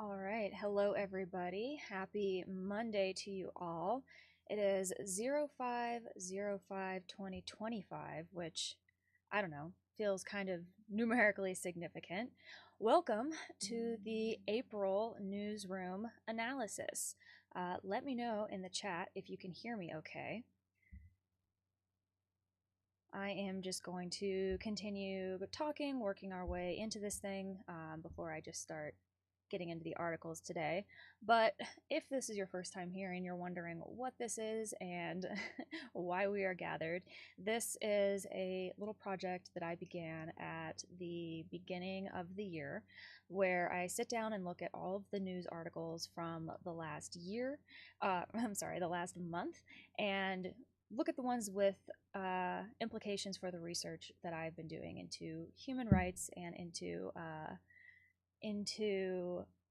All right. Hello, everybody. Happy Monday to you all. It is 05/05/2025, which I don't know, feels kind of numerically significant. Welcome to the April newsroom analysis. Let me know in the chat if you can hear me okay. I am just going to continue talking, working our way into this thing before I just start getting into the articles today. But if this is your first time here and you're wondering what this is and why we are gathered, this is a little project that I began at the beginning of the year where I sit down and look at all of the news articles from the last year, the last month, and look at the ones with implications for the research that I've been doing into human rights and into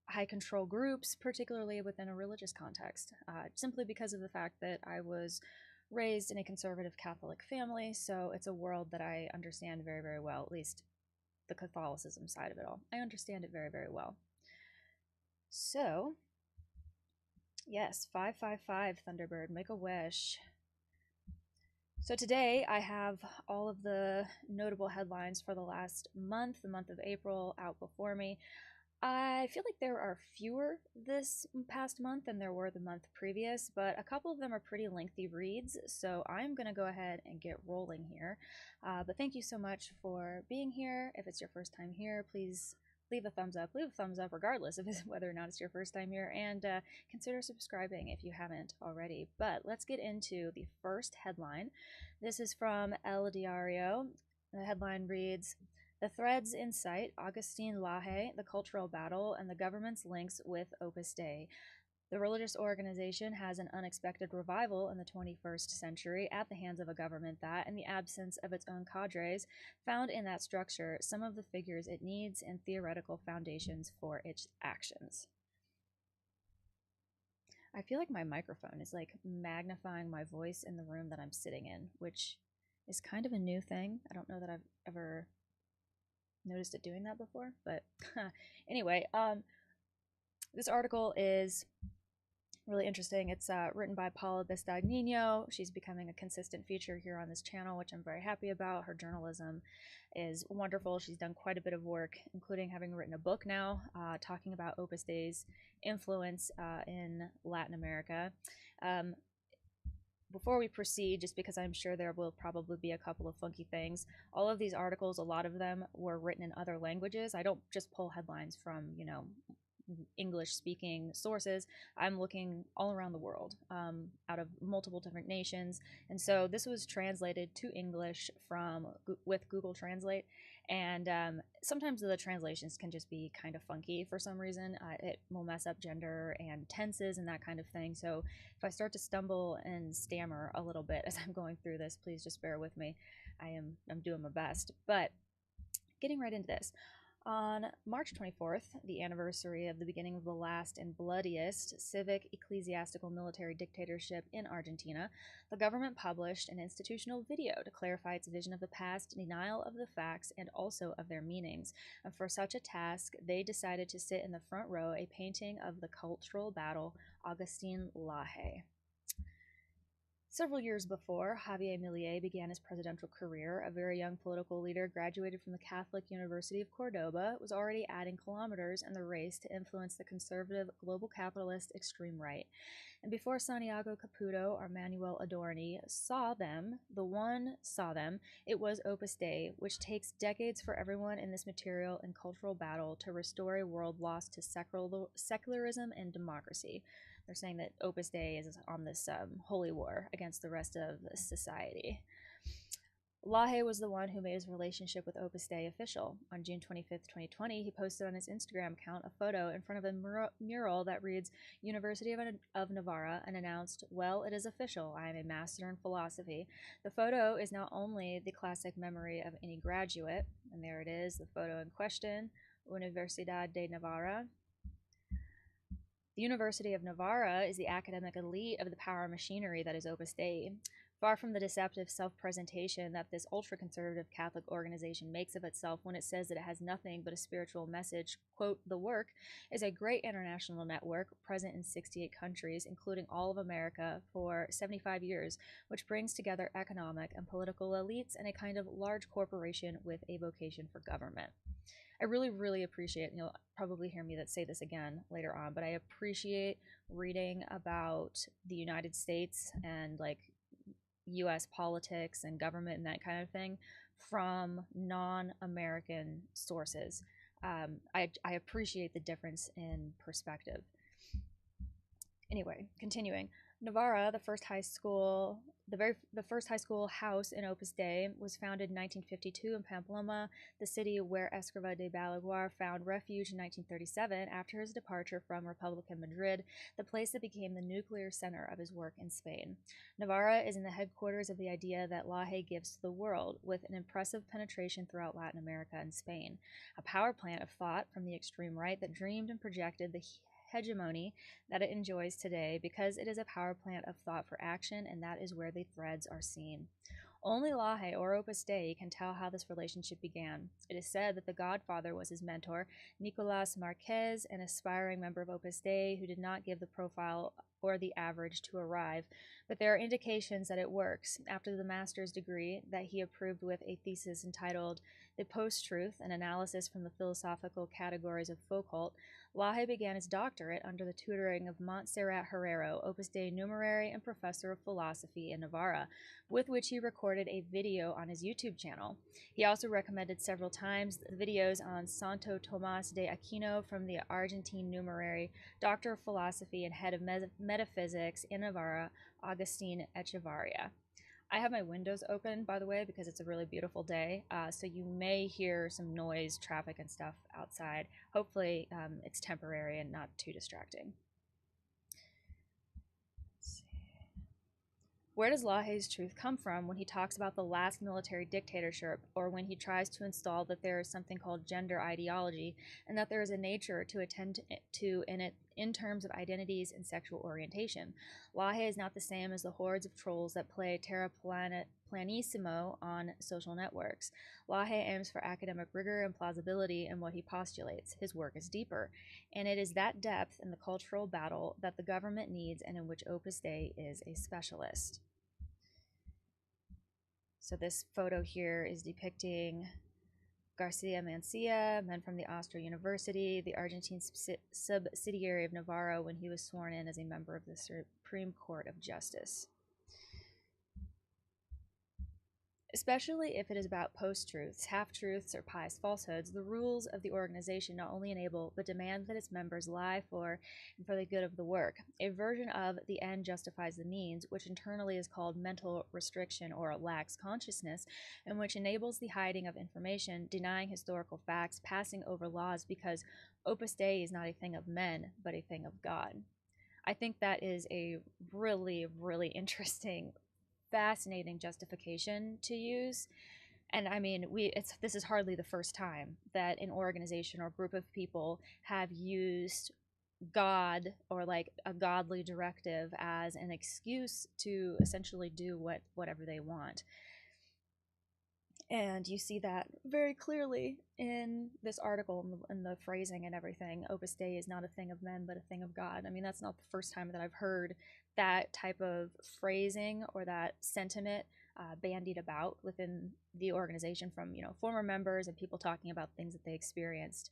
high control groups, particularly within a religious context, simply because of the fact that I was raised in a conservative Catholic family, so it's a world that I understand very, very well, at least the Catholicism side of it all. I understand it very, very well. So, yes, 555 Thunderbird, make a wish. So today I have all of the notable headlines for the last month, the month of April, out before me. I feel like there are fewer this past month than there were the month previous, but a couple of them are pretty lengthy reads, so I'm going to go ahead and get rolling here. But thank you so much for being here. If it's your first time here, please leave a thumbs up. Leave a thumbs up regardless of whether or not it's your first time here, and consider subscribing if you haven't already. But let's get into the first headline. This is from El Diario. The headline reads, "The Threads in Sight, Augustine Laje, the Cultural Battle, and the Government's Links with Opus Dei. The religious organization has an unexpected revival in the 21st century at the hands of a government that, in the absence of its own cadres, found in that structure some of the figures it needs and theoretical foundations for its actions." I feel like my microphone is like magnifying my voice in the room that I'm sitting in, which is kind of a new thing. I don't know that I've ever noticed it doing that before, but anyway, this article is really interesting. It's written by Paula Bistagnino. She's becoming a consistent feature here on this channel, which I'm very happy about. Her journalism is wonderful. She's done quite a bit of work, including having written a book now talking about Opus Dei's influence in Latin America. Before we proceed, just because I'm sure there will probably be a couple of funky things, all of these articles, a lot of them were written in other languages. I don't just pull headlines from, English-speaking sources. I'm looking all around the world, out of multiple different nations, and so this was translated to English with Google Translate, and sometimes the translations can just be kind of funky for some reason. It will mess up gender and tenses and that kind of thing, so if I start to stumble and stammer a little bit as I'm going through this, please just bear with me. I'm doing my best, but getting right into this. On March 24th, the anniversary of the beginning of the last and bloodiest civic, ecclesiastical, military dictatorship in Argentina, the government published an institutional video to clarify its vision of the past, denial of the facts, and also of their meanings. And for such a task, they decided to sit in the front row a painting of the cultural battle, Augustine Laje. Several years before Javier Milei began his presidential career, a very young political leader graduated from the Catholic University of Cordoba was already adding kilometers in the race to influence the conservative, global capitalist extreme right. And before Santiago Caputo or Manuel Adorni saw them, it was Opus Dei, which takes decades for everyone in this material and cultural battle to restore a world lost to secularism and democracy. They're saying that Opus Dei is on this holy war against the rest of society. Laje was the one who made his relationship with Opus Dei official. On June 25th, 2020, he posted on his Instagram account a photo in front of a mural that reads, "University of Navarra," and announced, "Well, it is official. I am a master in philosophy." The photo is not only the classic memory of any graduate, and there it is, the photo in question, Universidad de Navarra. The University of Navarra is the academic elite of the power machinery that is Opus Dei. Far from the deceptive self-presentation that this ultra-conservative Catholic organization makes of itself when it says that it has nothing but a spiritual message, quote, the work is a great international network present in 68 countries, including all of America, for 75 years, which brings together economic and political elites and a kind of large corporation with a vocation for government. I really, really appreciate, you'll probably hear me say this again later on, but I appreciate reading about the United States and like US politics and government and that kind of thing from non-American sources. I appreciate the difference in perspective. Anyway, continuing. Navarra, the first high school house in Opus Dei, was founded in 1952 in Pamplona, the city where Escrivá de Balaguer found refuge in 1937 after his departure from Republican Madrid, the place that became the nuclear center of his work in Spain. Navarra is in the headquarters of the idea that Laje gives to the world, with an impressive penetration throughout Latin America and Spain, a power plant of thought from the extreme right that dreamed and projected the hegemony that it enjoys today because it is a power plant of thought for action, and that is where the threads are seen. Only Laje or Opus Dei can tell how this relationship began. It is said that the godfather was his mentor, Nicolas Marquez, an aspiring member of Opus Dei who did not give the profile or the average to arrive, but there are indications that it works. After the master's degree that he approved with a thesis entitled The Post-Truth, an analysis from the philosophical categories of Foucault, Laje began his doctorate under the tutoring of Montserrat Herrero, Opus Dei numerary and professor of philosophy in Navarra, with which he recorded a video on his YouTube channel. He also recommended several times the videos on Santo Tomás de Aquino from the Argentine numerary, doctor of philosophy and head of metaphysics in Navarra, Agustin Echevarria. I have my windows open, by the way, because it's a really beautiful day, so you may hear some noise, traffic, and stuff outside. Hopefully it's temporary and not too distracting. Where does Laje's truth come from when he talks about the last military dictatorship, or when he tries to install that there is something called gender ideology and that there is a nature to attend to in terms of identities and sexual orientation? Laje is not the same as the hordes of trolls that play terraplanissimo on social networks. Laje aims for academic rigor and plausibility in what he postulates. His work is deeper, and it is that depth in the cultural battle that the government needs and in which Opus Dei is a specialist. So this photo here is depicting Garcia Mancia, men from the Austria University, the Argentine subsidiary of Navarro, when he was sworn in as a member of the Supreme Court of Justice. Especially if it is about post-truths, half-truths, or pious falsehoods, the rules of the organization not only enable but demand that its members lie for and for the good of the work. A version of the end justifies the means, which internally is called mental restriction or lax consciousness, and which enables the hiding of information, denying historical facts, passing over laws, because Opus Dei is not a thing of men, but a thing of God. I think that is a really, really interesting, fascinating justification to use. And I mean, this is hardly the first time that an organization or group of people have used God or like a godly directive as an excuse to essentially do whatever they want. And you see that very clearly in this article and the phrasing and everything. Opus Dei is not a thing of men, but a thing of God. I mean, that's not the first time that I've heard that type of phrasing or that sentiment bandied about within the organization from, former members and people talking about things that they experienced.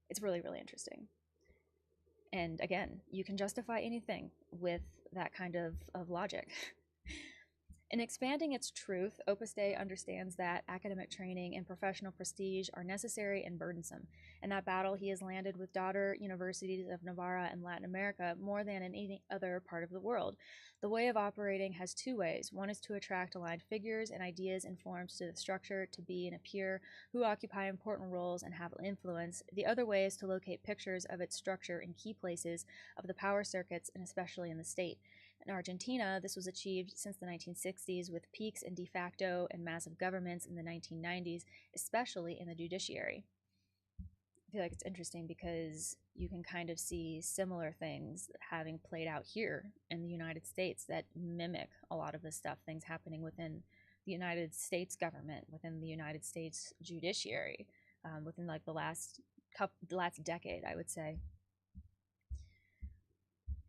It's really, really interesting. And again, you can justify anything with that kind of logic. In expanding its truth, Opus Dei understands that academic training and professional prestige are necessary and burdensome. In that battle, he has landed with daughter universities of Navarra and Latin America more than in any other part of the world. The way of operating has two ways. One is to attract aligned figures and ideas and forms to the structure, to be and appear, who occupy important roles and have influence. The other way is to locate pictures of its structure in key places of the power circuits, and especially in the state. In Argentina, this was achieved since the 1960s with peaks in de facto and massive governments in the 1990s, especially in the judiciary. feel like it's interesting because you can kind of see similar things having played out here in the United States that mimic a lot of this stuff, things happening within the United States government, within the United States judiciary, within like the last decade, I would say.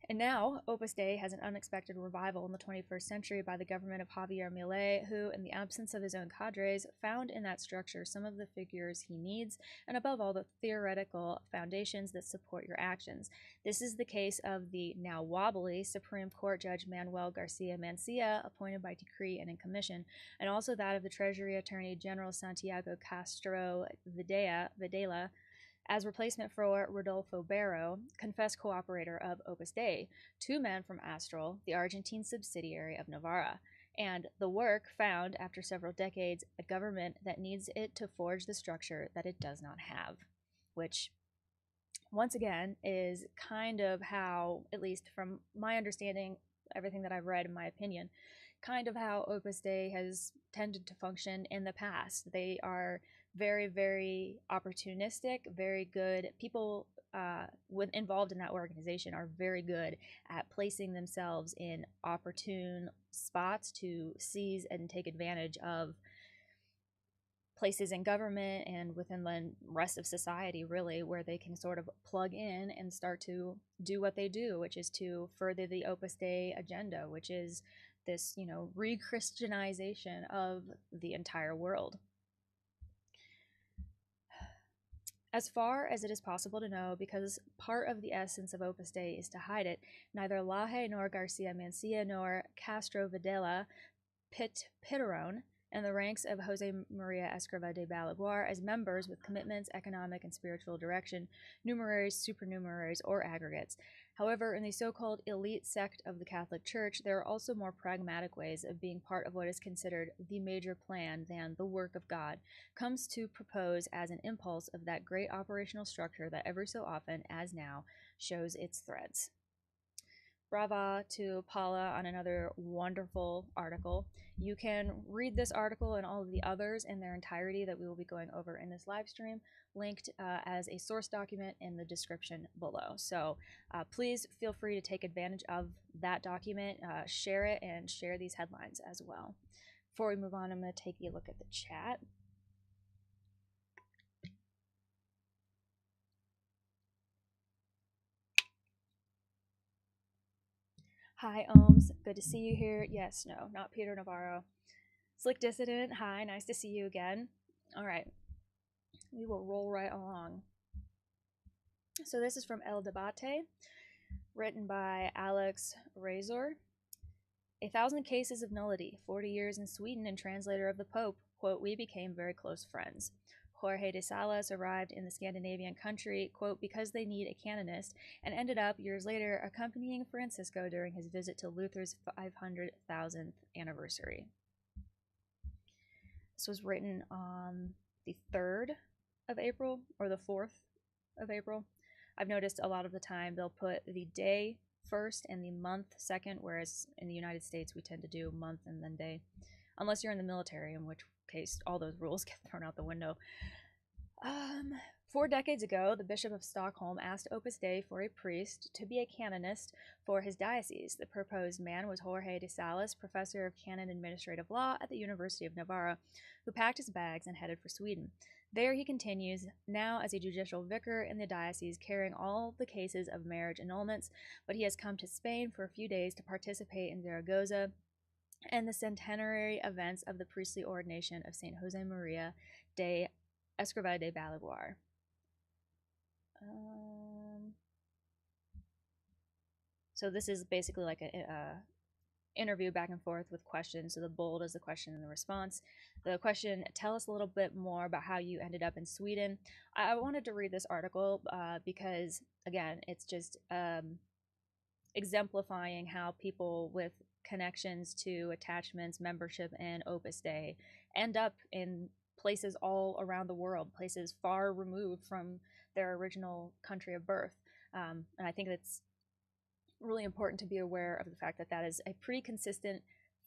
And now, Opus Dei has an unexpected revival in the 21st century by the government of Javier Milei, who, in the absence of his own cadres, found in that structure some of the figures he needs, and above all, the theoretical foundations that support your actions. This is the case of the now wobbly Supreme Court Judge Manuel Garcia Mancia, appointed by decree and in commission, and also that of the Treasury Attorney General Santiago Castro Videla, as replacement for Rodolfo Barro, confessed cooperator of Opus Dei, two men from Astral, the Argentine subsidiary of Navarra. And the work found, after several decades, a government that needs it to forge the structure that it does not have, which, once again, is kind of how, at least from my understanding, everything that I've read, in my opinion, kind of how Opus Dei has tended to function in the past. They are very, very opportunistic, very good. People involved in that organization are very good at placing themselves in opportune spots to seize and take advantage of places in government and within the rest of society, really, where they can sort of plug in and start to do what they do, which is to further the Opus Dei agenda, which is this, re-Christianization of the entire world. As far as it is possible to know, because part of the essence of Opus Dei is to hide it, neither Laje nor Garcia Mancia nor Castro Videla Piterone and the ranks of Jose Maria Escriva de Balaguer as members with commitments, economic and spiritual direction, numeraries, supernumeraries, or aggregates. However, in the so-called elite sect of the Catholic Church, there are also more pragmatic ways of being part of what is considered the major plan than the work of God comes to propose as an impulse of that great operational structure that every so often, as now, shows its threads. Brava to Paula on another wonderful article. You can read this article and all of the others in their entirety that we will be going over in this live stream, linked as a source document in the description below. So please feel free to take advantage of that document, share it, and share these headlines as well. Before we move on, I'm going to take a look at the chat. Hi, Ohms. Good to see you here. Yes, no, not Peter Navarro. Slick Dissident. Hi, nice to see you again. All right, we will roll right along. So this is from El Debate, written by Alex Razor. 1,000 cases of nullity, 40 years in Sweden and translator of the Pope. Quote, we became very close friends. Jorge de Salas arrived in the Scandinavian country, quote, because they need a canonist, and ended up, years later, accompanying Francisco during his visit to Luther's 500,000th anniversary. This was written on the 3rd of April, or the 4th of April. I've noticed a lot of the time they'll put the day first and the month second, whereas in the United States we tend to do month and then day, unless you're in the military, in which case all those rules get thrown out the window. 4 decades ago, the Bishop of Stockholm asked Opus Dei for a priest to be a canonist for his diocese. The proposed man was Jorge de Salas, professor of canon administrative law at the University of Navarra, who packed his bags and headed for Sweden. There he continues, now as a judicial vicar in the diocese, carrying all the cases of marriage annulments, but he has come to Spain for a few days to participate in Zaragoza and the centenary events of the priestly ordination of St. Jose Maria de Escriva de Balaguer. So this is basically like a interview back and forth with questions. So the bold is the question and the response. The question, tell us a little bit more about how you ended up in Sweden. I wanted to read this article because, again, it's just exemplifying how people with connections to attachments, membership, and Opus Dei end up in places all around the world, places far removed from their original country of birth. And I think it's really important to be aware of the fact that that is a pretty consistent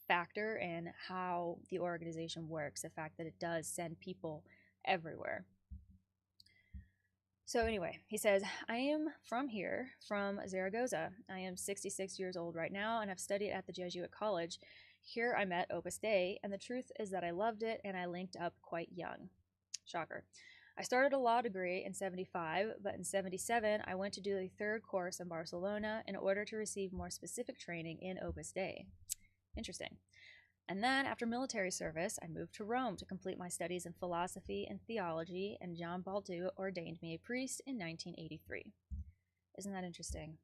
factor in how the organization works, the fact that it does send people everywhere. So anyway, he says, I am from here, from Zaragoza. I am 66 years old right now and have studied at the Jesuit college. Here I met Opus Dei, and the truth is that I loved it and I linked up quite young. Shocker. I started a law degree in 75, but in 77 I went to do the third course in Barcelona in order to receive more specific training in Opus Dei. Interesting. And then, after military service, I moved to Rome to complete my studies in philosophy and theology, and John Paul II ordained me a priest in 1983. Isn't that interesting?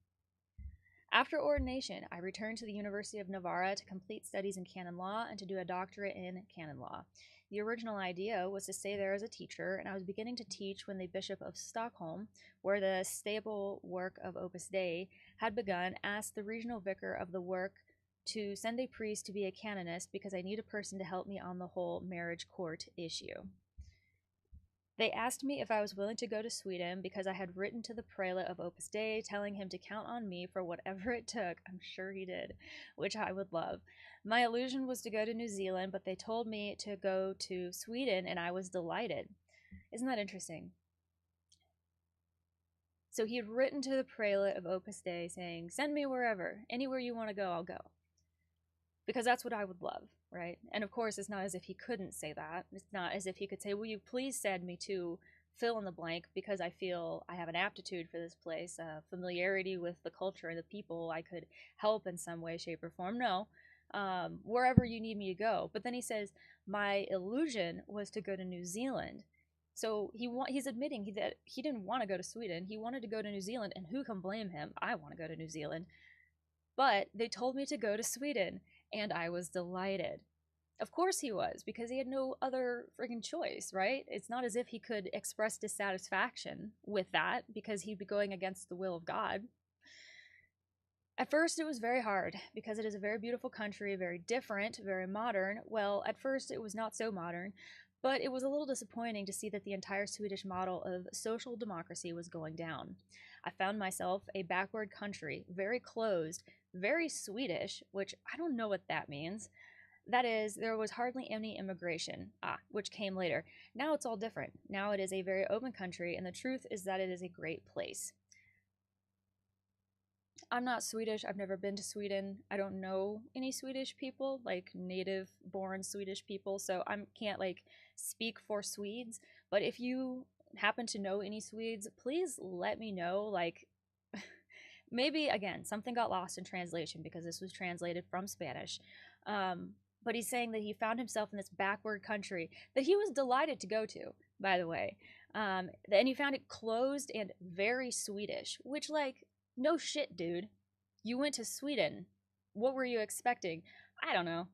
After ordination, I returned to the University of Navarra to complete studies in canon law and to do a doctorate in canon law. The original idea was to stay there as a teacher, and I was beginning to teach when the Bishop of Stockholm, where the stable work of Opus Dei had begun, asked the regional vicar of the work to send a priest to be a canonist because I need a person to help me on the whole marriage court issue. They asked me if I was willing to go to Sweden because I had written to the prelate of Opus Dei telling him to count on me for whatever it took. I'm sure he did, which I would love. My illusion was to go to New Zealand, but they told me to go to Sweden, and I was delighted. Isn't that interesting? So he had written to the prelate of Opus Dei saying, send me wherever, anywhere you want to go, I'll go. Because that's what I would love, right? And of course, it's not as if he couldn't say that. It's not as if he could say, will you please send me to fill in the blank because I feel I have an aptitude for this place, familiarity with the culture and the people, I could help in some way, shape, or form. No, wherever you need me to go. But then he says, my illusion was to go to New Zealand. So he's admitting that he didn't want to go to Sweden. He wanted to go to New Zealand, and who can blame him? I want to go to New Zealand. But they told me to go to Sweden, and I was delighted. Of course he was, because he had no other friggin' choice, right? It's not as if he could express dissatisfaction with that, because he'd be going against the will of God. At first, it was very hard, because it is a very beautiful country, very different, very modern. Well, at first, it was not so modern, but it was a little disappointing to see that the entire Swedish model of social democracy was going down. I found myself a backward country, very closed, very Swedish, which I don't know what that means. That is, there was hardly any immigration, which came later. Now it's all different. Now it is a very open country, and the truth is that it is a great place. I'm not Swedish. I've never been to Sweden. I don't know any Swedish people, like native-born Swedish people, so I can't like speak for Swedes. But if you happen to know any Swedes, please let me know. Like, maybe again, something got lost in translation because this was translated from Spanish. But he's saying that he found himself in this backward country that he was delighted to go to, by the way. And he found it closed and very Swedish, which, like, no shit, dude. You went to Sweden. What were you expecting? I don't know.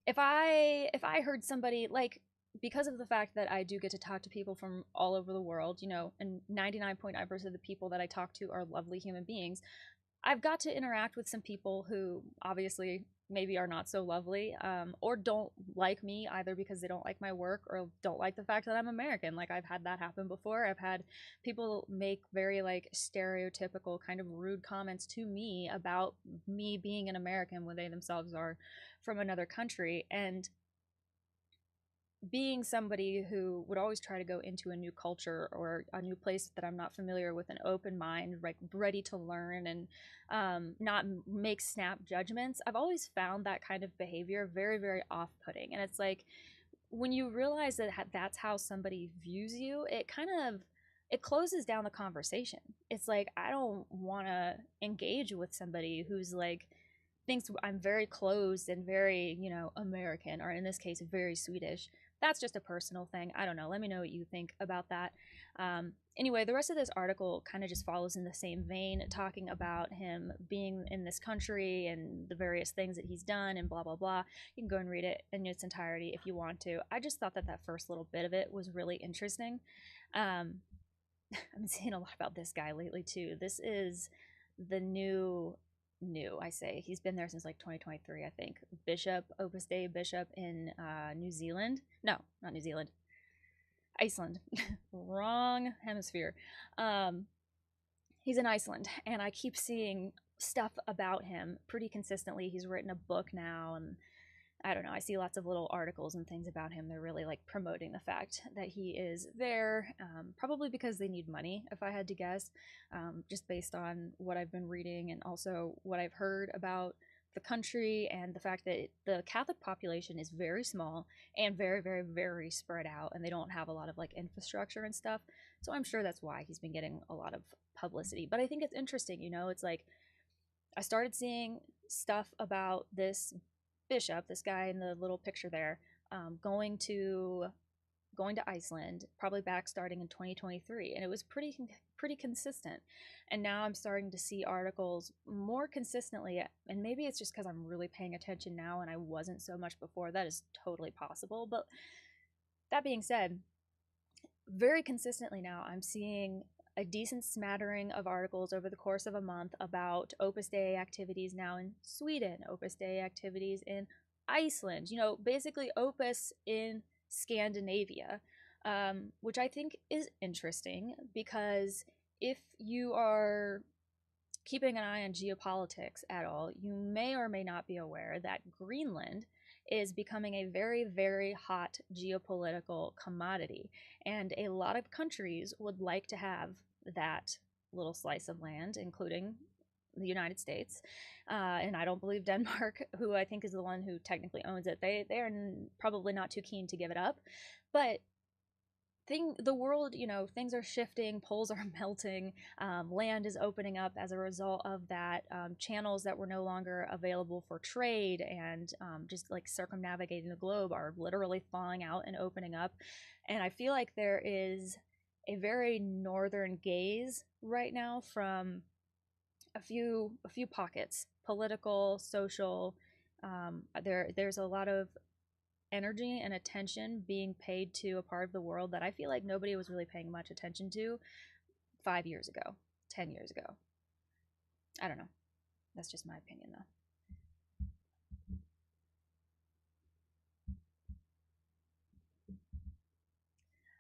If I heard somebody, like, because of the fact that I do get to talk to people from all over the world, you know, and 99.9% of the people that I talk to are lovely human beings, I've got to interact with some people who obviously maybe are not so lovely, or don't like me either because they don't like my work or don't like the fact that I'm American. Like, I've had that happen before. I've had people make very like stereotypical kind of rude comments to me about me being an American when they themselves are from another country. And being somebody who would always try to go into a new culture or a new place that I'm not familiar with, an open mind, like ready to learn and not make snap judgments, I've always found that kind of behavior very, very off-putting. And it's like, when you realize that that's how somebody views you, it closes down the conversation. It's like, I don't want to engage with somebody who's like, thinks I'm very closed and very, you know, American, or in this case, very Swedish. That's just a personal thing. I don't know. Let me know what you think about that. Anyway, the rest of this article kind of just follows in the same vein, talking about him being in this country and the various things that he's done and blah, blah, blah. You can go and read it in its entirety if you want to. I just thought that first little bit of it was really interesting. I've been seeing a lot about this guy lately, too. This is the new, I say. He's been there since like 2023, I think. Opus Dei Bishop in New Zealand. No, not New Zealand. Iceland. Wrong hemisphere. He's in Iceland, and I keep seeing stuff about him pretty consistently. He's written a book now, and I don't know, I see lots of little articles and things about him. They're really like promoting the fact that he is there, probably because they need money, if I had to guess, just based on what I've been reading and also what I've heard about the country and the fact that the Catholic population is very small and very, very, very spread out, and they don't have a lot of like infrastructure and stuff. So I'm sure that's why he's been getting a lot of publicity. But I think it's interesting, you know, it's like I started seeing stuff about this bishop, this guy in the little picture there, going to Iceland, probably back starting in 2023, and it was pretty consistent. And now I'm starting to see articles more consistently, and maybe it's just because I'm really paying attention now and I wasn't so much before. That is totally possible. But that being said, very consistently now I'm seeing a decent smattering of articles over the course of a month about Opus Dei activities now in Sweden, Opus Dei activities in Iceland, you know, basically Opus in Scandinavia, which I think is interesting because if you are keeping an eye on geopolitics at all, you may or may not be aware that Greenland is becoming a very, very hot geopolitical commodity. And a lot of countries would like to have that little slice of land, including the United States. And I don't believe Denmark, who I think is the one who technically owns it, they are probably not too keen to give it up. But the world, you know, things are shifting, poles are melting, land is opening up as a result of that. Channels that were no longer available for trade and just like circumnavigating the globe are literally thawing out and opening up. And I feel like there is a very northern gaze right now from a few pockets, political, social. There's a lot of energy and attention being paid to a part of the world that I feel like nobody was really paying much attention to 5 years ago, 10 years ago. I don't know. That's just my opinion, though.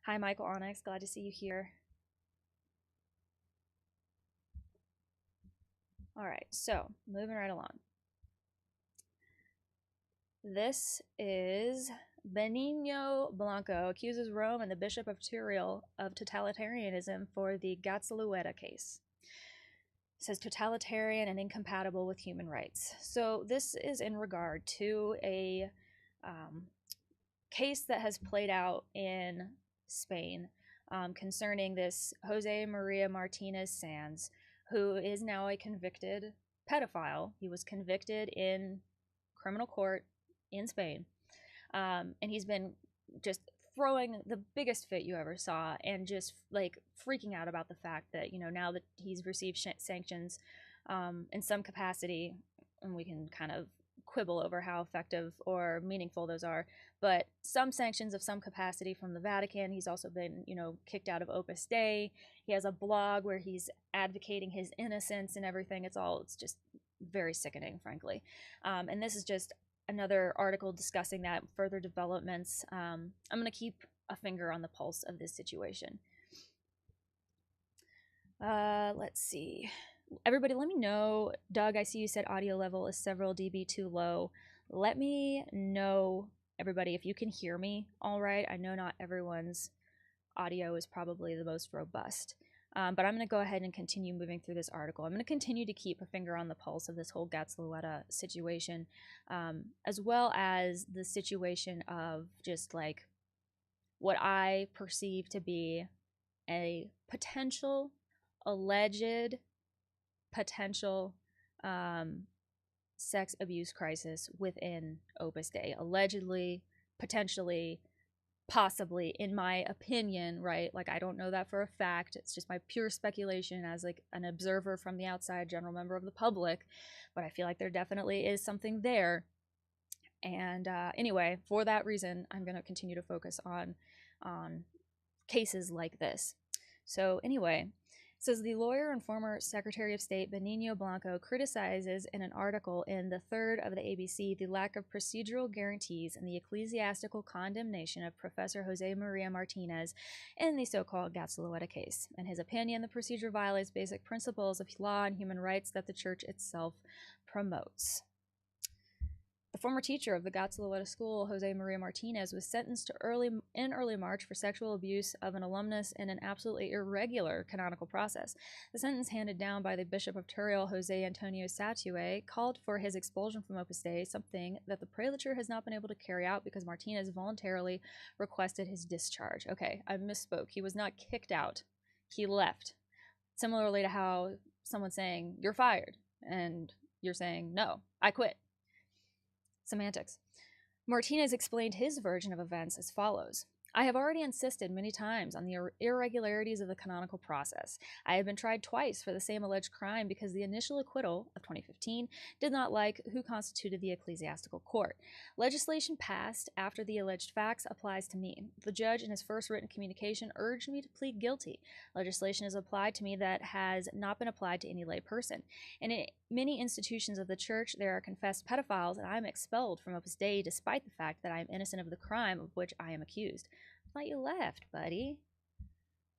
Hi, Michael Onyx. Glad to see you here. All right, so moving right along. This is Benigno Blanco accuses Rome and the Bishop of Tyrol of totalitarianism for the Gatzalueta case. It says totalitarian and incompatible with human rights. So this is in regard to a case that has played out in Spain concerning this Jose Maria Martinez Sanz, who is now a convicted pedophile. He was convicted in criminal court in Spain, and he's been just throwing the biggest fit you ever saw and just like freaking out about the fact that, you know, now that he's received sanctions in some capacity, and we can kind of quibble over how effective or meaningful those are, but some sanctions of some capacity from the Vatican. He's also been, you know, kicked out of Opus Dei. He has a blog where he's advocating his innocence and everything. It's just very sickening, frankly. And this is just another article discussing that, further developments. I'm going to keep a finger on the pulse of this situation. Let's see. Everybody, let me know. Doug, I see you said audio level is several dB too low. Let me know, everybody, if you can hear me all right. I know not everyone's audio is probably the most robust. But I'm going to go ahead and continue moving through this article. I'm going to continue to keep a finger on the pulse of this whole Gatzalueta situation, as well as the situation of just like what I perceive to be a potential, alleged potential sex abuse crisis within Opus Dei. Allegedly, potentially, possibly, in my opinion, right? Like, I don't know that for a fact. It's just my pure speculation as like an observer from the outside, general member of the public. But I feel like there definitely is something there. And anyway, for that reason, I'm going to continue to focus on cases like this. So anyway, says the lawyer and former Secretary of State Benigno Blanco criticizes in an article in the Third of the ABC the lack of procedural guarantees in the ecclesiastical condemnation of Professor Jose Maria Martinez in the so-called Gatzalueta case. In his opinion, the procedure violates basic principles of law and human rights that the Church itself promotes. The former teacher of the Gatzalueta School, Jose Maria Martinez, was sentenced to early March for sexual abuse of an alumnus in an absolutely irregular canonical process. The sentence handed down by the Bishop of Turiel, Jose Antonio Satue, called for his expulsion from Opus Dei, something that the prelature has not been able to carry out because Martinez voluntarily requested his discharge. Okay, I misspoke. He was not kicked out. He left. Similarly to how someone's saying, you're fired, and you're saying, no, I quit. Semantics. Martinez explained his version of events as follows. I have already insisted many times on the irregularities of the canonical process. I have been tried twice for the same alleged crime because the initial acquittal of 2015 did not like who constituted the ecclesiastical court. Legislation passed after the alleged facts applies to me. The judge in his first written communication urged me to plead guilty. Legislation is applied to me that has not been applied to any lay person. And in many institutions of the church, there are confessed pedophiles, and I am expelled from Opus Dei despite the fact that I am innocent of the crime of which I am accused. I thought you left, buddy.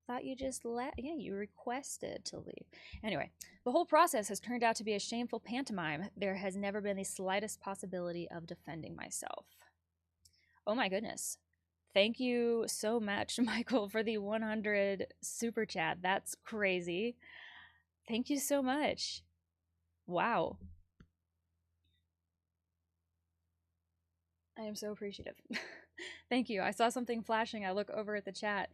Thought you just left. Yeah, you requested to leave. Anyway, the whole process has turned out to be a shameful pantomime. There has never been the slightest possibility of defending myself. Oh my goodness. Thank you so much, Michael, for the 100 super chat. That's crazy. Thank you so much. Wow. I am so appreciative. Thank you. I saw something flashing. I look over at the chat.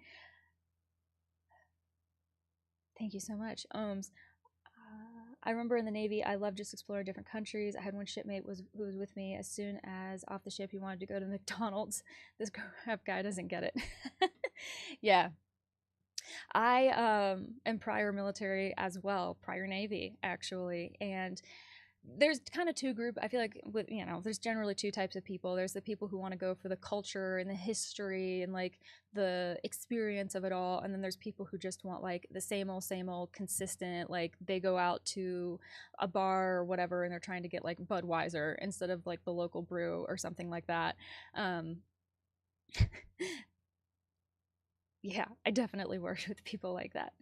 Thank you so much. I remember in the Navy, I loved just exploring different countries. I had one shipmate who was with me. As soon as off the ship, he wanted to go to McDonald's. This crap guy doesn't get it. Yeah. I am prior military as well, prior Navy, actually. And there's kind of two groups. I feel like there's generally two types of people. There's the people who want to go for the culture and the history and like the experience of it all, and then there's people who just want like the same old consistent, like they go out to a bar or whatever and they're trying to get like Budweiser instead of like the local brew or something like that. Yeah, I definitely worked with people like that.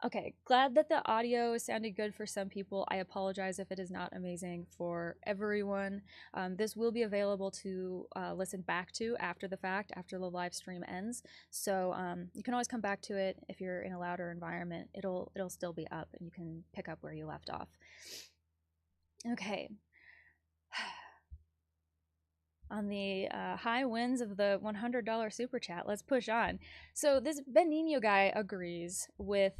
Okay, glad that the audio sounded good for some people. I apologize if it is not amazing for everyone. This will be available to listen back to after the fact, after the live stream ends. So you can always come back to it if you're in a louder environment. It'll still be up, and you can pick up where you left off. Okay. On the high winds of the $100 super chat, let's push on. So this Benigno guy agrees with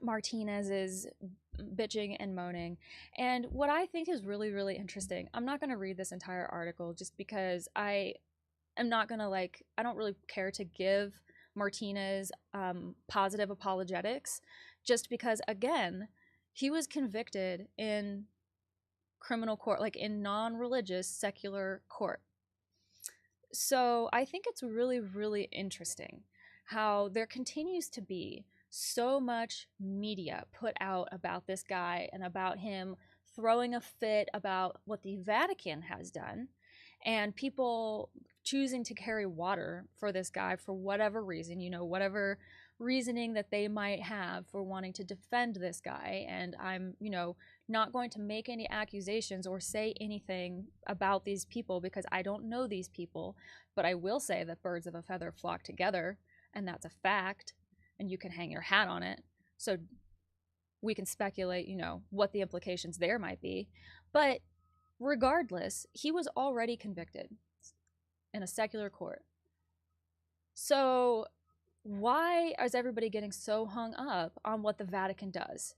Martinez's bitching and moaning. And what I think is really, really interesting, I'm not going to read this entire article just because I am not going to I don't really care to give Martinez positive apologetics, just because, again, he was convicted in criminal court, like in non-religious secular court. So I think it's really, really interesting how there continues to be so much media put out about this guy and about him throwing a fit about what the Vatican has done, and people choosing to carry water for this guy for whatever reason, whatever reasoning that they might have for wanting to defend this guy. And I'm, not going to make any accusations or say anything about these people because I don't know these people, but I will say that birds of a feather flock together, and that's a fact, and you can hang your hat on it. So we can speculate, what the implications there might be. But regardless, he was already convicted in a secular court. So why is everybody getting so hung up on what the Vatican does?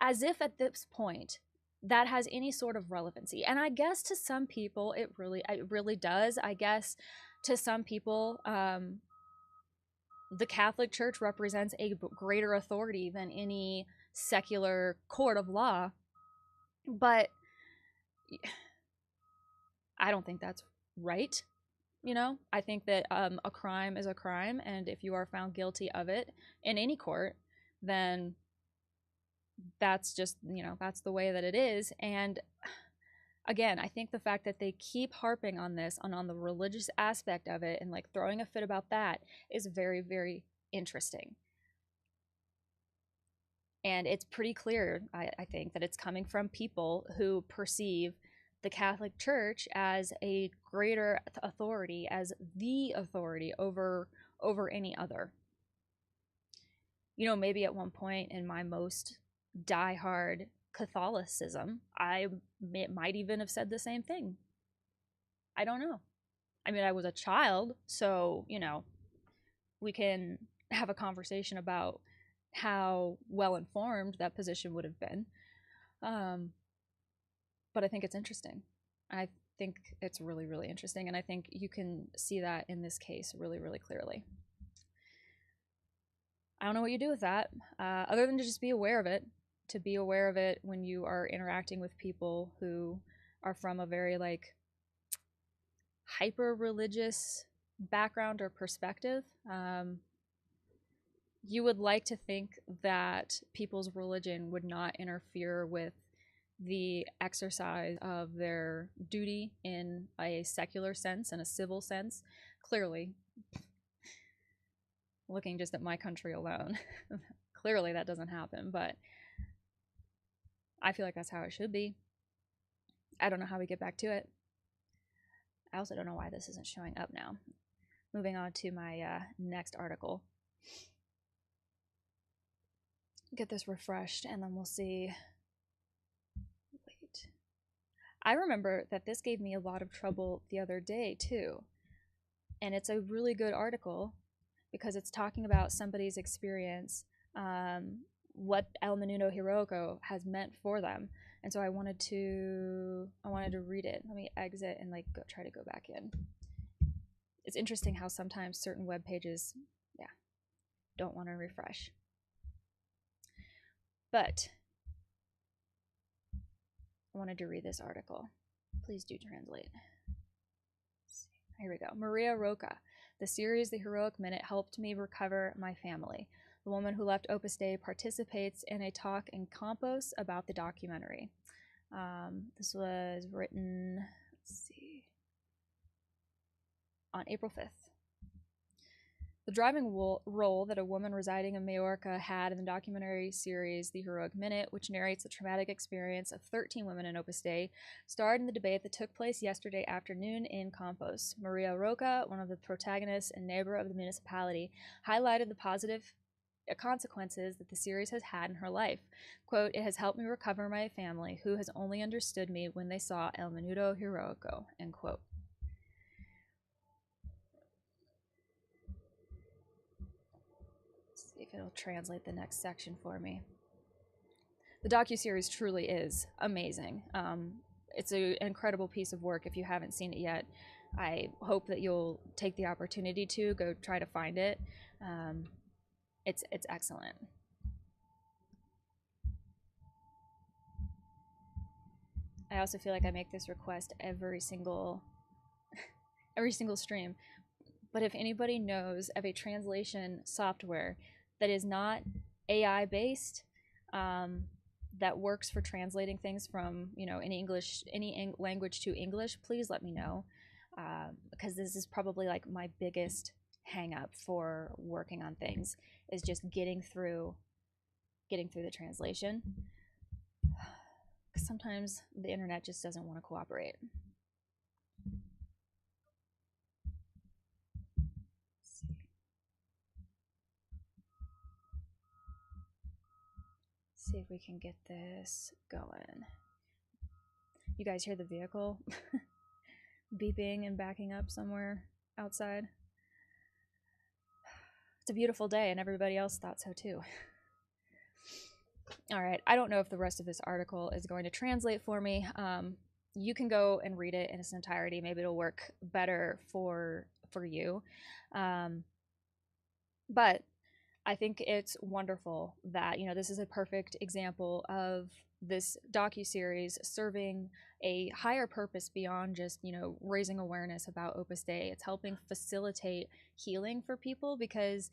As if at this point that has any sort of relevancy. And I guess to some people it really does. I guess to some people the Catholic Church represents a greater authority than any secular court of law. But I don't think that's right. I think that a crime is a crime, and if you are found guilty of it in any court, then that's just, that's the way that it is. And again, I think the fact that they keep harping on this, on the religious aspect of it, and like throwing a fit about that is very, very interesting. And it's pretty clear, I think, that it's coming from people who perceive the Catholic Church as a greater authority, as the authority over any other. You know, maybe at one point in my most diehard Catholicism, I might even have said the same thing. I don't know. I mean, I was a child, so, you know, we can have a conversation about how well informed that position would have been. But I think it's interesting. I think it's really, really interesting. And I think you can see that in this case really, really clearly. I don't know what you do with that, other than to just be aware of it, to be aware of it when you are interacting with people who are from a very, like, hyper-religious background or perspective. You would like to think that people's religion would not interfere with the exercise of their duty in a secular sense and a civil sense. Clearly, looking just at my country alone, clearly that doesn't happen, but I feel like that's how it should be. I don't know how we get back to it. I also don't know why this isn't showing up now. Moving on to my next article. Get this refreshed, and then we'll see. Wait. I remember that this gave me a lot of trouble the other day, too. And it's a really good article because it's talking about somebody's experience, what El Menudo Hiroko has meant for them. And so I wanted to read it. Let me exit and try to go back in. It's interesting how sometimes certain web pages, don't want to refresh. But I wanted to read this article. Please do translate. Here we go. Maria Roca. The series The Heroic Minute helped me recover my family. The woman who left Opus Dei participates in a talk in Campos about the documentary. This was written, on April 5th. The driving role that a woman residing in Majorca had in the documentary series The Heroic Minute, which narrates the traumatic experience of 13 women in Opus Dei, starred in the debate that took place yesterday afternoon in Campos. Maria Roca, one of the protagonists and neighbor of the municipality, highlighted the positive consequences that the series has had in her life. Quote, "It has helped me recover my family, who has only understood me when they saw El Menudo Heroico," end quote. Let's see if it'll translate the next section for me. The docuseries truly is amazing. It's an incredible piece of work. If you haven't seen it yet, I hope that you'll take the opportunity to go try to find it. It's excellent. I also feel like I make this request every single stream. But if anybody knows of a translation software that is not AI based, that works for translating things from any language to English, please let me know, because this is probably like my biggest hang up for working on things, is just getting through the translation, because sometimes the internet just doesn't want to cooperate. See if we can get this going. You guys hear the vehicle beeping and backing up somewhere outside? It's a beautiful day, and everybody else thought so too. All right, I don't know if the rest of this article is going to translate for me. You can go and read it in its entirety. Maybe it'll work better for you. But I think it's wonderful that, this is a perfect example of this docuseries serving a higher purpose beyond just, raising awareness about Opus Dei. It's helping facilitate healing for people because,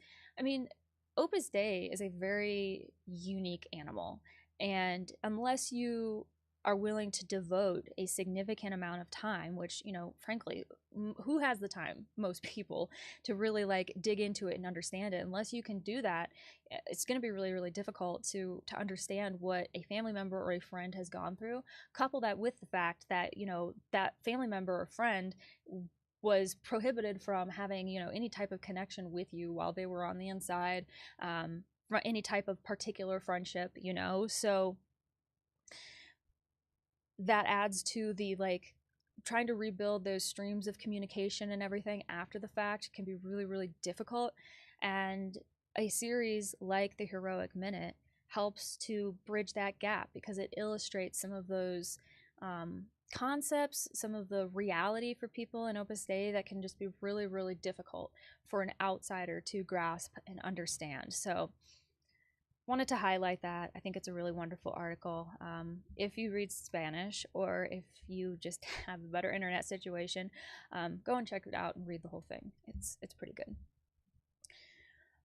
Opus Dei is a very unique animal. And unless you are willing to devote a significant amount of time, which, you know, frankly, who has the time? Most people, to really like dig into it and understand it. Unless you can do that, it's going to be really, really difficult to understand what a family member or a friend has gone through. Couple that with the fact that, you know, that family member or friend was prohibited from having, you know, any type of connection with you while they were on the inside, any type of particular friendship, you know. So that adds to the like trying to rebuild those streams of communication and everything after the fact can be really, really difficult. And a series like The Heroic Minute helps to bridge that gap because it illustrates some of those concepts, some of the reality for people in Opus Dei that can just be really, really difficult for an outsider to grasp and understand. So wanted to highlight that. I think it's a really wonderful article. If you read Spanish or if you just have a better internet situation, go and check it out and read the whole thing. It's pretty good.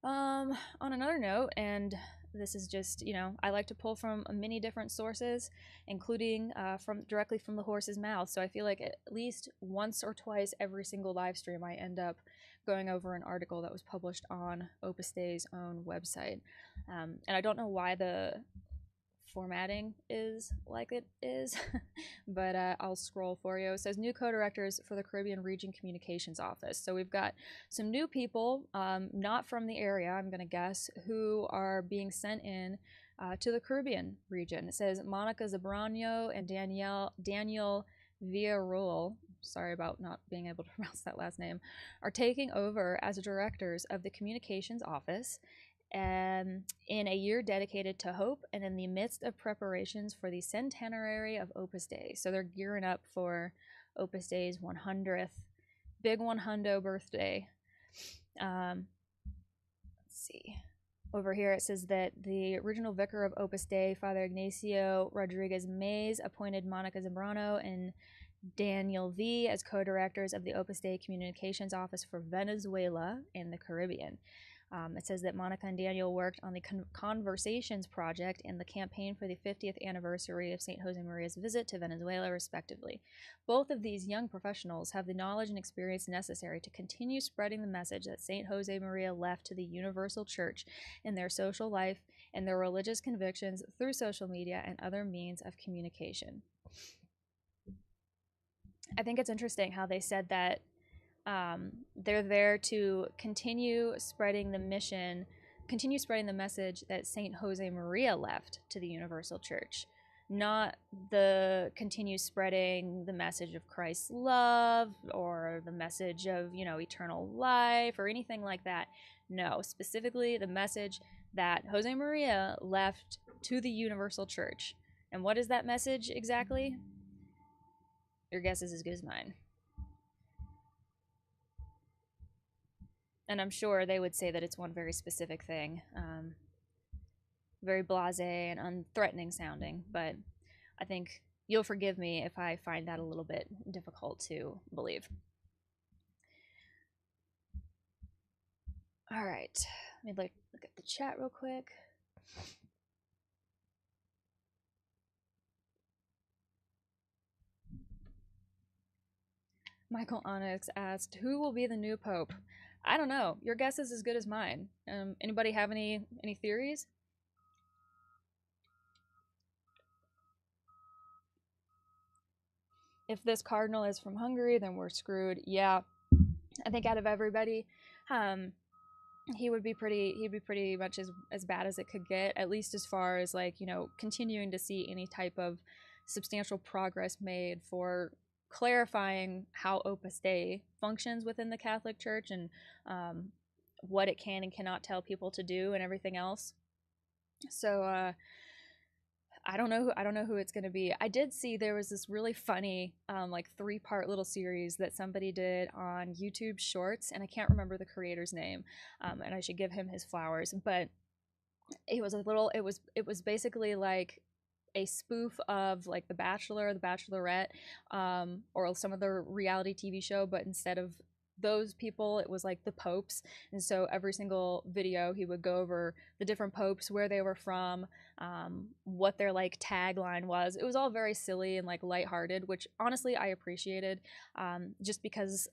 On another note, and this is just, you know, I like to pull from many different sources, including directly from the horse's mouth. So I feel like at least once or twice every single live stream I end up going over an article that was published on Opus Dei's own website. And I don't know why the formatting is like it is, but I'll scroll for you. It says new co-directors for the Caribbean Region Communications Office. So we've got some new people, not from the area, I'm going to guess, who are being sent in to the Caribbean region. It says Monica Zabrano and Daniel Villarroel, sorry about not being able to pronounce that last name, are taking over as directors of the Communications Office in a year dedicated to hope and in the midst of preparations for the centenary of Opus Dei. So they're gearing up for Opus Dei's 100th, big 100 birthday. Let's see. Over here it says that the original vicar of Opus Dei, Father Ignacio Rodriguez Mays, appointed Monica Zambrano and Daniel V as co-directors of the Opus Dei Communications Office for Venezuela and the Caribbean. It says that Monica and Daniel worked on the Conversations Project and the campaign for the 50th anniversary of St. Josemaría's visit to Venezuela, respectively. Both of these young professionals have the knowledge and experience necessary to continue spreading the message that St. Josemaría left to the universal church in their social life and their religious convictions through social media and other means of communication. I think it's interesting how they said that they're there to continue spreading the mission, continue spreading the message that St. Josemaría left to the universal church, not the continue spreading the message of Christ's love or the message of, you know, eternal life or anything like that. No, specifically the message that Josemaría left to the universal church. And what is that message exactly? Your guess is as good as mine. And I'm sure they would say that it's one very specific thing, very blasé and unthreatening sounding, but I think you'll forgive me if I find that a little bit difficult to believe. All right, let me look at the chat real quick. Michael Onyx asked, who will be the new pope? I don't know. Your guess is as good as mine. Anybody have any theories? If this cardinal is from Hungary, then we're screwed. Yeah, I think out of everybody, he'd be pretty much as bad as it could get, at least as far as, like, you know, continuing to see any type of substantial progress made for clarifying how Opus Dei functions within the Catholic Church and what it can and cannot tell people to do and everything else. So I don't know who it's going to be. I did see there was this really funny like 3-part little series that somebody did on YouTube Shorts, and I can't remember the creator's name, and I should give him his flowers, but it was basically like a spoof of like The Bachelor, The Bachelorette, or some other reality TV show, but instead of those people, it was like the popes. And so every single video he would go over the different popes, where they were from, what their like tagline was. It was all very silly and like lighthearted, which honestly I appreciated, just because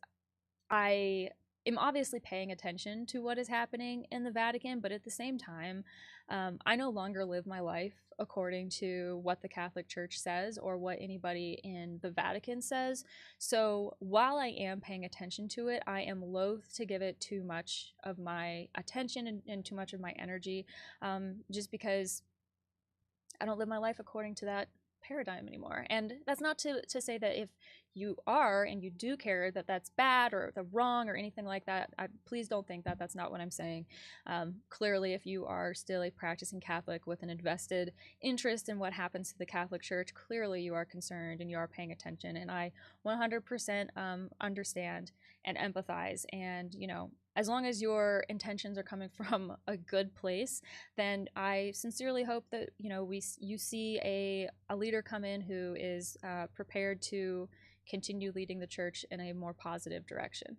I am obviously paying attention to what is happening in the Vatican, but at the same time, I no longer live my life according to what the Catholic Church says or what anybody in the Vatican says. So while I am paying attention to it, I am loath to give it too much of my attention and too much of my energy, just because I don't live my life according to that paradigm anymore. And that's not to say that if you are and you do care that that's bad or the wrong or anything like that. Please don't think that. That's not what I'm saying. Clearly, if you are still a practicing Catholic with an invested interest in what happens to the Catholic Church, clearly you are concerned and you are paying attention. And I 100% understand and empathize. And, you know, as long as your intentions are coming from a good place, then I sincerely hope that, you know, you see a leader come in who is prepared to continue leading the church in a more positive direction.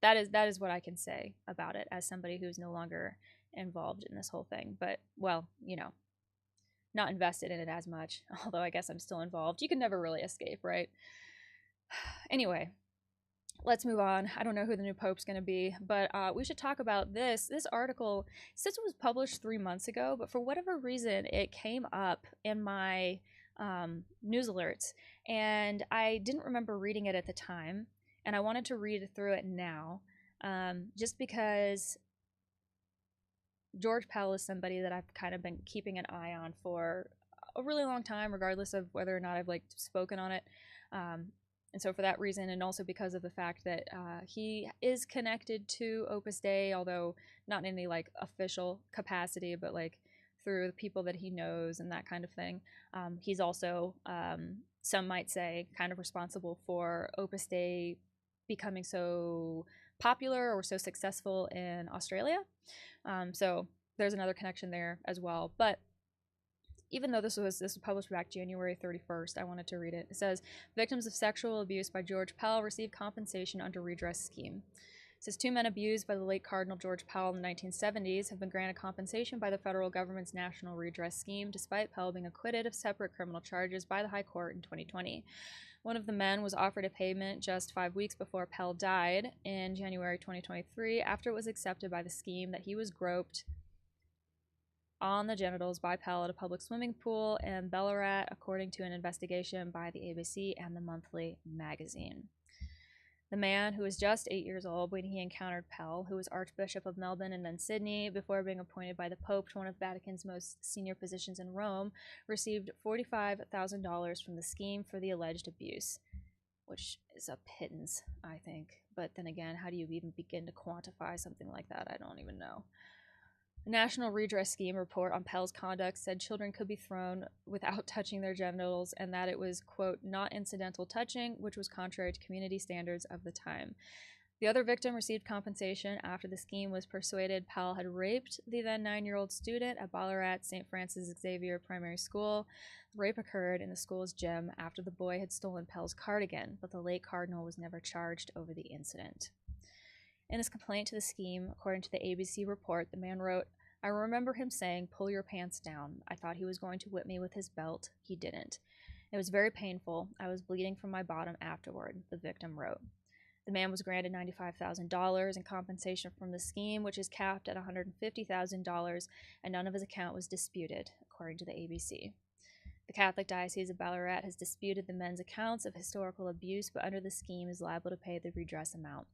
That is what I can say about it as somebody who's no longer involved in this whole thing. But, well, you know, not invested in it as much, although I guess I'm still involved. You can never really escape, right? Anyway, let's move on. I don't know who the new pope's going to be, but we should talk about this. This article says it was published 3 months ago, but for whatever reason, it came up in my news alerts, and I didn't remember reading it at the time, and I wanted to read through it now, just because George Pell is somebody that I've kind of been keeping an eye on for a really long time, regardless of whether or not I've like spoken on it. And so for that reason, and also because of the fact that he is connected to Opus Dei, although not in any like official capacity, but like through the people that he knows and that kind of thing. He's also, some might say, kind of responsible for Opus Dei becoming so popular or so successful in Australia. So there's another connection there as well. But even though this was published back January 31st, I wanted to read it. It says, victims of sexual abuse by George Pell receive compensation under redress scheme. It says, 2 men abused by the late Cardinal George Pell in the 1970s have been granted compensation by the federal government's National Redress Scheme, despite Pell being acquitted of separate criminal charges by the High Court in 2020. One of the men was offered a payment just 5 weeks before Pell died in January 2023, after it was accepted by the scheme that he was groped on the genitals by Pell at a public swimming pool in Ballarat, according to an investigation by the ABC and the Monthly magazine. The man, who was just 8 years old when he encountered Pell, who was Archbishop of Melbourne and then Sydney, before being appointed by the Pope to one of Vatican's most senior positions in Rome, received $45,000 from the scheme for the alleged abuse, which is a pittance, I think. But then again, how do you even begin to quantify something like that? I don't even know. The National Redress Scheme report on Pell's conduct said children could be thrown without touching their genitals, and that it was, quote, not incidental touching, which was contrary to community standards of the time. The other victim received compensation after the scheme was persuaded Pell had raped the then 9-year-old student at Ballarat St. Francis Xavier Primary School. The rape occurred in the school's gym after the boy had stolen Pell's cardigan, but the late cardinal was never charged over the incident. In his complaint to the scheme, according to the ABC report, the man wrote, I remember him saying, pull your pants down. I thought he was going to whip me with his belt. He didn't. It was very painful. I was bleeding from my bottom afterward, the victim wrote. The man was granted $95,000 in compensation from the scheme, which is capped at $150,000, and none of his account was disputed, according to the ABC. The Catholic Diocese of Ballarat has disputed the men's accounts of historical abuse, but under the scheme is liable to pay the redress amount.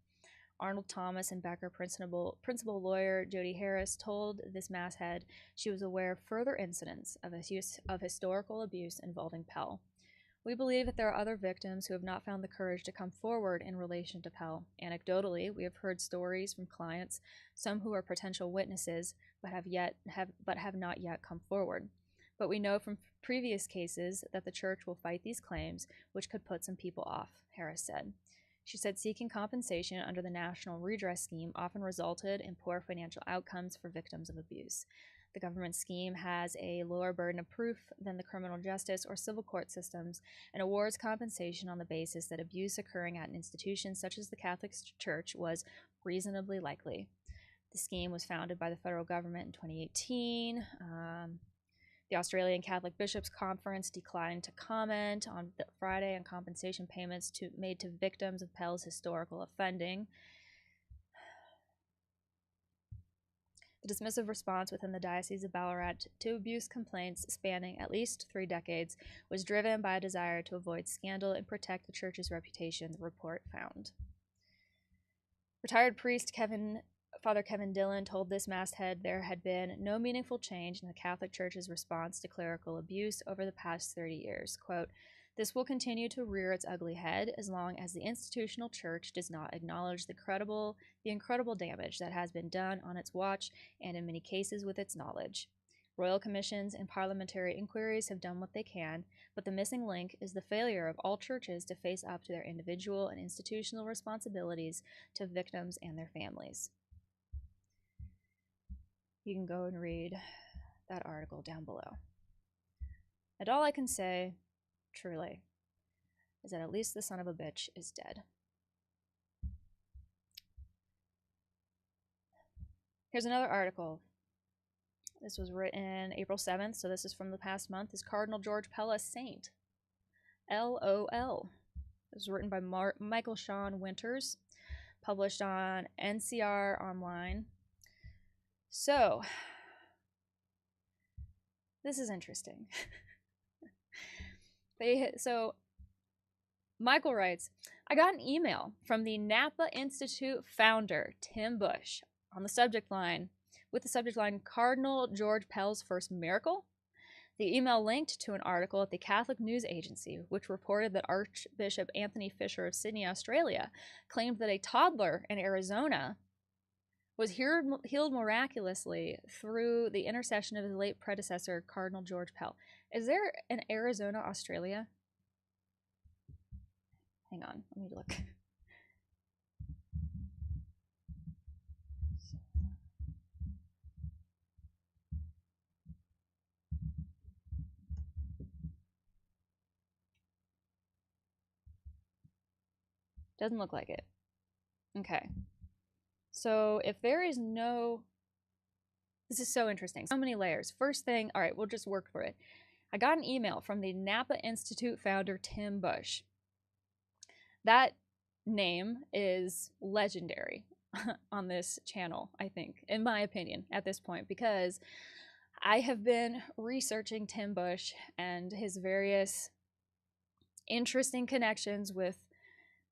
Arnold Thomas and Becker principal lawyer Jody Harris told this masthead she was aware of further incidents of historical abuse involving Pell. We believe that there are other victims who have not found the courage to come forward in relation to Pell. Anecdotally, we have heard stories from clients, some who are potential witnesses, but have not yet come forward. But we know from previous cases that the church will fight these claims, which could put some people off, Harris said. She said seeking compensation under the National Redress Scheme often resulted in poor financial outcomes for victims of abuse. The government scheme has a lower burden of proof than the criminal justice or civil court systems and awards compensation on the basis that abuse occurring at an institution such as the Catholic Church was reasonably likely. The scheme was founded by the federal government in 2018. The Australian Catholic Bishops' Conference declined to comment on Friday on compensation payments made to victims of Pell's historical offending. The dismissive response within the Diocese of Ballarat to abuse complaints spanning at least 3 decades was driven by a desire to avoid scandal and protect the Church's reputation, the report found. Retired priest Father Kevin Dillon told this masthead there had been no meaningful change in the Catholic Church's response to clerical abuse over the past 30 years. Quote, "This will continue to rear its ugly head as long as the institutional church does not acknowledge the incredible damage that has been done on its watch and in many cases with its knowledge. Royal commissions and parliamentary inquiries have done what they can, but the missing link is the failure of all churches to face up to their individual and institutional responsibilities to victims and their families." You can go and read that article down below. And all I can say, truly, is that at least the son of a bitch is dead. Here's another article. This was written April 7th, so this is from the past month. Is Cardinal George Pell a saint? LOL. This was written by Michael Sean Winters, published on NCR Online. So, this is interesting. Michael writes, "I got an email from the Napa Institute founder, Tim Bush, on the subject line, with the subject line, Cardinal George Pell's first miracle." The email linked to an article at the Catholic News Agency, which reported that Archbishop Anthony Fisher of Sydney, Australia, claimed that a toddler in Arizona was healed miraculously through the intercession of his late predecessor, Cardinal George Pell. Is there an Arizona, Australia? Hang on, let me look. Doesn't look like it. Okay. So if there is no... This is so interesting. So many layers. First thing, all right, we'll just work for it. I got an email from the Napa Institute founder, Tim Bush. That name is legendary on this channel, I think, in my opinion, at this point, because I have been researching Tim Bush and his various interesting connections with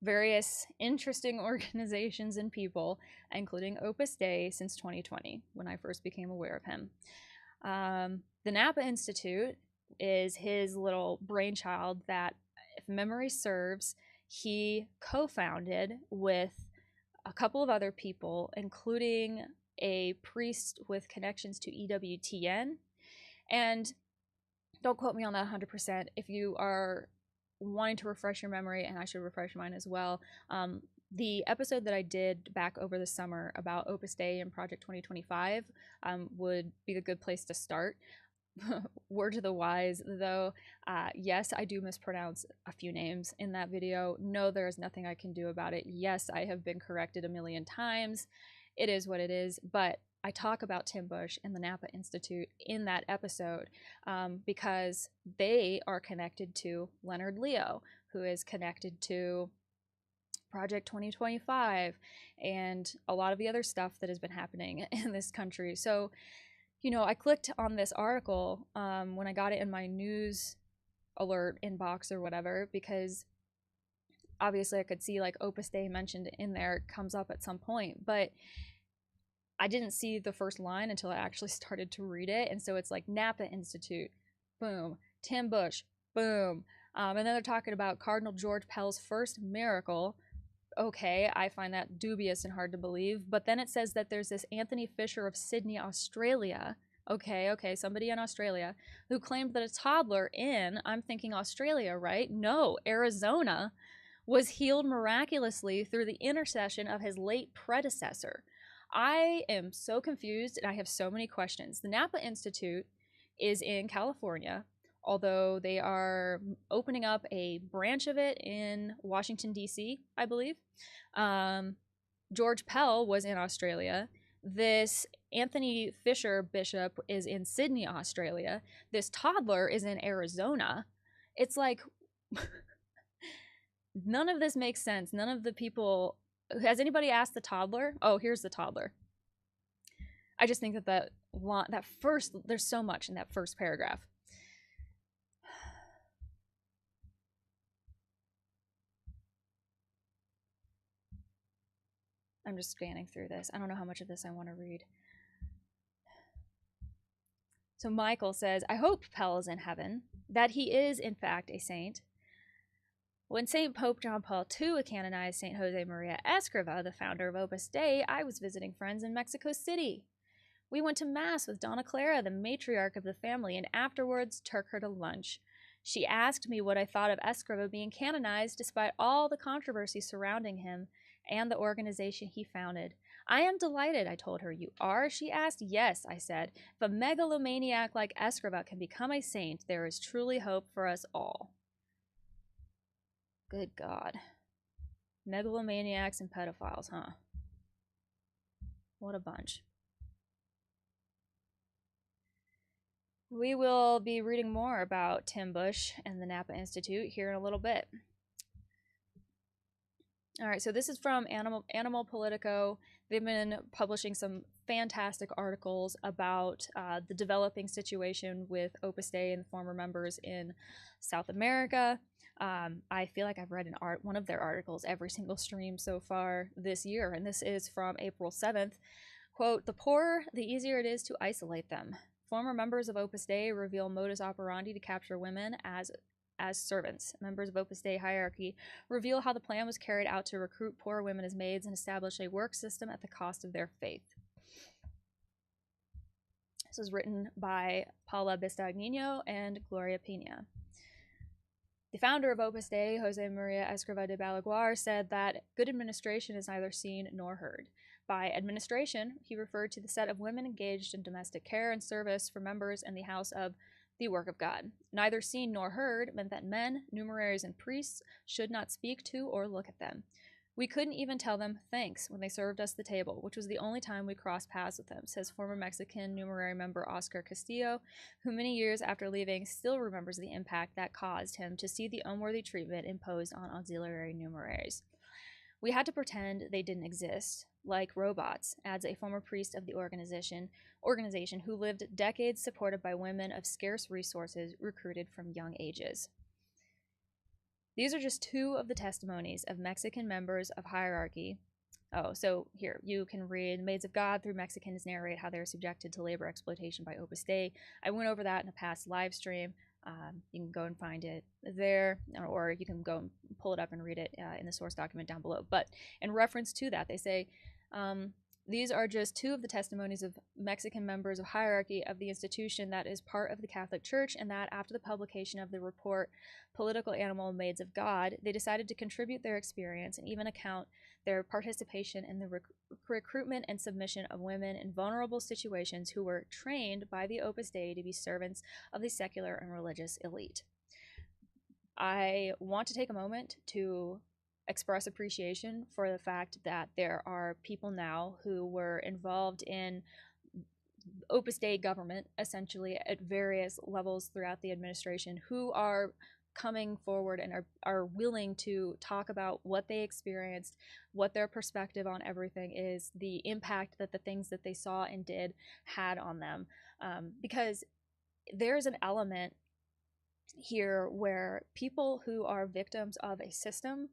various interesting organizations and people, including Opus Dei, since 2020, when I first became aware of him. The Napa Institute is his little brainchild that, if memory serves, he co-founded with a couple of other people, including a priest with connections to EWTN. And don't quote me on that 100%. If you are wanting to refresh your memory, and I should refresh mine as well, the episode that I did back over the summer about Opus Dei and Project 2025 would be a good place to start. Word to the wise, though, yes, I do mispronounce a few names in that video. No, there is nothing I can do about it. Yes, I have been corrected a million times. It is what it is, but I talk about Tim Bush and the Napa Institute in that episode because they are connected to Leonard Leo, who is connected to Project 2025 and a lot of the other stuff that has been happening in this country. So, you know, I clicked on this article when I got it in my news alert inbox or whatever, because obviously I could see like Opus Dei mentioned in there, comes up at some point, but I didn't see the first line until I actually started to read it. And so it's like Napa Institute, boom, Tim Bush, boom. And then they're talking about Cardinal George Pell's first miracle. Okay, I find that dubious and hard to believe. But then it says that there's this Anthony Fisher of Sydney, Australia. Okay, somebody in Australia who claimed that a toddler in, I'm thinking Australia, right? No, Arizona, was healed miraculously through the intercession of his late predecessor. I am so confused and I have so many questions. The Napa Institute is in California, although they are opening up a branch of it in Washington, D.C., I believe. George Pell was in Australia. This Anthony Fisher bishop is in Sydney, Australia. This toddler is in Arizona. It's like, none of this makes sense. None of the people... Has anybody asked the toddler? Oh, here's the toddler. I just think that there's so much in that first paragraph. I'm just scanning through this. I don't know how much of this I want to read. So Michael says, I hope Pell is in heaven, that he is, in fact, a saint. When St. Pope John Paul II canonized St. Jose Maria Escriva, the founder of Opus Dei, I was visiting friends in Mexico City. We went to Mass with Donna Clara, the matriarch of the family, and afterwards took her to lunch. She asked me what I thought of Escriva being canonized despite all the controversy surrounding him and the organization he founded. I am delighted, I told her. You are? She asked. Yes, I said. If a megalomaniac like Escriva can become a saint, there is truly hope for us all. Good God. Megalomaniacs and pedophiles, huh? What a bunch. We will be reading more about Tim Bush and the Napa Institute here in a little bit. All right, so this is from Animal Politico. They've been publishing some fantastic articles about the developing situation with Opus Dei and the former members in South America. I feel like I've read one of their articles every single stream so far this year, and this is from April 7th. Quote, the poorer, the easier it is to isolate them. Former members of Opus Dei reveal modus operandi to capture women as servants. Members of Opus Dei hierarchy reveal how the plan was carried out to recruit poor women as maids and establish a work system at the cost of their faith. This was written by Paula Bistagnino and Gloria Pina. The founder of Opus Dei, Jose Maria Escriva de Balaguer, said that good administration is neither seen nor heard. By administration, he referred to the set of women engaged in domestic care and service for members in the house of the work of God. Neither seen nor heard meant that men, numeraries, and priests should not speak to or look at them. We couldn't even tell them thanks when they served us the table, which was the only time we crossed paths with them, says former Mexican numerary member Oscar Castillo, who many years after leaving still remembers the impact that caused him to see the unworthy treatment imposed on auxiliary numeraries. We had to pretend they didn't exist, like robots, adds a former priest of the organization who lived decades supported by women of scarce resources recruited from young ages. These are just two of the testimonies of Mexican members of hierarchy. Oh, so here, you can read Maids of God through Mexicans narrate how they are subjected to labor exploitation by Opus Dei. I went over that in a past live stream. You can go and find it there, or you can go and pull it up and read it in the source document down below. But in reference to that, they say, these are just two of the testimonies of Mexican members of hierarchy of the institution that is part of the Catholic Church, and that after the publication of the report, Political Animal Maids of God, they decided to contribute their experience and even account their participation in the recruitment and submission of women in vulnerable situations who were trained by the Opus Dei to be servants of the secular and religious elite. I want to take a moment to express appreciation for the fact that there are people now who were involved in Opus Dei government, essentially at various levels throughout the administration, who are coming forward and are willing to talk about what they experienced, what their perspective on everything is, the impact that the things that they saw and did had on them. Because there's an element here where people who are victims of a system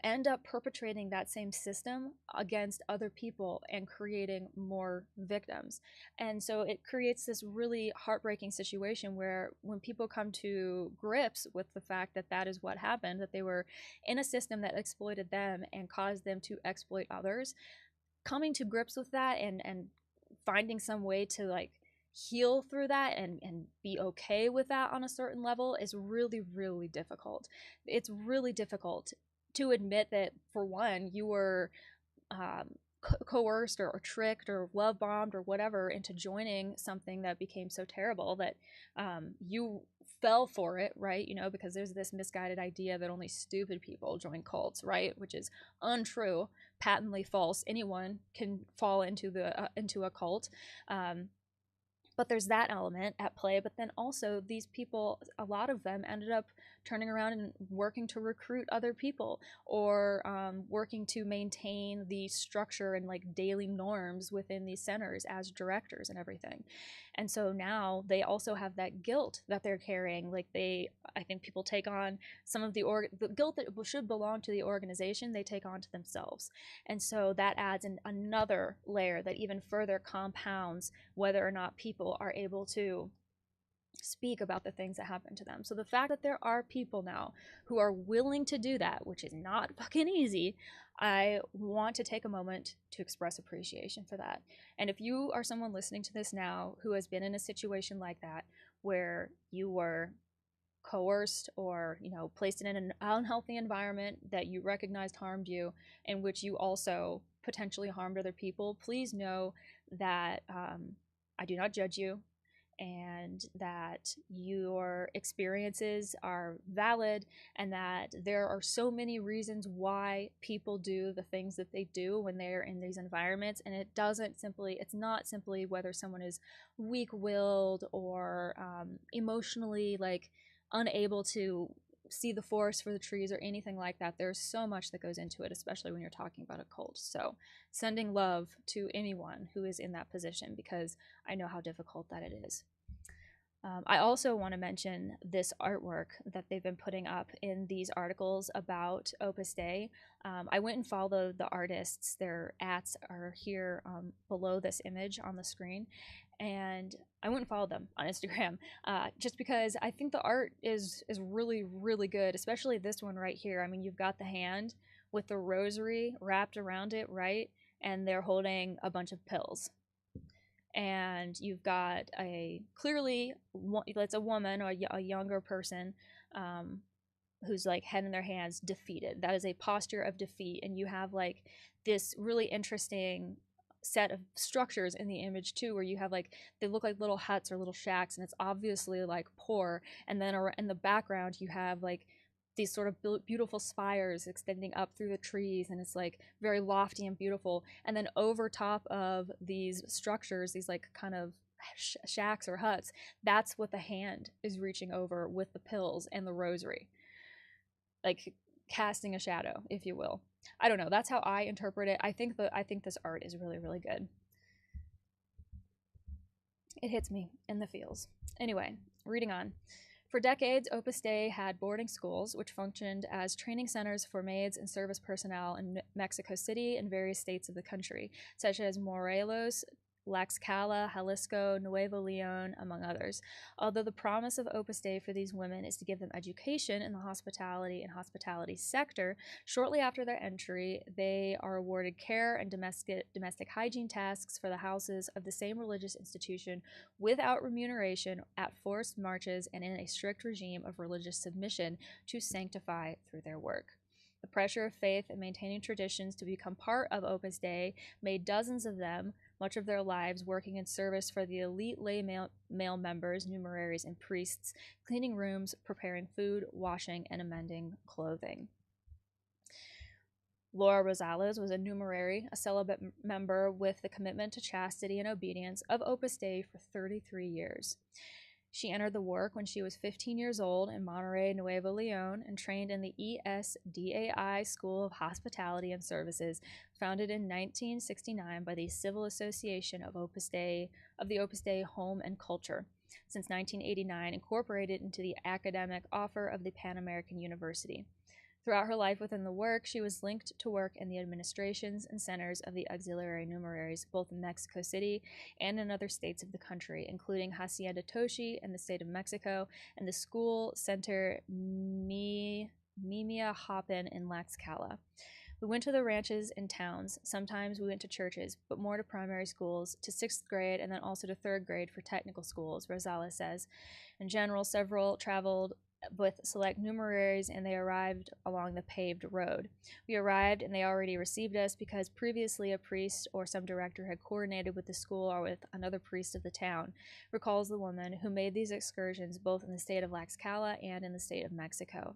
end up perpetrating that same system against other people and creating more victims. And so it creates this really heartbreaking situation where when people come to grips with the fact that that is what happened, that they were in a system that exploited them and caused them to exploit others, coming to grips with that and finding some way to like heal through that and be okay with that on a certain level is really, really difficult. It's really difficult to admit that, for one, you were coerced or tricked or love bombed or whatever into joining something that became so terrible that you fell for it, right? Because there's this misguided idea that only stupid people join cults, right? Which is untrue, patently false. Anyone can fall into a cult. But there's that element at play. But then also these people, a lot of them ended up turning around and working to recruit other people, or working to maintain the structure and like daily norms within these centers as directors and everything. And so now they also have that guilt that they're carrying. Like I think people take on some of the guilt that should belong to the organization, they take on to themselves. And so that adds another layer that even further compounds whether or not people are able to speak about the things that happen to them. So the fact that there are people now who are willing to do that, which is not fucking easy, I want to take a moment to express appreciation for that. And if you are someone listening to this now who has been in a situation like that, where you were coerced or placed in an unhealthy environment that you recognized harmed you, in which you also potentially harmed other people, please know that I do not judge you, and that your experiences are valid, and that there are so many reasons why people do the things that they do when they're in these environments. And it's not simply whether someone is weak-willed or emotionally like unable to see the forest for the trees or anything like that. There's so much that goes into it, especially when you're talking about a cult. So sending love to anyone who is in that position, because I know how difficult that it is. I also want to mention this artwork that they've been putting up in these articles about Opus Dei. I went and followed the artists. Their ats are here below this image on the screen. And I went and followed them on Instagram, just because I think the art is really, really good, especially this one right here. I mean, you've got the hand with the rosary wrapped around it, right? And they're holding a bunch of pills. And you've got it's a woman or a younger person who's like head in their hands, defeated. That is a posture of defeat. And you have like this really interesting set of structures in the image too, where you have like, they look like little huts or little shacks, and it's obviously like poor. And then in the background you have like these sort of beautiful spires extending up through the trees, and it's like very lofty and beautiful. And then over top of these structures, these like kind of shacks or huts, that's what the hand is reaching over with the pills and the rosary, like casting a shadow, if you will. I don't know, that's how I interpret it. I think this art is really, really good. It hits me in the feels. Anyway, reading on. For decades, Opus Dei had boarding schools, which functioned as training centers for maids and service personnel in Mexico City and various states of the country, such as Morelos, Tlaxcala, Jalisco, Nuevo Leon, among others. Although the promise of Opus Dei for these women is to give them education in the hospitality sector, shortly after their entry, they are awarded care and domestic hygiene tasks for the houses of the same religious institution without remuneration, at forced marches, and in a strict regime of religious submission to sanctify through their work. The pressure of faith and maintaining traditions to become part of Opus Dei made dozens of them, much of their lives working in service for the elite lay male members, numeraries, and priests, cleaning rooms, preparing food, washing, and amending clothing. Laura Rosales was a numerary, a celibate member with the commitment to chastity and obedience of Opus Dei for 33 years. She entered the work when she was 15 years old in Monterrey, Nuevo Leon, and trained in the ESDAI School of Hospitality and Services, founded in 1969 by the Civil Association of the Opus Dei Home and Culture. Since 1989, incorporated into the academic offer of the Pan American University. Throughout her life within the work, she was linked to work in the administrations and centers of the auxiliary numeraries, both in Mexico City and in other states of the country, including Hacienda Toshi in the state of Mexico and the school center Mimia Hoppen in Tlaxcala. We went to the ranches and towns. Sometimes we went to churches, but more to primary schools, to 6th grade, and then also to 3rd grade for technical schools, Rosales says. In general, several traveled with select numeraries, and they arrived along the paved road. We arrived, and they already received us because previously a priest or some director had coordinated with the school or with another priest of the town, recalls the woman who made these excursions both in the state of Tlaxcala and in the state of Mexico.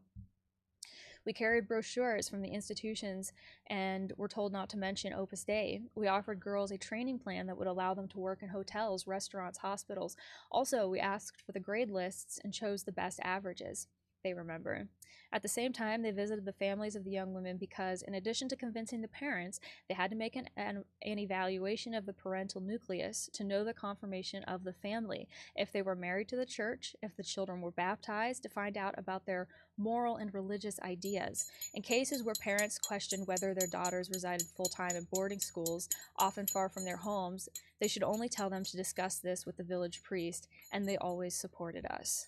We carried brochures from the institutions and were told not to mention Opus Dei. We offered girls a training plan that would allow them to work in hotels, restaurants, hospitals. Also, we asked for the grade lists and chose the best averages, they remember. At the same time, they visited the families of the young women because, in addition to convincing the parents, they had to make an evaluation of the parental nucleus to know the confirmation of the family, if they were married to the church, if the children were baptized, to find out about their moral and religious ideas. In cases where parents questioned whether their daughters resided full-time in boarding schools, often far from their homes, they should only tell them to discuss this with the village priest, and they always supported us.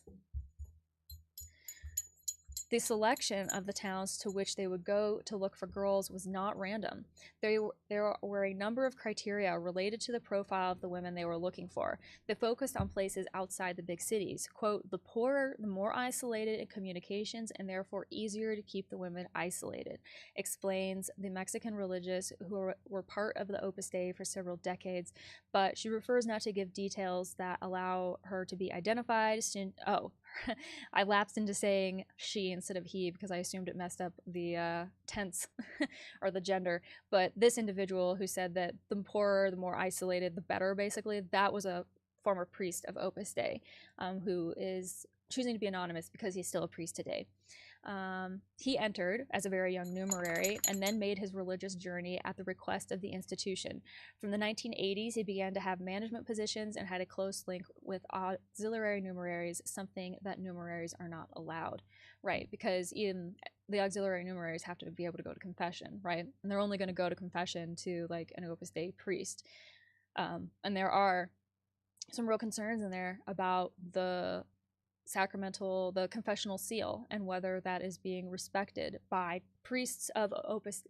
The selection of the towns to which they would go to look for girls was not random. There were a number of criteria related to the profile of the women they were looking for. They focused on places outside the big cities. Quote, the poorer, the more isolated in communications, and therefore easier to keep the women isolated, explains the Mexican religious who were part of the Opus Dei for several decades, but she refers not to give details that allow her to be identified. I lapsed into saying she instead of he because I assumed it messed up the tense or the gender. But this individual who said that the poorer, the more isolated, the better, basically, that was a former priest of Opus Dei who is choosing to be anonymous because he's still a priest today. He entered as a very young numerary and then made his religious journey at the request of the institution. From the 1980s, he began to have management positions and had a close link with auxiliary numeraries, something that numeraries are not allowed, right? Because even the auxiliary numeraries have to be able to go to confession, right? And they're only going to go to confession to like an Opus Dei priest. And there are some real concerns in there about the confessional seal, and whether that is being respected by priests of Opus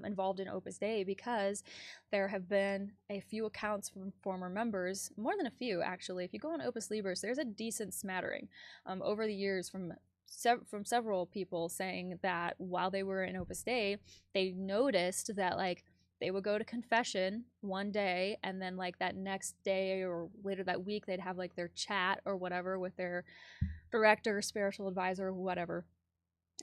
involved in Opus Dei, because there have been a few accounts from former members, more than a few actually. If you go on Opus Libris, there's a decent smattering over the years from several people saying that while they were in Opus Dei, they noticed that like they would go to confession one day, and then like that next day or later that week, they'd have like their chat or whatever with their director, spiritual advisor, whatever.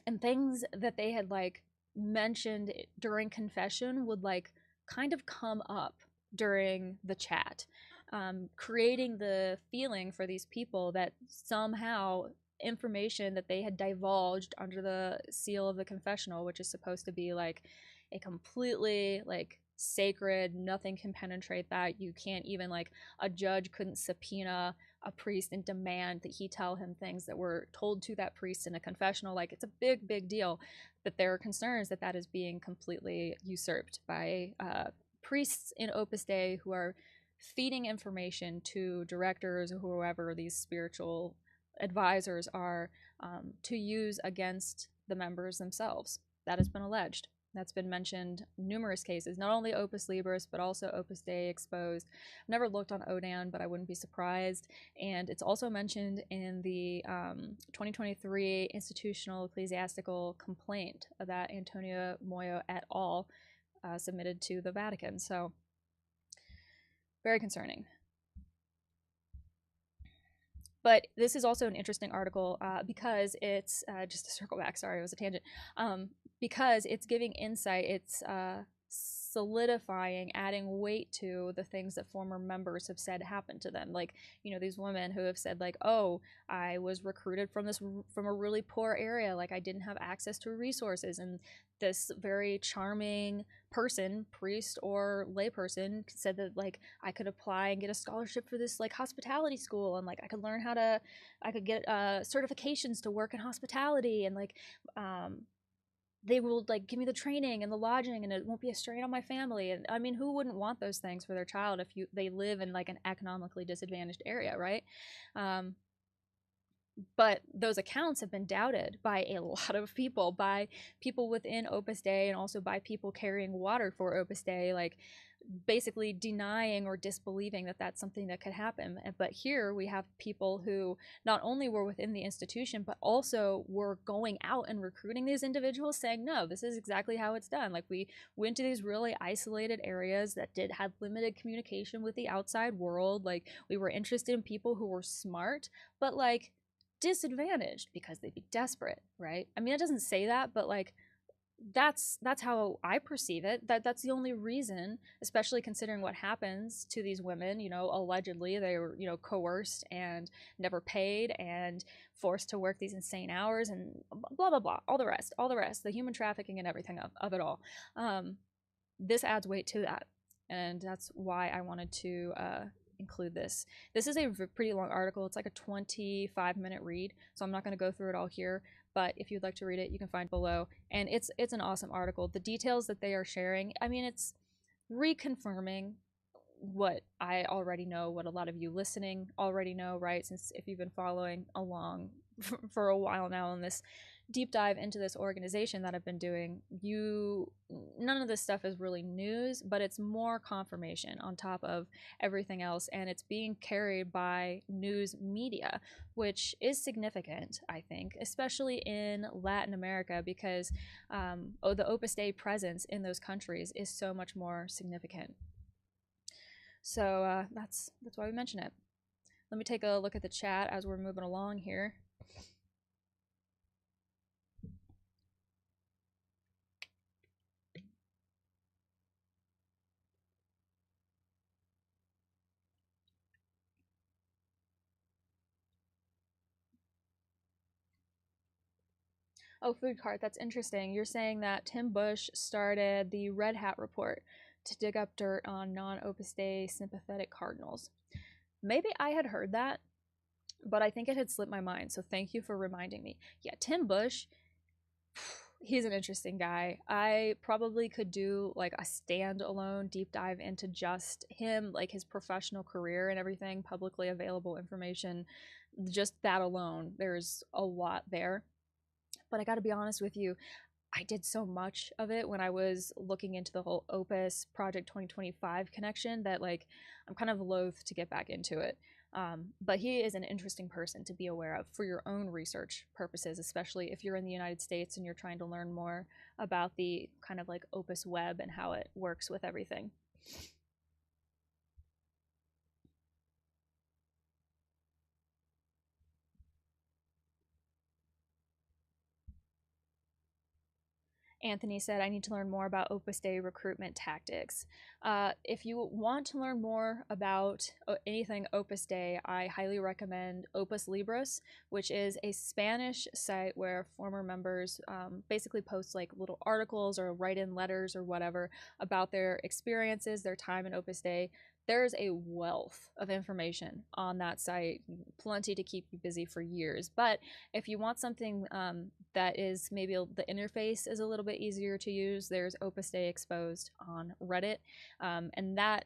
And things that they had like mentioned during confession would like kind of come up during the chat, creating the feeling for these people that somehow information that they had divulged under the seal of the confessional, which is supposed to be like a completely like sacred, nothing can penetrate that. You can't even like, a judge couldn't subpoena a priest and demand that he tell him things that were told to that priest in a confessional. Like, it's a big deal. But there are concerns that that is being completely usurped by priests in Opus Dei who are feeding information to directors or whoever these spiritual advisors are to use against the members themselves. That has been alleged. That's been mentioned in numerous cases, not only Opus Libris, but also Opus Dei exposed. I've never looked on ODAN, but I wouldn't be surprised. And it's also mentioned in the 2023 institutional ecclesiastical complaint that Antonio Moyo et al. Submitted to the Vatican. So, very concerning. But this is also an interesting article because it's, just to circle back, sorry, it was a tangent, because it's giving insight, it's solidifying, adding weight to the things that former members have said happened to them. Like, you know, these women who have said like, oh, I was recruited from a really poor area, like I didn't have access to resources, and this very charming person, priest or layperson, said that like I could apply and get a scholarship for this like hospitality school, and like I could get certifications to work in hospitality, and like they will like give me the training and the lodging, and it won't be a strain on my family. And I mean, who wouldn't want those things for their child if they live in like an economically disadvantaged area, right? But those accounts have been doubted by a lot of people, by people within Opus Dei, and also by people carrying water for Opus Dei. Like, basically denying or disbelieving that that's something that could happen. But here we have people who not only were within the institution, but also were going out and recruiting these individuals, saying, no, this is exactly how it's done. Like, we went to these really isolated areas that had limited communication with the outside world. Like, we were interested in people who were smart, but like disadvantaged because they'd be desperate, right? I mean, it doesn't say that, but like, that's how I perceive it. That's the only reason, especially considering what happens to these women. You know, allegedly they were, you know, coerced and never paid and forced to work these insane hours and blah blah blah, all the rest, the human trafficking and everything of it all. This adds weight to that, and that's why I wanted to include this. This is a pretty long article. It's like a 25-minute read, so I'm not going to go through it all here. But if you'd like to read it, you can find below. And it's an awesome article. The details that they are sharing, I mean, it's reconfirming what I already know, what a lot of you listening already know, right? Since if you've been following along for a while now on this deep dive into this organization that I've been doing, none of this stuff is really news, but it's more confirmation on top of everything else, and it's being carried by news media, which is significant, I think, especially in Latin America, because the Opus Dei presence in those countries is so much more significant. So that's why we mention it. Let me take a look at the chat as we're moving along here. Oh, food cart, that's interesting. You're saying that Tim Bush started the Red Hat Report to dig up dirt on non-Opus Dei sympathetic cardinals. Maybe I had heard that, but I think it had slipped my mind, so thank you for reminding me. Yeah, Tim Bush, he's an interesting guy. I probably could do like a standalone deep dive into just him, like his professional career and everything, publicly available information. Just that alone, there's a lot there. But I got to be honest with you, I did so much of it when I was looking into the whole Opus Project 2025 connection that like I'm kind of loath to get back into it. But he is an interesting person to be aware of for your own research purposes, especially if you're in the United States and you're trying to learn more about the kind of like Opus web and how it works with everything. Anthony said, I need to learn more about Opus Dei recruitment tactics. If you want to learn more about anything Opus Dei, I highly recommend Opus Libris, which is a Spanish site where former members basically post like little articles or write in letters or whatever about their experiences, their time in Opus Dei. There's a wealth of information on that site, plenty to keep you busy for years. But if you want something that is maybe the interface is a little bit easier to use, there's Opus Dei Exposed on Reddit. And that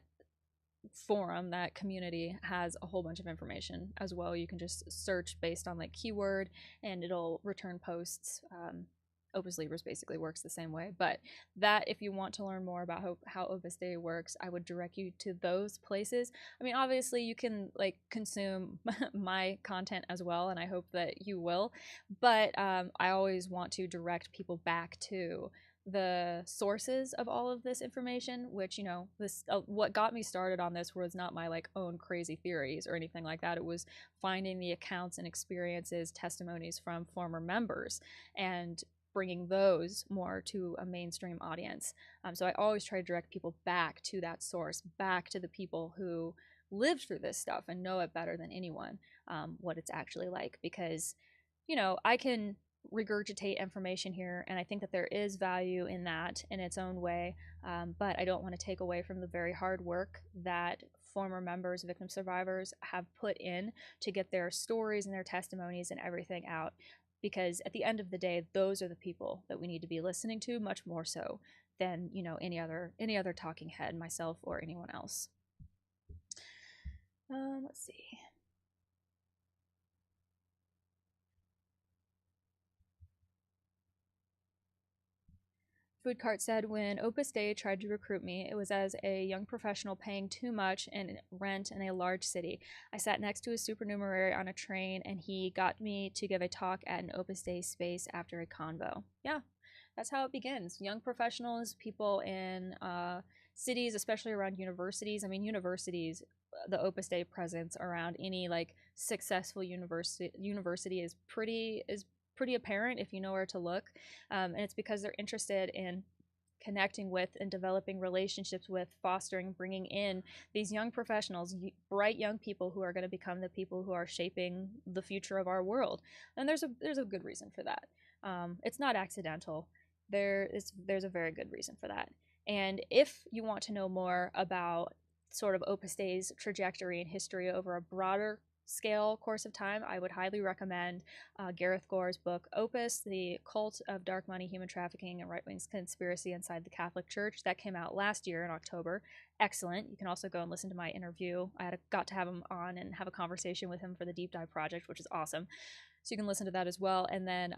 forum, that community, has a whole bunch of information as well. You can just search based on like keyword and it'll return posts. Opus Libris basically works the same way, but that if you want to learn more about how Opus Dei works, I would direct you to those places. I mean, obviously you can like consume my content as well, and I hope that you will, but I always want to direct people back to the sources of all of this information, which, you know, this what got me started on this was not my like own crazy theories or anything like that. It was finding the accounts and experiences, testimonies from former members, and bringing those more to a mainstream audience. So I always try to direct people back to that source, back to the people who lived through this stuff and know it better than anyone, what it's actually like. Because, you know, I can regurgitate information here, and I think that there is value in that in its own way, but I don't want to take away from the very hard work that former members, victim survivors have put in to get their stories and their testimonies and everything out. Because at the end of the day, those are the people that we need to be listening to, much more so than, you know, any other talking head, myself or anyone else. Let's see. food cart said, when Opus Dei tried to recruit me, it was as a young professional paying too much in rent in a large city. I sat next to a supernumerary on a train, and he got me to give a talk at an Opus Dei space after a convo. Yeah, that's how it begins. Young professionals, people in cities, especially around universities. I mean, universities, the Opus Dei presence around any like successful university is pretty apparent if you know where to look, and it's because they're interested in connecting with and developing relationships with, fostering, bringing in these young professionals, bright young people who are going to become the people who are shaping the future of our world. And there's a good reason for that. It's not accidental. There's a very good reason for that. And if you want to know more about sort of Opus Dei's trajectory and history over a broader scale course of time, I would highly recommend Gareth Gore's book Opus, The Cult of Dark Money, Human Trafficking, and Right-Wing Conspiracy Inside the Catholic Church. That came out last year in October. Excellent. You can also go and listen to my interview. Got to have him on and have a conversation with him for the Deep Dive Project, which is awesome. So you can listen to that as well. And then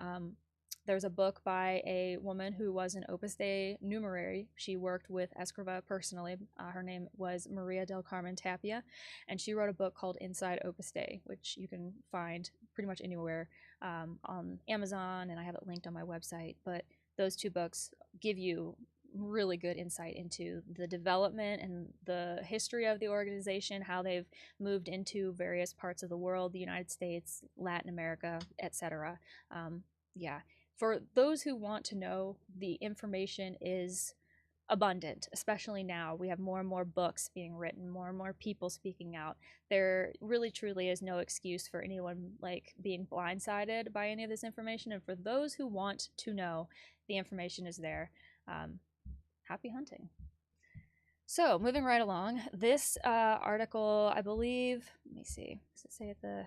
there's a book by a woman who was an Opus Dei numerary. She worked with Escriva personally. Her name was Maria del Carmen Tapia, and she wrote a book called Inside Opus Dei, which you can find pretty much anywhere on Amazon, and I have it linked on my website. But those two books give you really good insight into the development and the history of the organization, how they've moved into various parts of the world, the United States, Latin America, etc. Yeah. For those who want to know, the information is abundant, especially now. We have more and more books being written, more and more people speaking out. There really truly is no excuse for anyone like being blindsided by any of this information. And for those who want to know, the information is there. Happy hunting. So moving right along, this article, I believe, let me see, does it say at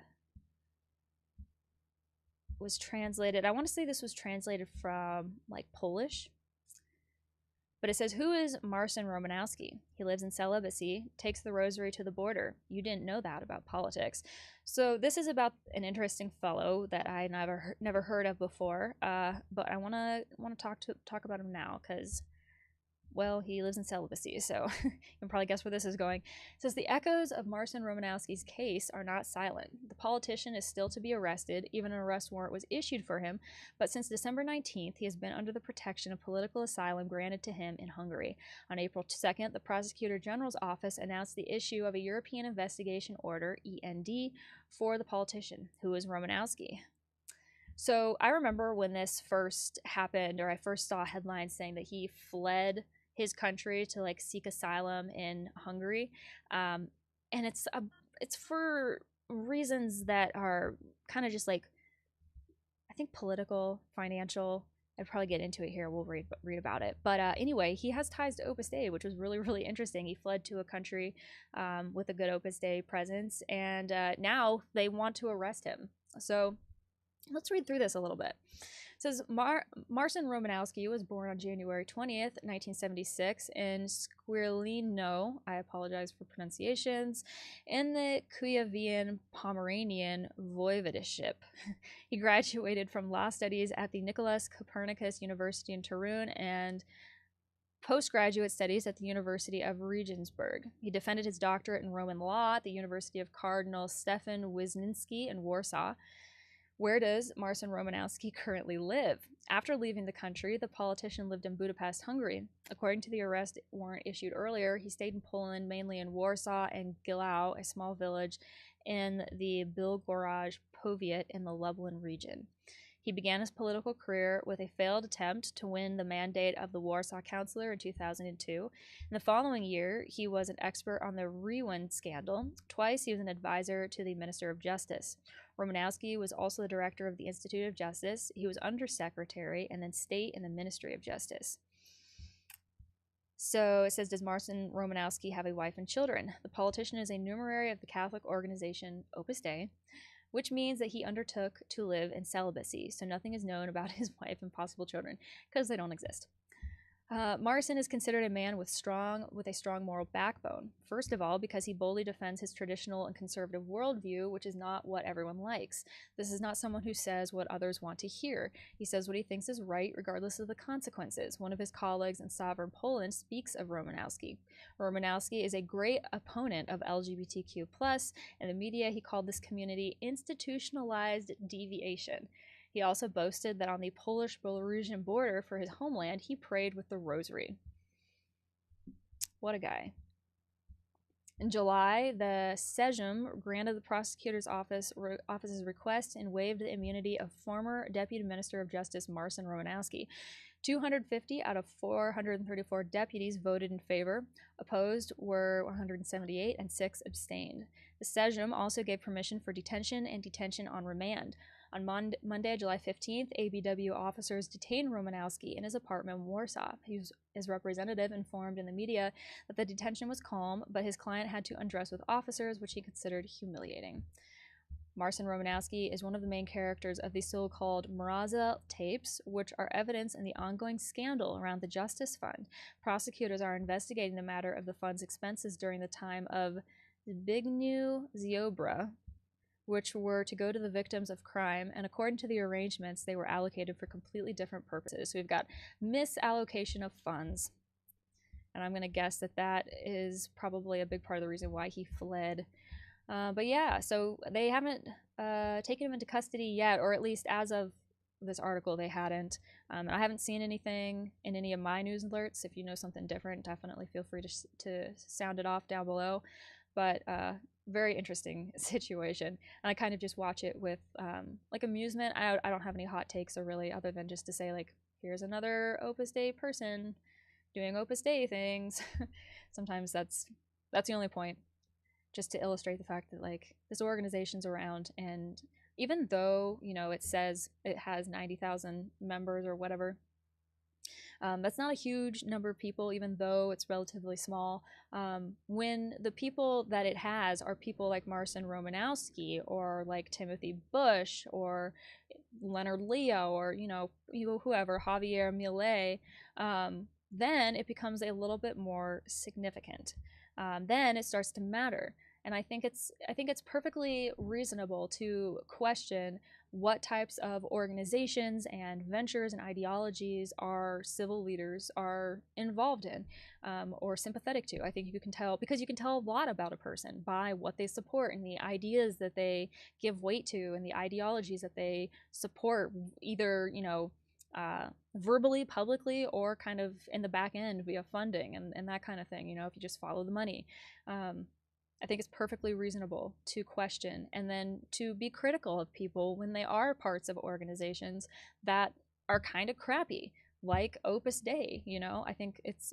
was translated, I want to say this was translated from like Polish, but it says, who is Marcin Romanowski? He lives in celibacy, takes the rosary to the border. You didn't know that about politics. So this is about an interesting fellow that I never heard of before, but I want to talk about him now because, well, he lives in celibacy, so you can probably guess where this is going. It says, the echoes of Marcin Romanowski's case are not silent. The politician is still to be arrested. Even an arrest warrant was issued for him, but since December 19th, he has been under the protection of political asylum granted to him in Hungary. On April 2nd, the Prosecutor General's office announced the issue of a European Investigation Order, END, for the politician, who is Romanowski. So I remember when this first happened, or I first saw headlines saying that he fled his country to like seek asylum in Hungary, and it's for reasons that are kind of just like, I think, political, financial. I'd probably get into it here. We'll read about it. But anyway, he has ties to Opus Dei, which was really, really interesting. He fled to a country with a good Opus Dei presence, and now they want to arrest him. So let's read through this a little bit. It says, Marcin Romanowski was born on January 20th, 1976 in Squirlino, I apologize for pronunciations, in the Kuyavian Pomeranian Voivodeship. He graduated from law studies at the Nicholas Copernicus University in Turin and postgraduate studies at the University of Regensburg. He defended his doctorate in Roman law at the University of Cardinal Stefan Wisniewski in Warsaw. Where does Marcin Romanowski currently live? After leaving the country, the politician lived in Budapest, Hungary. According to the arrest warrant issued earlier, he stayed in Poland, mainly in Warsaw and Gilau, a small village in the Bilgoraj Powiat in the Lublin region. He began his political career with a failed attempt to win the mandate of the Warsaw Councillor in 2002. In the following year, he was an expert on the Rewind scandal. Twice, he was an advisor to the Minister of Justice. Romanowski was also the director of the Institute of Justice. He was undersecretary and then state in the Ministry of Justice. So it says, does Marcin Romanowski have a wife and children? The politician is a numerary of the Catholic organization Opus Dei, which means that he undertook to live in celibacy, so nothing is known about his wife and possible children, because they don't exist. Morrison is considered a man with a strong moral backbone. First of all, because he boldly defends his traditional and conservative worldview, which is not what everyone likes. This is not someone who says what others want to hear. He says what he thinks is right, regardless of the consequences. One of his colleagues in Sovereign Poland speaks of Romanowski. Romanowski is a great opponent of LGBTQ+. In the media, he called this community institutionalized deviation. He also boasted that on the Polish-Belarusian border for his homeland, he prayed with the rosary. What a guy. In July, the Sejm granted the prosecutor's office's request and waived the immunity of former Deputy Minister of Justice Marcin Romanowski. 250 out of 434 deputies voted in favor. Opposed were 178 and 6 abstained. The Sejm also gave permission for detention and detention on remand. On Monday, July 15th, ABW officers detained Romanowski in his apartment in Warsaw. His representative informed in the media that the detention was calm, but his client had to undress with officers, which he considered humiliating. Marcin Romanowski is one of the main characters of the so-called Mraza tapes, which are evidence in the ongoing scandal around the Justice Fund. Prosecutors are investigating the matter of the fund's expenses during the time of Zbigniew Ziobro, which were to go to the victims of crime, and according to the arrangements, they were allocated for completely different purposes. So we've got misallocation of funds, and I'm going to guess that that is probably a big part of the reason why he fled. But yeah, so they haven't taken him into custody yet, or at least as of this article, they hadn't. I haven't seen anything in any of my news alerts. If you know something different, definitely feel free to sound it off down below. But very interesting situation, and I kind of just watch it with like amusement. I don't have any hot takes or really, other than just to say like, here's another Opus Dei person doing Opus Dei things. Sometimes that's the only point, just to illustrate the fact that like this organization's around, and even though, you know, it says it has 90,000 members or whatever, that's not a huge number of people, even though it's relatively small. When the people that it has are people like Marcin Romanowski, or like Timothy Bush, or Leonard Leo, or whoever, Javier Milei, then it becomes a little bit more significant. Then it starts to matter. And I think it's perfectly reasonable to question what types of organizations and ventures and ideologies our civil leaders are involved in, or sympathetic to. I think you can tell, because you can tell a lot about a person by what they support and the ideas that they give weight to and the ideologies that they support, either, verbally, publicly, or kind of in the back end via funding and that kind of thing, if you just follow the money. I think it's perfectly reasonable to question and then to be critical of people when they are parts of organizations that are kind of crappy, like Opus Dei. I think it's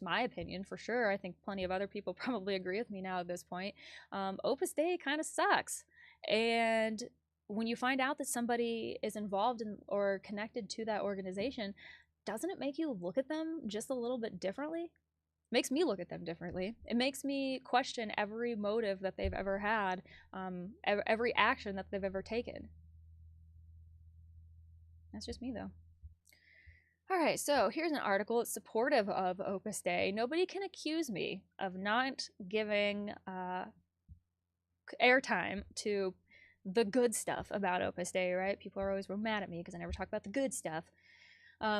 my opinion for sure. I think plenty of other people probably agree with me now at this point. Opus Dei kind of sucks. And when you find out that somebody is involved in or connected to that organization, doesn't it make you look at them just a little bit differently? Makes me look at them differently. It makes me question every motive that they've ever had, every action that they've ever taken. That's just me, though. All right, so here's an article. It's supportive of Opus Dei. Nobody can accuse me of not giving airtime to the good stuff about Opus Dei, right? People are always real mad at me because I never talk about the good stuff.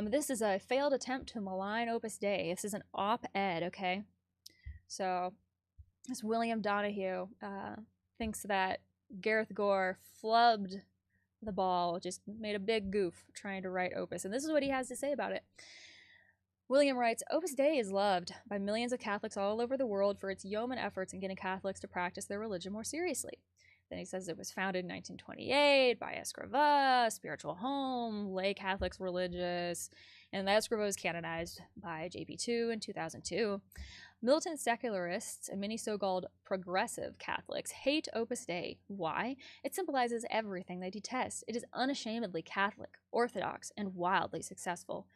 This is a failed attempt to malign Opus Dei. This is an op-ed, okay? So this William Donahue thinks that Gareth Gore flubbed the ball, just made a big goof trying to write Opus. And this is what he has to say about it. William writes, Opus Dei is loved by millions of Catholics all over the world for its yeoman efforts in getting Catholics to practice their religion more seriously. Then he says it was founded in 1928 by Escrivá, spiritual home, lay Catholics religious, and the Escrivá was canonized by JP2 in 2002. Militant secularists and many so-called progressive Catholics hate Opus Dei. Why? It symbolizes everything they detest. It is unashamedly Catholic, orthodox, and wildly successful.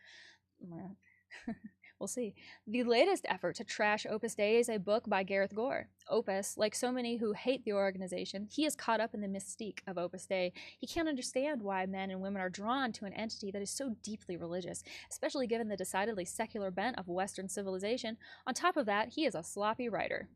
We'll see. The latest effort to trash Opus Dei is a book by Gareth Gore. Opus, like so many who hate the organization, he is caught up in the mystique of Opus Dei. He can't understand why men and women are drawn to an entity that is so deeply religious, especially given the decidedly secular bent of Western civilization. On top of that, he is a sloppy writer.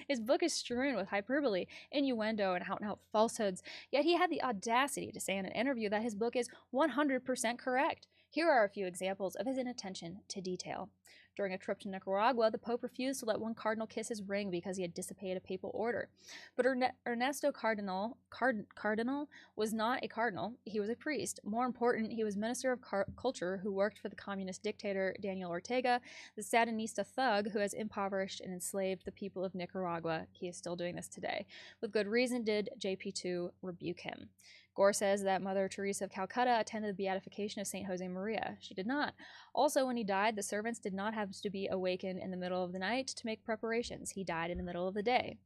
His book is strewn with hyperbole, innuendo, and out-and-out falsehoods, yet he had the audacity to say in an interview that his book is 100% correct. Here are a few examples of his inattention to detail. During a trip to Nicaragua, the Pope refused to let one cardinal kiss his ring because he had disobeyed a papal order. But Ernesto Cardinal was not a cardinal, he was a priest. More important, he was Minister of Culture who worked for the communist dictator Daniel Ortega, the Sandinista thug who has impoverished and enslaved the people of Nicaragua. He is still doing this today. With good reason did JP2 rebuke him. Gore says that Mother Teresa of Calcutta attended the beatification of St. Jose Maria. She did not. Also, when he died, the servants did not have to be awakened in the middle of the night to make preparations. He died in the middle of the day.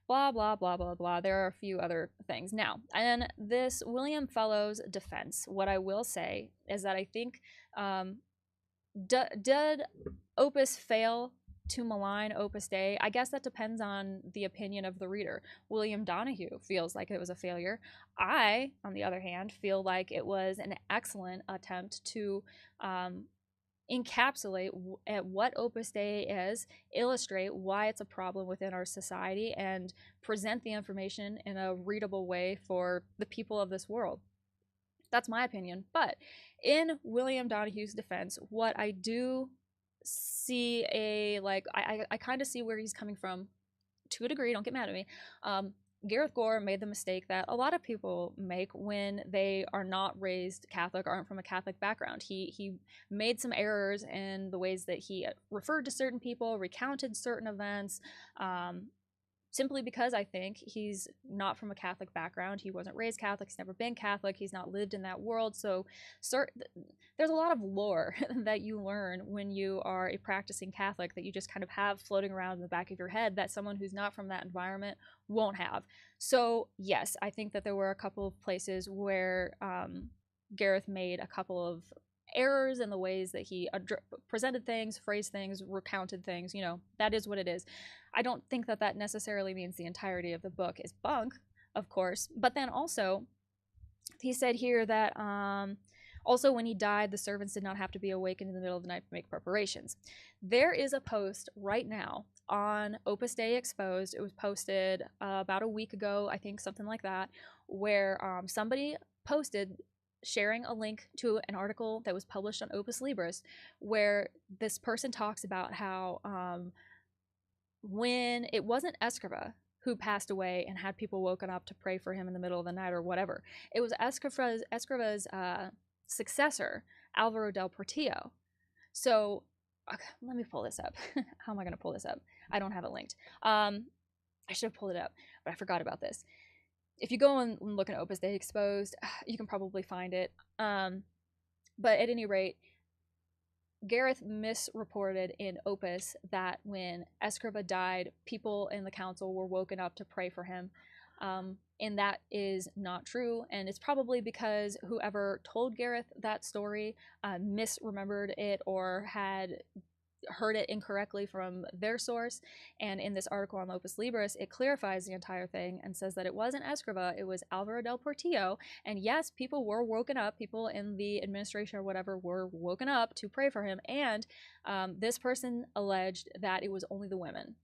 Blah, blah, blah, blah, blah. There are a few other things. Now, in this William Fellowes defense, what I will say is that I think, did Opus fail to malign Opus Dei? I guess that depends on the opinion of the reader. William Donahue feels like it was a failure. I, on the other hand, feel like it was an excellent attempt to encapsulate what Opus Dei is, illustrate why it's a problem within our society, and present the information in a readable way for the people of this world. That's my opinion. But in William Donahue's defense, what I do see I kind of see where he's coming from to a degree. Don't get mad at me. Gareth Gore made the mistake that a lot of people make when they are not raised Catholic or aren't from a Catholic background. He made some errors in the ways that he referred to certain people, recounted certain events, simply because I think he's not from a Catholic background. He wasn't raised Catholic. He's never been Catholic. He's not lived in that world. So there's a lot of lore that you learn when you are a practicing Catholic that you just kind of have floating around in the back of your head that someone who's not from that environment won't have. So yes, I think that there were a couple of places where Gareth made a couple of errors in the ways that he presented things, phrased things, recounted things. You know, that is what it is. I don't think that that necessarily means the entirety of the book is bunk, of course. But then also, he said here that also when he died, the servants did not have to be awakened in the middle of the night to make preparations. There is a post right now on Opus Dei Exposed. It was posted about a week ago, I think, something like that, where somebody posted sharing a link to an article that was published on Opus Libris, where this person talks about how when it wasn't Escriva who passed away and had people woken up to pray for him in the middle of the night or whatever, it was Escriva's successor, Alvaro del Portillo. So okay, let me pull this up. How am I going to pull this up? I don't have it linked. I should have pulled it up, but I forgot about this. If you go and look at Opus Dei Exposed, you can probably find it. But at any rate, Gareth misreported in Opus that when Escriva died, people in the council were woken up to pray for him. And that is not true. And it's probably because whoever told Gareth that story misremembered it or had heard it incorrectly from their source. And in this article on Opus Libris, it clarifies the entire thing and says that it wasn't Escriva, it was Alvaro del Portillo. And yes, people were woken up, people in the administration or whatever were woken up to pray for him. And this person alleged that it was only the women.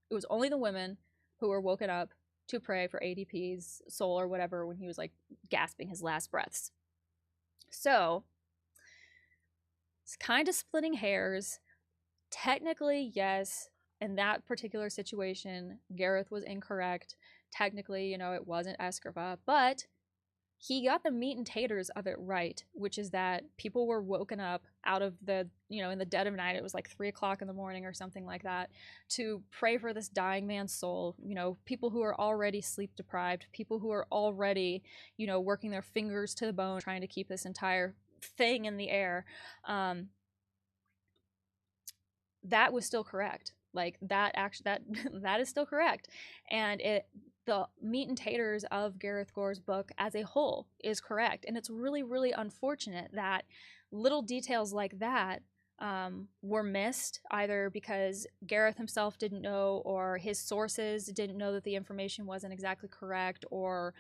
It was only the women who were woken up to pray for ADP's soul or whatever when he was like gasping his last breaths. So it's kind of splitting hairs. Technically, yes, in that particular situation, Gareth was incorrect. Technically, you know, it wasn't Escriva, but he got the meat and taters of it right, which is that people were woken up out of the, you know, in the dead of night, it was like 3 o'clock in the morning or something like that, to pray for this dying man's soul. You know, people who are already sleep deprived, people who are already, you know, working their fingers to the bone, trying to keep this entire thing in the air. That was still correct. Like that is still correct. And the meat and taters of Gareth Gore's book as a whole is correct. And it's really, really unfortunate that little details like that were missed, either because Gareth himself didn't know, or his sources didn't know that the information wasn't exactly correct, or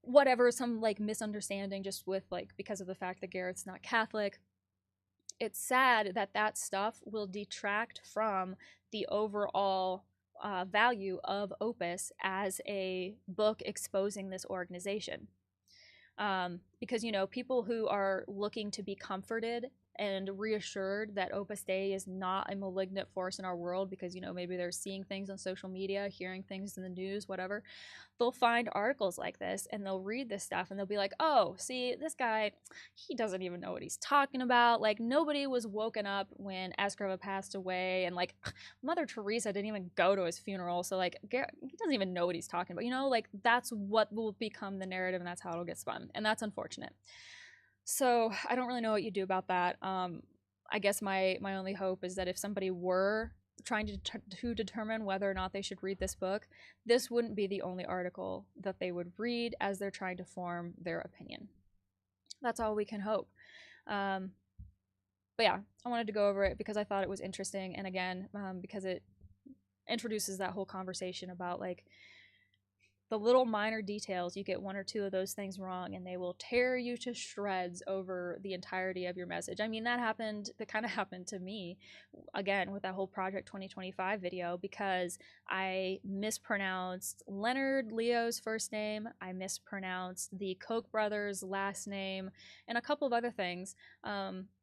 whatever, some like misunderstanding just with like because of the fact that Gareth's not Catholic. It's sad that that stuff will detract from the overall value of Opus as a book exposing this organization. Because, you know, people who are looking to be comforted and reassured that Opus Dei is not a malignant force in our world, because, you know, maybe they're seeing things on social media, hearing things in the news, whatever, they'll find articles like this and they'll read this stuff and they'll be like, oh, see, this guy, he doesn't even know what he's talking about. Like, nobody was woken up when Eskrova passed away, and like Mother Teresa didn't even go to his funeral, so like he doesn't even know what he's talking about, you know? Like, that's what will become the narrative, and that's how it'll get spun, and that's unfortunate. So I don't really know what you do about that. I guess my only hope is that if somebody were trying to determine whether or not they should read this book, this wouldn't be the only article that they would read as they're trying to form their opinion. That's all we can hope. But yeah, I wanted to go over it because I thought it was interesting, and again, because it introduces that whole conversation about like the little minor details. You get one or two of those things wrong and they will tear you to shreds over the entirety of your message. I mean, that kind of happened to me again with that whole Project 2025 video, because I mispronounced Leonard Leo's first name, I mispronounced the Koch brothers' last name, and a couple of other things.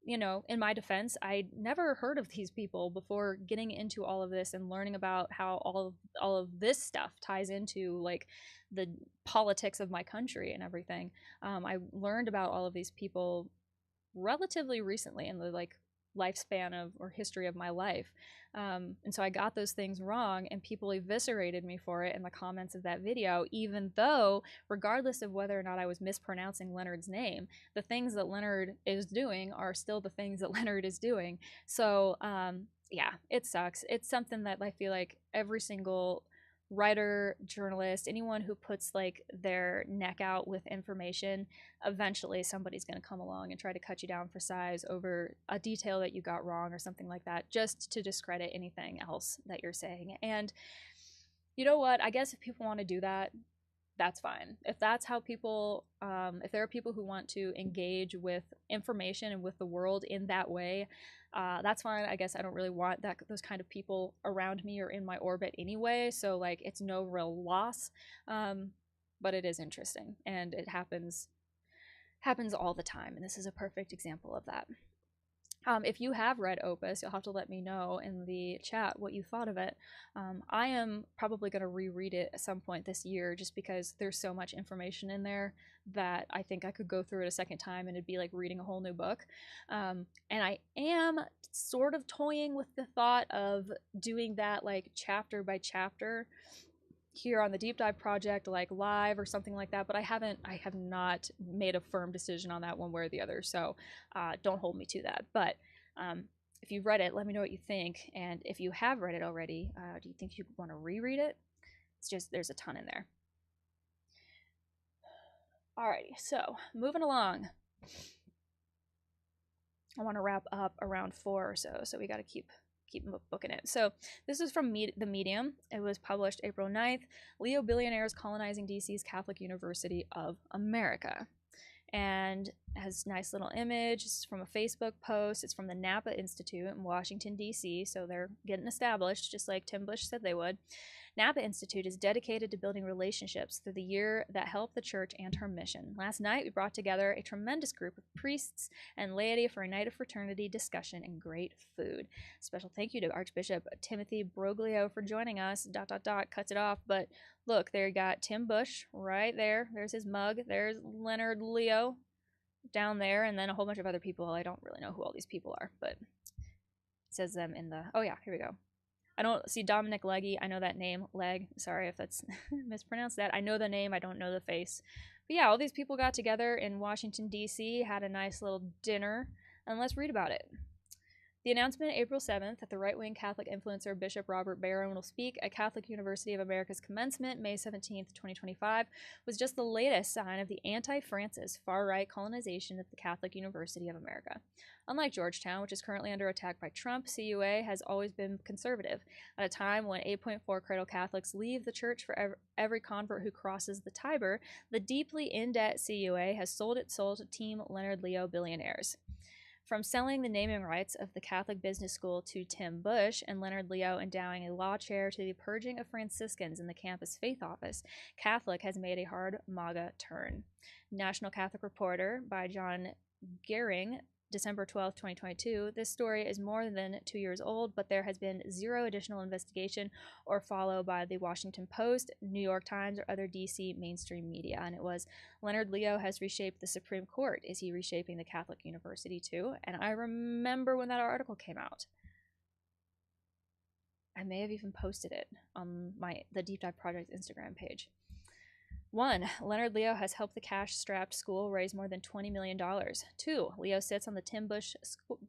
You know, in my defense, I'd never heard of these people before getting into all of this and learning about how all of this stuff ties into like the politics of my country and everything. I learned about all of these people relatively recently in the like lifespan of or history of my life. And so I got those things wrong, and people eviscerated me for it in the comments of that video, even though, regardless of whether or not I was mispronouncing Leonard's name, the things that Leonard is doing are still the things that Leonard is doing. So, yeah, it sucks. It's something that I feel like every single writer, journalist, anyone who puts like their neck out with information, eventually somebody's going to come along and try to cut you down for size over a detail that you got wrong or something like that, just to discredit anything else that you're saying. And you know what? I guess if people want to do that, that's fine. If that's how people, if there are people who want to engage with information and with the world in that way, that's fine. I guess I don't really want those kind of people around me or in my orbit anyway, so like it's no real loss. But it is interesting, and it happens all the time, and this is a perfect example of that. If you have read Opus, you'll have to let me know in the chat what you thought of it. I am probably going to reread it at some point this year, just because there's so much information in there that I think I could go through it a second time and it'd be like reading a whole new book. And I am sort of toying with the thought of doing that like chapter by chapter here on the Deep Dive Project, like live or something like that, but I have not made a firm decision on that one way or the other, so don't hold me to that. But if you've read it, let me know what you think, and if you have read it already, do you think you want to reread it? It's just, there's a ton in there. Alrighty, so moving along. I want to wrap up around 4 or so we got to keep booking it. So this is from The Medium. It was published April 9th. Leo Billionaires Colonizing DC's Catholic University of America. And it has a nice little image. It's from a Facebook post. It's from the Napa Institute in Washington, D.C., so they're getting established, just like Tim Bush said they would. Napa Institute is dedicated to building relationships through the year that help the church and her mission. Last night, we brought together a tremendous group of priests and laity for a night of fraternity, discussion, and great food. Special thank you to Archbishop Timothy Broglio for joining us. ... Cuts it off, but look, there you got Tim Bush right there. There's his mug. There's Leonard Leo down there, and then a whole bunch of other people. I don't really know who all these people are, but it says them in the... Oh yeah, here we go. I don't see Dominic Legge. I know that name. Sorry if that's mispronounced that. I know the name. I don't know the face. But yeah, all these people got together in Washington, D.C., had a nice little dinner, and let's read about it. The announcement April 7th that the right-wing Catholic influencer Bishop Robert Barron will speak at Catholic University of America's commencement May 17th, 2025, was just the latest sign of the anti-Francis far-right colonization at the Catholic University of America. Unlike Georgetown, which is currently under attack by Trump, CUA has always been conservative. At a time when 8.4 cradle Catholics leave the church for every convert who crosses the Tiber, the deeply in-debt CUA has sold its soul to Team Leonard Leo billionaires. From selling the naming rights of the Catholic Business School to Tim Bush and Leonard Leo endowing a law chair to the purging of Franciscans in the campus faith office, Catholic has made a hard MAGA turn. National Catholic Reporter by John Gehring, December 12, 2022. This story is more than 2 years old, but there has been zero additional investigation or follow by the Washington Post, New York Times, or other DC mainstream media. And it was, Leonard Leo has reshaped the Supreme Court. Is he reshaping the Catholic University too? And I remember when that article came out. I may have even posted it on the Deep Dive Project Instagram page. 1. Leonard Leo has helped the cash-strapped school raise more than $20 million. 2. Leo sits on the Tim Bush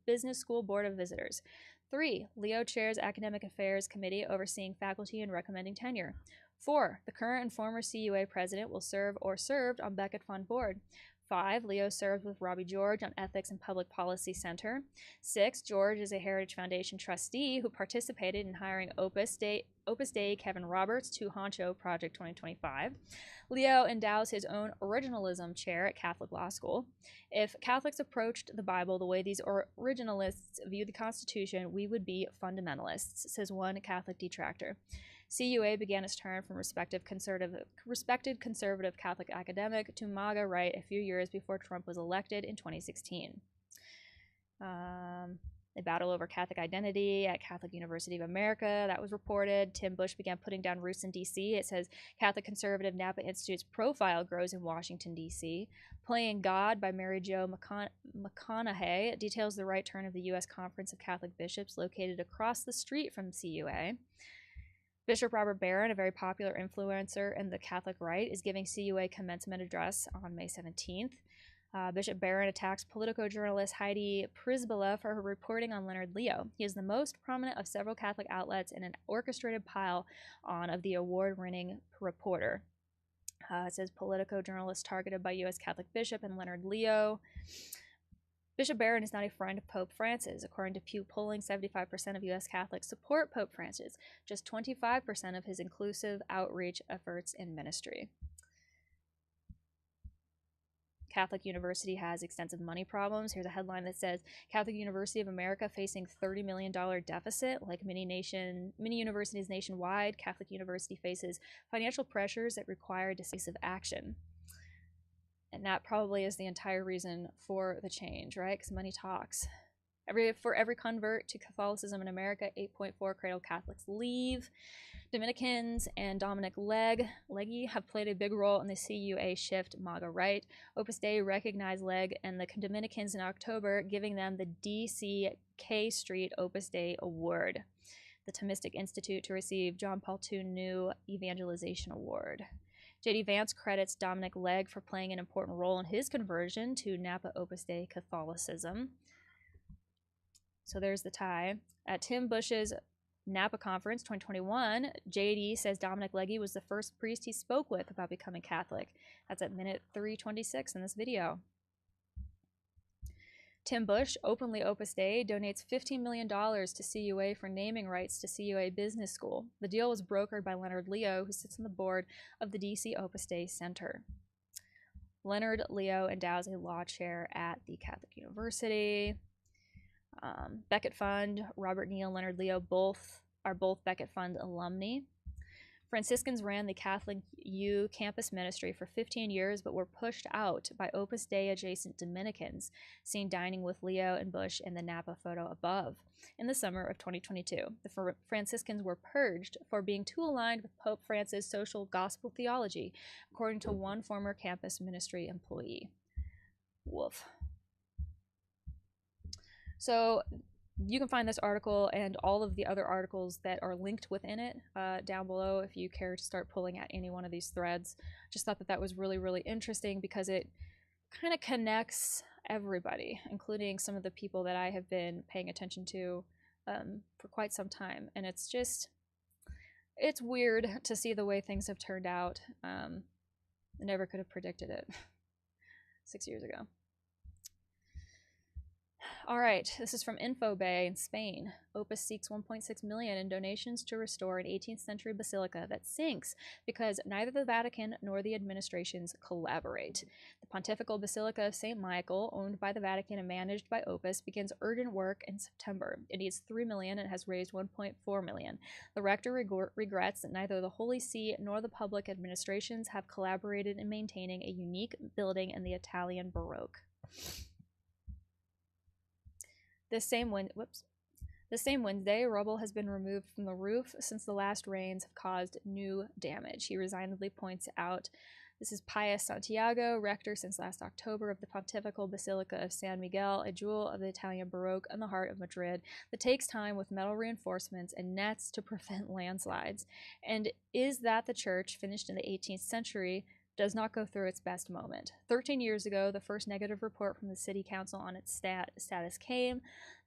Business School Board of Visitors. 3. Leo chairs Academic Affairs Committee overseeing faculty and recommending tenure. 4. The current and former CUA president will serve or served on Becket Fund Board. 5. Leo served with Robbie George on Ethics and Public Policy Center. 6. George is a Heritage Foundation trustee who participated in hiring Opus Dei Kevin Roberts to honcho Project 2025. Leo endows his own originalism chair at Catholic Law School. If Catholics approached the Bible the way these originalists view the Constitution, we would be fundamentalists, says one Catholic detractor. CUA began its turn from respected conservative Catholic academic to MAGA right a few years before Trump was elected in 2016. The battle over Catholic identity at Catholic University of America, that was reported. Tim Bush began putting down roots in D.C. It says Catholic Conservative Napa Institute's profile grows in Washington, D.C. Playing God by Mary Jo McConaughey details the right turn of the U.S. Conference of Catholic Bishops located across the street from CUA. Bishop Robert Barron, a very popular influencer in the Catholic right, is giving CUA commencement address on May 17th. Bishop Barron attacks Politico journalist Heidi Przybyla for her reporting on Leonard Leo. He is the most prominent of several Catholic outlets in an orchestrated pile-on of the award-winning reporter. It says Politico journalist targeted by U.S. Catholic Bishop and Leonard Leo. Bishop Barron is not a friend of Pope Francis. According to Pew polling, 75% of U.S. Catholics support Pope Francis, just 25% of his inclusive outreach efforts in ministry. Catholic University has extensive money problems. Here's a headline that says, Catholic University of America facing $30 million deficit. Like many universities nationwide, Catholic University faces financial pressures that require decisive action. And that probably is the entire reason for the change, right? Because money talks. For every convert to Catholicism in America, 8.4 cradle Catholics leave. Dominicans and Dominic Legge have played a big role in the CUA shift MAGA right. Opus Dei recognized Legge and the Dominicans in October, giving them the D.C. K Street Opus Dei Award, the Thomistic Institute to receive John Paul II New Evangelization Award. J.D. Vance credits Dominic Legge for playing an important role in his conversion to Napa Opus Dei Catholicism. So there's the tie. At Tim Bush's Napa Conference 2021, JD says Dominic Legge was the first priest he spoke with about becoming Catholic. That's at minute 326 in this video. Tim Bush, openly Opus Dei, donates $15 million to CUA for naming rights to CUA Business School. The deal was brokered by Leonard Leo, who sits on the board of the DC Opus Dei Center. Leonard Leo endows a law chair at the Catholic University. Becket Fund, Robert Neal, Leonard Leo are both Becket Fund alumni. Franciscans ran the Catholic U campus ministry for 15 years, but were pushed out by Opus Dei adjacent Dominicans, seen dining with Leo and Bush in the Napa photo above. In the summer of 2022, the Franciscans were purged for being too aligned with Pope Francis' social gospel theology, according to one former campus ministry employee. Woof. So you can find this article and all of the other articles that are linked within it down below if you care to start pulling at any one of these threads. Just thought that that was really, really interesting because it kind of connects everybody, including some of the people that I have been paying attention to for quite some time. And it's weird to see the way things have turned out. I never could have predicted it 6 years ago. All right, this is from InfoBay in Spain. Opus seeks 1.6 million in donations to restore an 18th century basilica that sinks because neither the Vatican nor the administrations collaborate. The Pontifical Basilica of St. Michael, owned by the Vatican and managed by Opus, begins urgent work in September. It needs 3 million and has raised 1.4 million. The rector regrets that neither the Holy See nor the public administrations have collaborated in maintaining a unique building in the Italian Baroque. This same Wednesday, rubble has been removed from the roof since the last rains have caused new damage. He resignedly points out, this is Pius Santiago, rector since last October of the Pontifical Basilica of San Miguel, a jewel of the Italian Baroque in the heart of Madrid that takes time with metal reinforcements and nets to prevent landslides. And is that the church, finished in the 18th century, does not go through its best moment. 13 years ago, the first negative report from the city council on its status came,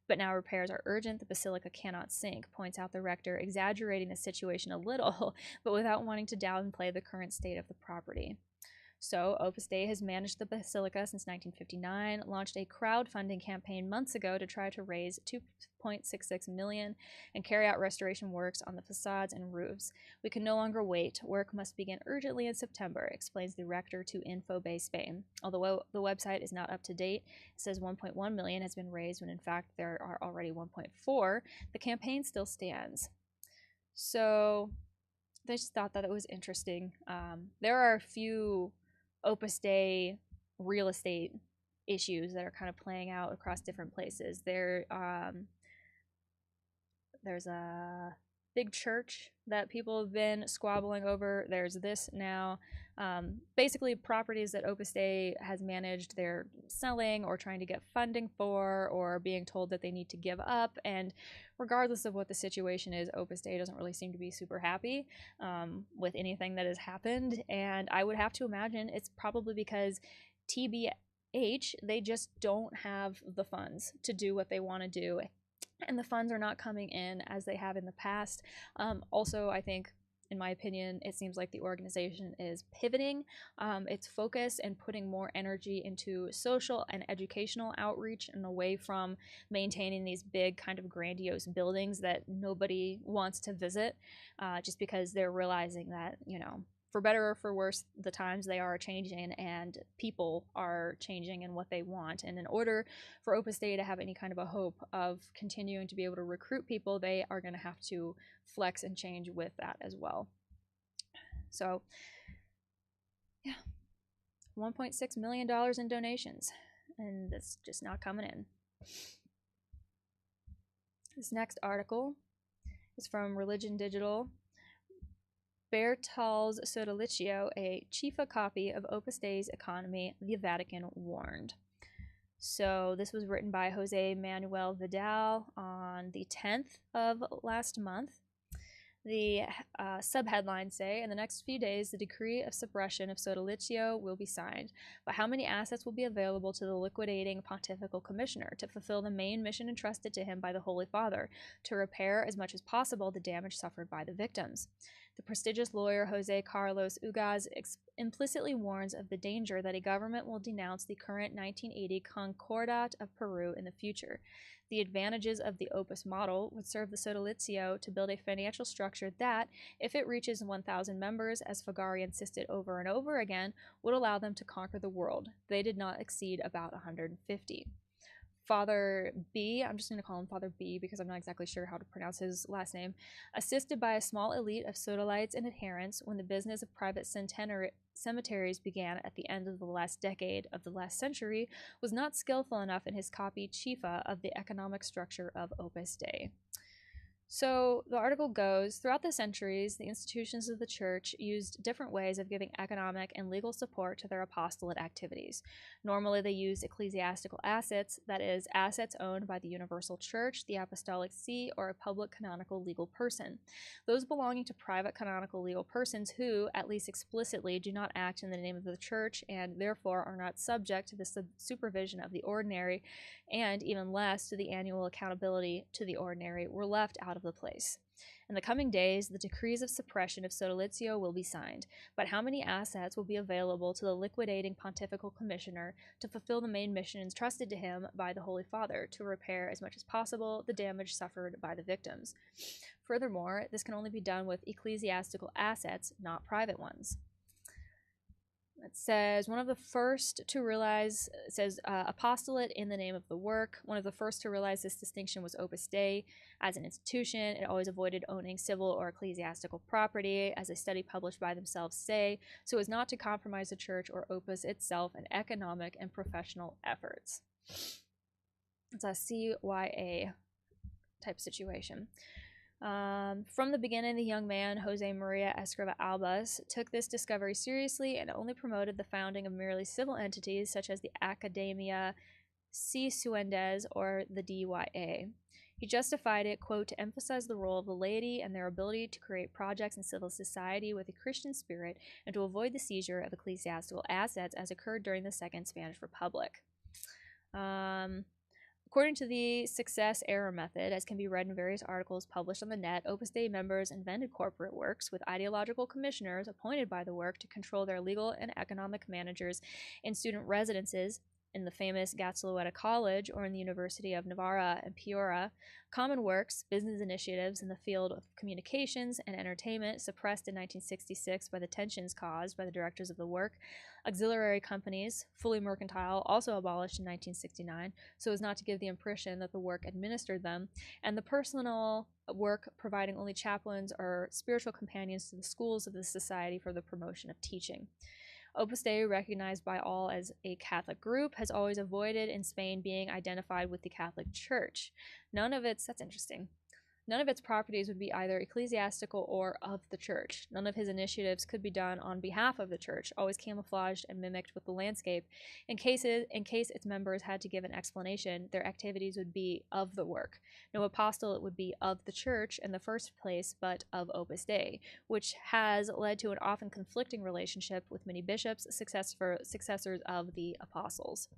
but now repairs are urgent. The basilica cannot sink, points out the rector, exaggerating the situation a little, but without wanting to downplay the current state of the property. So, Opus Dei has managed the basilica since 1959, launched a crowdfunding campaign months ago to try to raise 2.66 million and carry out restoration works on the facades and roofs. We can no longer wait. Work must begin urgently in September, explains the rector to InfoBay Spain. Although the website is not up to date, it says 1.1 million has been raised when in fact there are already 1.4. The campaign still stands. So, they just thought that it was interesting. There are a few Opus Dei real estate issues that are kind of playing out across different places. There's a big church that people have been squabbling over. There's this now. Basically, properties that Opus Dei has managed, they're selling or trying to get funding for or being told that they need to give up. And regardless of what the situation is, Opus Dei doesn't really seem to be super happy with anything that has happened. And I would have to imagine it's probably because TBH, they just don't have the funds to do what they want to do. And the funds are not coming in as they have in the past. Also, I think, in my opinion, it seems like the organization is pivoting its focus and putting more energy into social and educational outreach and away from maintaining these big kind of grandiose buildings that nobody wants to visit just because they're realizing that, you know, for better or for worse, the times they are changing and people are changing in what they want. And in order for Opus Dei to have any kind of a hope of continuing to be able to recruit people, they are going to have to flex and change with that as well. So, yeah, $1.6 million in donations, and that's just not coming in. This next article is from Religion Digital. Bertals Sodalizio, a chifa copy of Opus Dei's Economy, the Vatican warned. So this was written by Jose Manuel Vidal on the 10th of last month. The subheadlines say, in the next few days, the decree of suppression of Sodalizio will be signed, but how many assets will be available to the liquidating pontifical commissioner to fulfill the main mission entrusted to him by the Holy Father, to repair as much as possible the damage suffered by the victims? The prestigious lawyer Jose Carlos Ugaz implicitly warns of the danger that a government will denounce the current 1980 Concordat of Peru in the future. The advantages of the Opus model would serve the Sodalizio to build a financial structure that, if it reaches 1,000 members, as Fagari insisted over and over again, would allow them to conquer the world. They did not exceed about 150. Father B, I'm just going to call him Father B because I'm not exactly sure how to pronounce his last name, assisted by a small elite of Sodalites and adherents when the business of private cemeteries began at the end of the last decade of the last century, was not skillful enough in his copy Chifa of the economic structure of Opus Dei. So the article goes, throughout the centuries, the institutions of the church used different ways of giving economic and legal support to their apostolate activities. Normally, they used ecclesiastical assets, that is, assets owned by the universal church, the apostolic see, or a public canonical legal person. Those belonging to private canonical legal persons who, at least explicitly, do not act in the name of the church and therefore are not subject to the supervision of the ordinary, and even less to the annual accountability to the ordinary, were left out of the place. In the coming days, the decrees of suppression of sodalitio will be signed, but how many assets will be available to the liquidating pontifical commissioner to fulfill the main mission entrusted to him by the Holy Father to repair as much as possible the damage suffered by the victims? Furthermore, this can only be done with ecclesiastical assets, not private ones. It says, one of the first to realize, it says, apostolate in the name of the work. One of the first to realize this distinction was Opus Dei. As an institution, it always avoided owning civil or ecclesiastical property, as a study published by themselves say, so as not to compromise the church or Opus itself in economic and professional efforts. It's a CYA type situation. From the beginning, the young man, Jose Maria Escriva Albas, took this discovery seriously and only promoted the founding of merely civil entities such as the Academia Cienfuendes or the DYA. He justified it, quote, to emphasize the role of the laity and their ability to create projects in civil society with a Christian spirit and to avoid the seizure of ecclesiastical assets as occurred during the Second Spanish Republic. According to the success error method, as can be read in various articles published on the net, Opus Dei members invented corporate works with ideological commissioners appointed by the work to control their legal and economic managers in student residences in the famous Gatzalueta College or in the University of Navarra and Piura. Common works, business initiatives in the field of communications and entertainment suppressed in 1966 by the tensions caused by the directors of the work. Auxiliary companies, fully mercantile, also abolished in 1969, so as not to give the impression that the work administered them, and the personal work providing only chaplains or spiritual companions to the schools of the society for the promotion of teaching. Opus Dei, recognized by all as a Catholic group, has always avoided in Spain being identified with the Catholic Church. That's interesting. None of its properties would be either ecclesiastical or of the church. None of his initiatives could be done on behalf of the church, always camouflaged and mimicked with the landscape. In case its members had to give an explanation, their activities would be of the work. No apostolate would be of the church in the first place, but of Opus Dei, which has led to an often conflicting relationship with many bishops, successors of the apostles.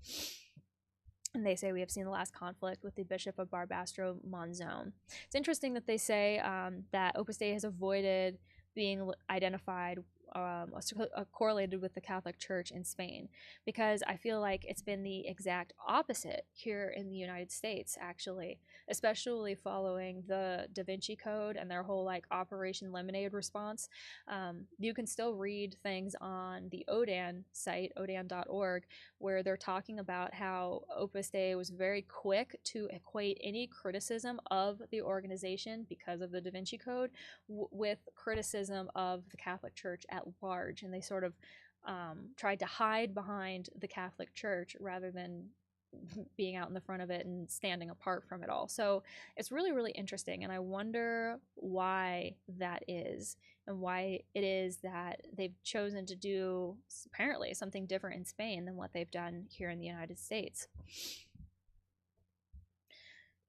And they say we have seen the last conflict with the Bishop of Barbastro Monzon. It's interesting that they say that Opus Dei has avoided being identified, correlated with the Catholic Church in Spain, because I feel like it's been the exact opposite here in the United States, actually, especially following the Da Vinci Code and their whole like Operation Lemonade response. You can still read things on the ODAN site, odan.org, where they're talking about how Opus Dei was very quick to equate any criticism of the organization because of the Da Vinci Code with criticism of the Catholic Church at large, and they sort of tried to hide behind the Catholic Church rather than being out in the front of it and standing apart from it all. So it's really, really interesting, and I wonder why that is, and why it is that they've chosen to do apparently something different in Spain than what they've done here in the United States.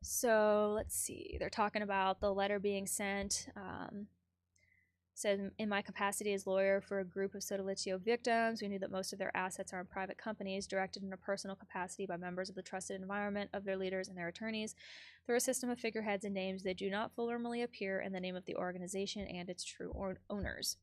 So let's see, they're talking about the letter being sent. Said, in my capacity as lawyer for a group of sodalitio victims, we knew that most of their assets are in private companies, directed in a personal capacity by members of the trusted environment of their leaders and their attorneys. Through a system of figureheads and names, they do not formally appear in the name of the organization and its true owners.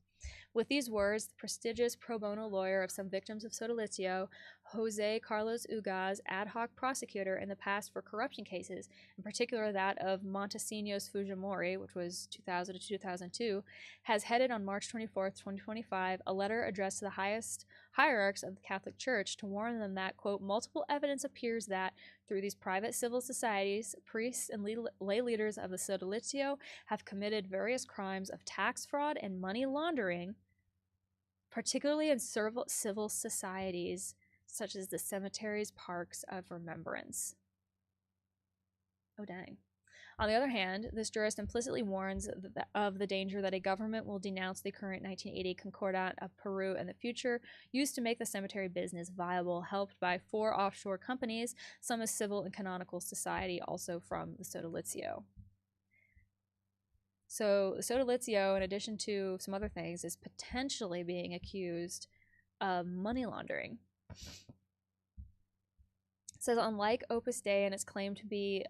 With these words, the prestigious pro bono lawyer of some victims of sodalitio, Jose Carlos Ugaz, ad hoc prosecutor in the past for corruption cases, in particular that of Montesinos Fujimori, which was 2000 to 2002, has headed on March 24, 2025, a letter addressed to the highest hierarchs of the Catholic Church to warn them that, quote, multiple evidence appears that, through these private civil societies, priests and lay leaders of the sodalitio have committed various crimes of tax fraud and money laundering, particularly in civil societies such as the cemeteries, parks of remembrance. Oh, dang. On the other hand, this jurist implicitly warns of the danger that a government will denounce the current 1980 Concordat of Peru in the future, used to make the cemetery business viable, helped by 4 offshore companies, some as civil and canonical society, also from the Sodalizio. So the Sodalizio, in addition to some other things, is potentially being accused of money laundering. It says, unlike Opus Dei and its claim to be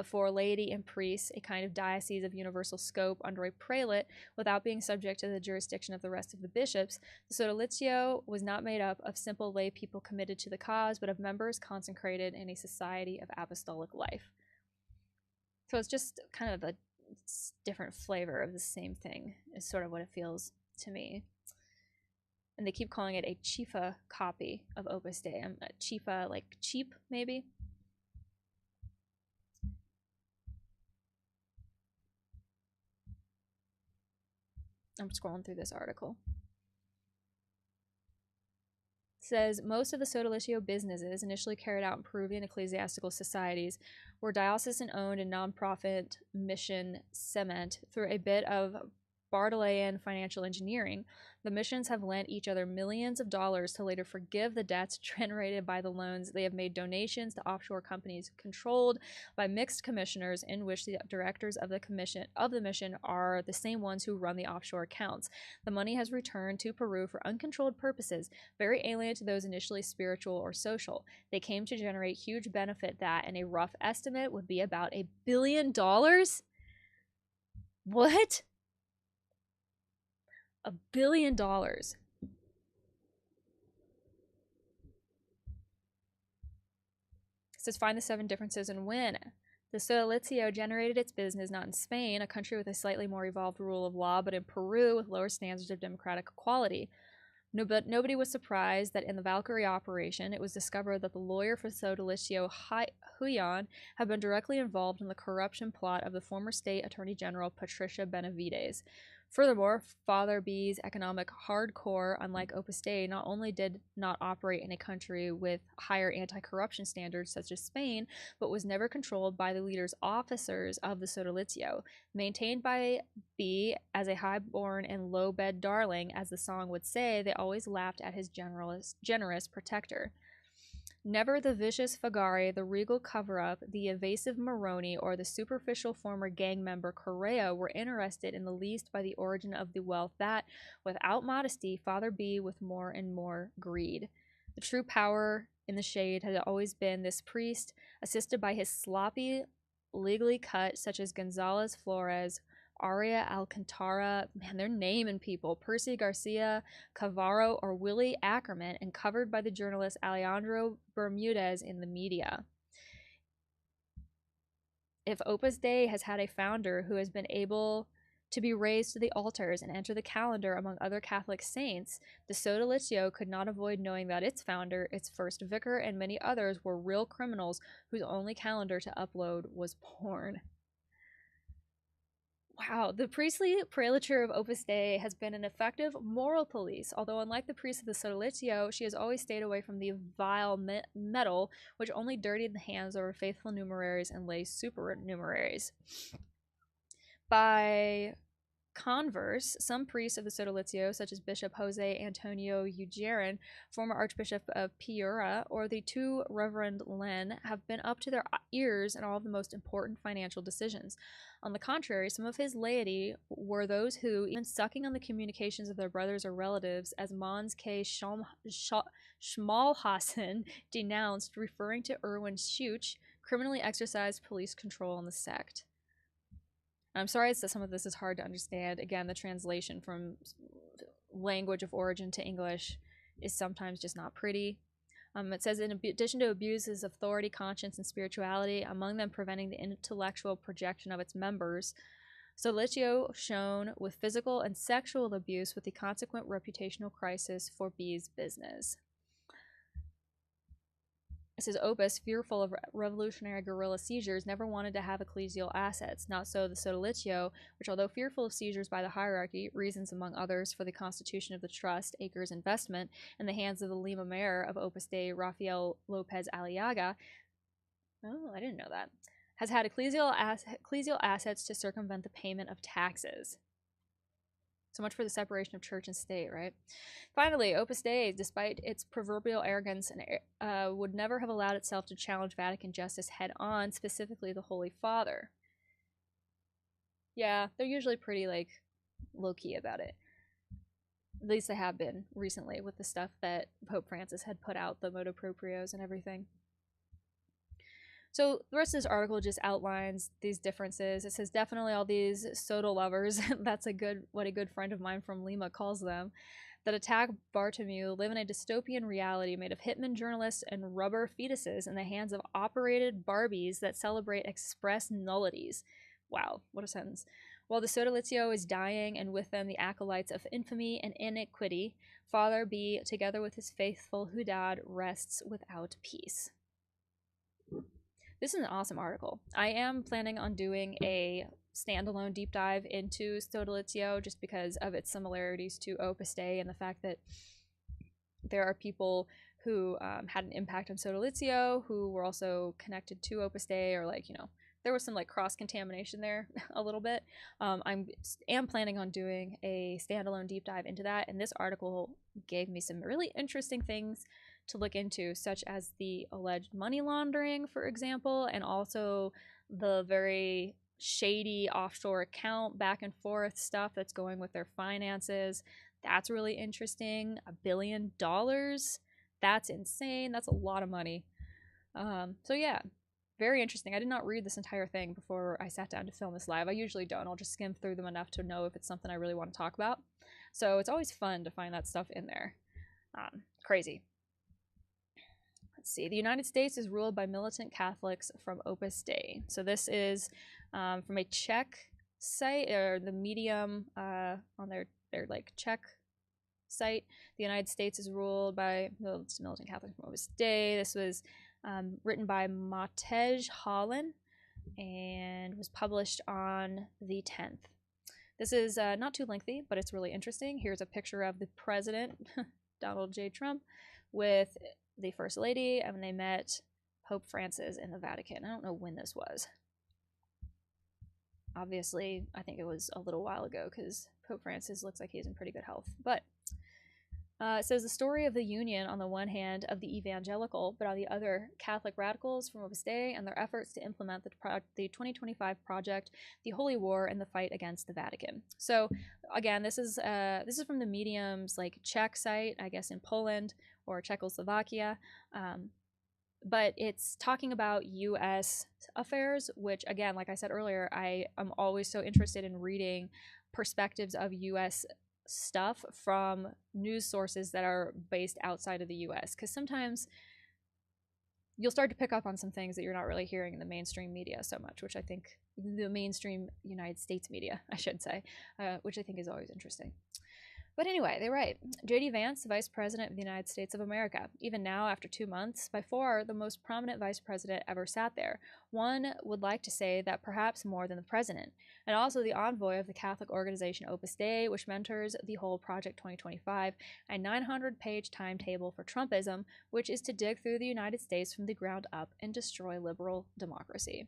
for laity and priests, a kind of diocese of universal scope under a prelate without being subject to the jurisdiction of the rest of the bishops, the Sodalizio was not made up of simple lay people committed to the cause, but of members consecrated in a society of apostolic life. So it's just kind of a different flavor of the same thing, is sort of what it feels to me. And they keep calling it a Chifa copy of Opus Dei. Chifa, like cheap, maybe? I'm scrolling through this article. It says, most of the Sodalizio businesses initially carried out in Peruvian ecclesiastical societies were diocesan-owned and non-profit mission cement through a bit of Bartolayan financial engineering. The missions have lent each other millions of dollars to later forgive the debts generated by the loans. They have made donations to offshore companies controlled by mixed commissioners, in which the directors of the mission are the same ones who run the offshore accounts. The money has returned to Peru for uncontrolled purposes, very alien to those initially spiritual or social. They came to generate huge benefit that, in a rough estimate, would be about $1 billion. What? $1 billion. It says, find the 7 differences and win. The Sodalizio generated its business not in Spain, a country with a slightly more evolved rule of law, but in Peru with lower standards of democratic equality. But nobody was surprised that in the Valkyrie operation, it was discovered that the lawyer for Sodalizio, Huyan, had been directly involved in the corruption plot of the former state attorney general Patricia Benavides. Furthermore, Father B's economic hardcore, unlike Opus Dei, not only did not operate in a country with higher anti-corruption standards such as Spain, but was never controlled by the leaders' officers of the Sodalizio. Maintained by B as a high-born and low-bed darling, as the song would say, they always laughed at his generous protector. Never the vicious Fagari, the regal cover-up, the evasive Moroni, or the superficial former gang member Correa were interested in the least by the origin of the wealth that, without modesty, Father B with more and more greed. The true power in the shade had always been this priest, assisted by his sloppy, legally cut, such as Gonzalez Flores, Aria Alcantara, man, they're naming people, Percy Garcia, Cavaro, or Willie Ackerman, and covered by the journalist Alejandro Bermudez in the media. If Opus Dei has had a founder who has been able to be raised to the altars and enter the calendar among other Catholic saints, the Sodalizio could not avoid knowing that its founder, its first vicar, and many others were real criminals whose only calendar to upload was porn. Wow, the priestly prelature of Opus Dei has been an effective moral police, although unlike the priests of the Sodalizio, she has always stayed away from the vile metal, which only dirtied the hands of her faithful numeraries and lay supernumeraries. By converse, some priests of the Sodalizio, such as Bishop Jose Antonio Ujaran, former Archbishop of Piura, or the 2 Reverend Len, have been up to their ears in all of the most important financial decisions. On the contrary, some of his laity were those who, even sucking on the communications of their brothers or relatives, as Mons K. Schmalhassan denounced, referring to Erwin Schuch, criminally exercised police control on the sect. I'm sorry that some of this is hard to understand. Again, the translation from language of origin to English is sometimes just not pretty. It says, in addition to abuses of authority, conscience, and spirituality, among them preventing the intellectual projection of its members, Sodalizio shone with physical and sexual abuse with the consequent reputational crisis for B's business. It says, Opus, fearful of revolutionary guerrilla seizures, never wanted to have ecclesial assets. Not so the Sodalizio, which, although fearful of seizures by the hierarchy, reasons among others for the constitution of the trust, Acres Investment, in the hands of the Lima mayor of Opus Dei, Rafael Lopez Aliaga. Oh, I didn't know that. has had ecclesial assets to circumvent the payment of taxes. So much for the separation of church and state, right? Finally, Opus Dei, despite its proverbial arrogance, would never have allowed itself to challenge Vatican justice head-on, specifically the Holy Father. Yeah, they're usually pretty, like, low-key about it. At least they have been recently with the stuff that Pope Francis had put out, the motu proprios and everything. So the rest of this article just outlines these differences. It says definitely all these soda lovers, that's what a good friend of mine from Lima calls them, that attack Bartomeu live in a dystopian reality made of hitman journalists and rubber fetuses in the hands of operated Barbies that celebrate express nullities. Wow, what a sentence. While the sodalizio is dying, and with them the acolytes of infamy and iniquity, Father B, together with his faithful Hudad, rests without peace. This is an awesome article. I am planning on doing a standalone deep dive into Sodalizio just because of its similarities to Opus Dei and the fact that there are people who had an impact on Sodalizio who were also connected to Opus Dei, or like, you know, there was some like cross-contamination there a little bit. I am planning on doing a standalone deep dive into that, and this article gave me some really interesting things to look into, such as the alleged money laundering, for example, and also the very shady offshore account back and forth stuff that's going with their finances. That's really interesting. $1 billion. That's insane. That's a lot of money. So yeah, very interesting. I did not read this entire thing before I sat down to film this live. I usually don't. I'll just skim through them enough to know if it's something I really want to talk about. So it's always fun to find that stuff in there. Crazy. Let's see. The United States is ruled by militant Catholics from Opus Dei. So this is from a Czech site, or the Medium on their like Czech site. The United States is ruled by militant Catholics from Opus Dei. This was written by Matej Holland and was published on the 10th. This is not too lengthy, but it's really interesting. Here's a picture of the president, Donald J. Trump, with the First Lady, and they met Pope Francis in the Vatican. I don't know when this was. Obviously, I think it was a little while ago because Pope Francis looks like he's in pretty good health. But it says the story of the union on the one hand of the evangelical, but on the other Catholic radicals from Opus Dei and their efforts to implement the 2025 project, the Holy War, and the fight against the Vatican. So again, this is from the Medium's like Czech site, I guess in Poland or Czechoslovakia, but it's talking about U.S. affairs, which again, like I said earlier, I am always so interested in reading perspectives of U.S. stuff from news sources that are based outside of the US, because sometimes you'll start to pick up on some things that you're not really hearing in the mainstream media so much, which I think the mainstream United States media, I should say, which I think is always interesting. But anyway, they write, J.D. Vance, the Vice President of the United States of America. Even now, after 2 months, by far the most prominent vice president ever sat there. One would like to say that perhaps more than the president. And also the envoy of the Catholic organization Opus Dei, which mentors the whole Project 2025, a 900-page timetable for Trumpism, which is to dig through the United States from the ground up and destroy liberal democracy.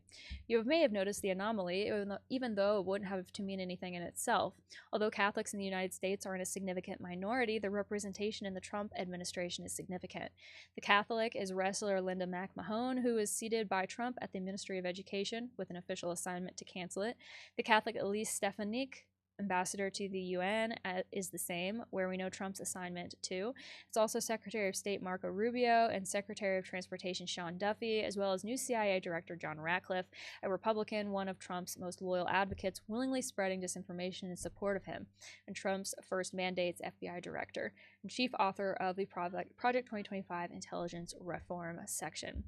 You may have noticed the anomaly, even though it wouldn't have to mean anything in itself. Although Catholics in the United States are in a significant minority, the representation in the Trump administration is significant. The Catholic is wrestler Linda McMahon, who is seated by Trump at the Ministry of Education with an official assignment to cancel it. The Catholic Elise Stefanik, ambassador to the UN, is the same, where we know Trump's assignment too. It's also Secretary of State Marco Rubio and Secretary of Transportation Sean Duffy, as well as new CIA Director John Ratcliffe, a Republican, one of Trump's most loyal advocates, willingly spreading disinformation in support of him, and Trump's first mandate's FBI Director, and chief author of the Project 2025 Intelligence Reform section.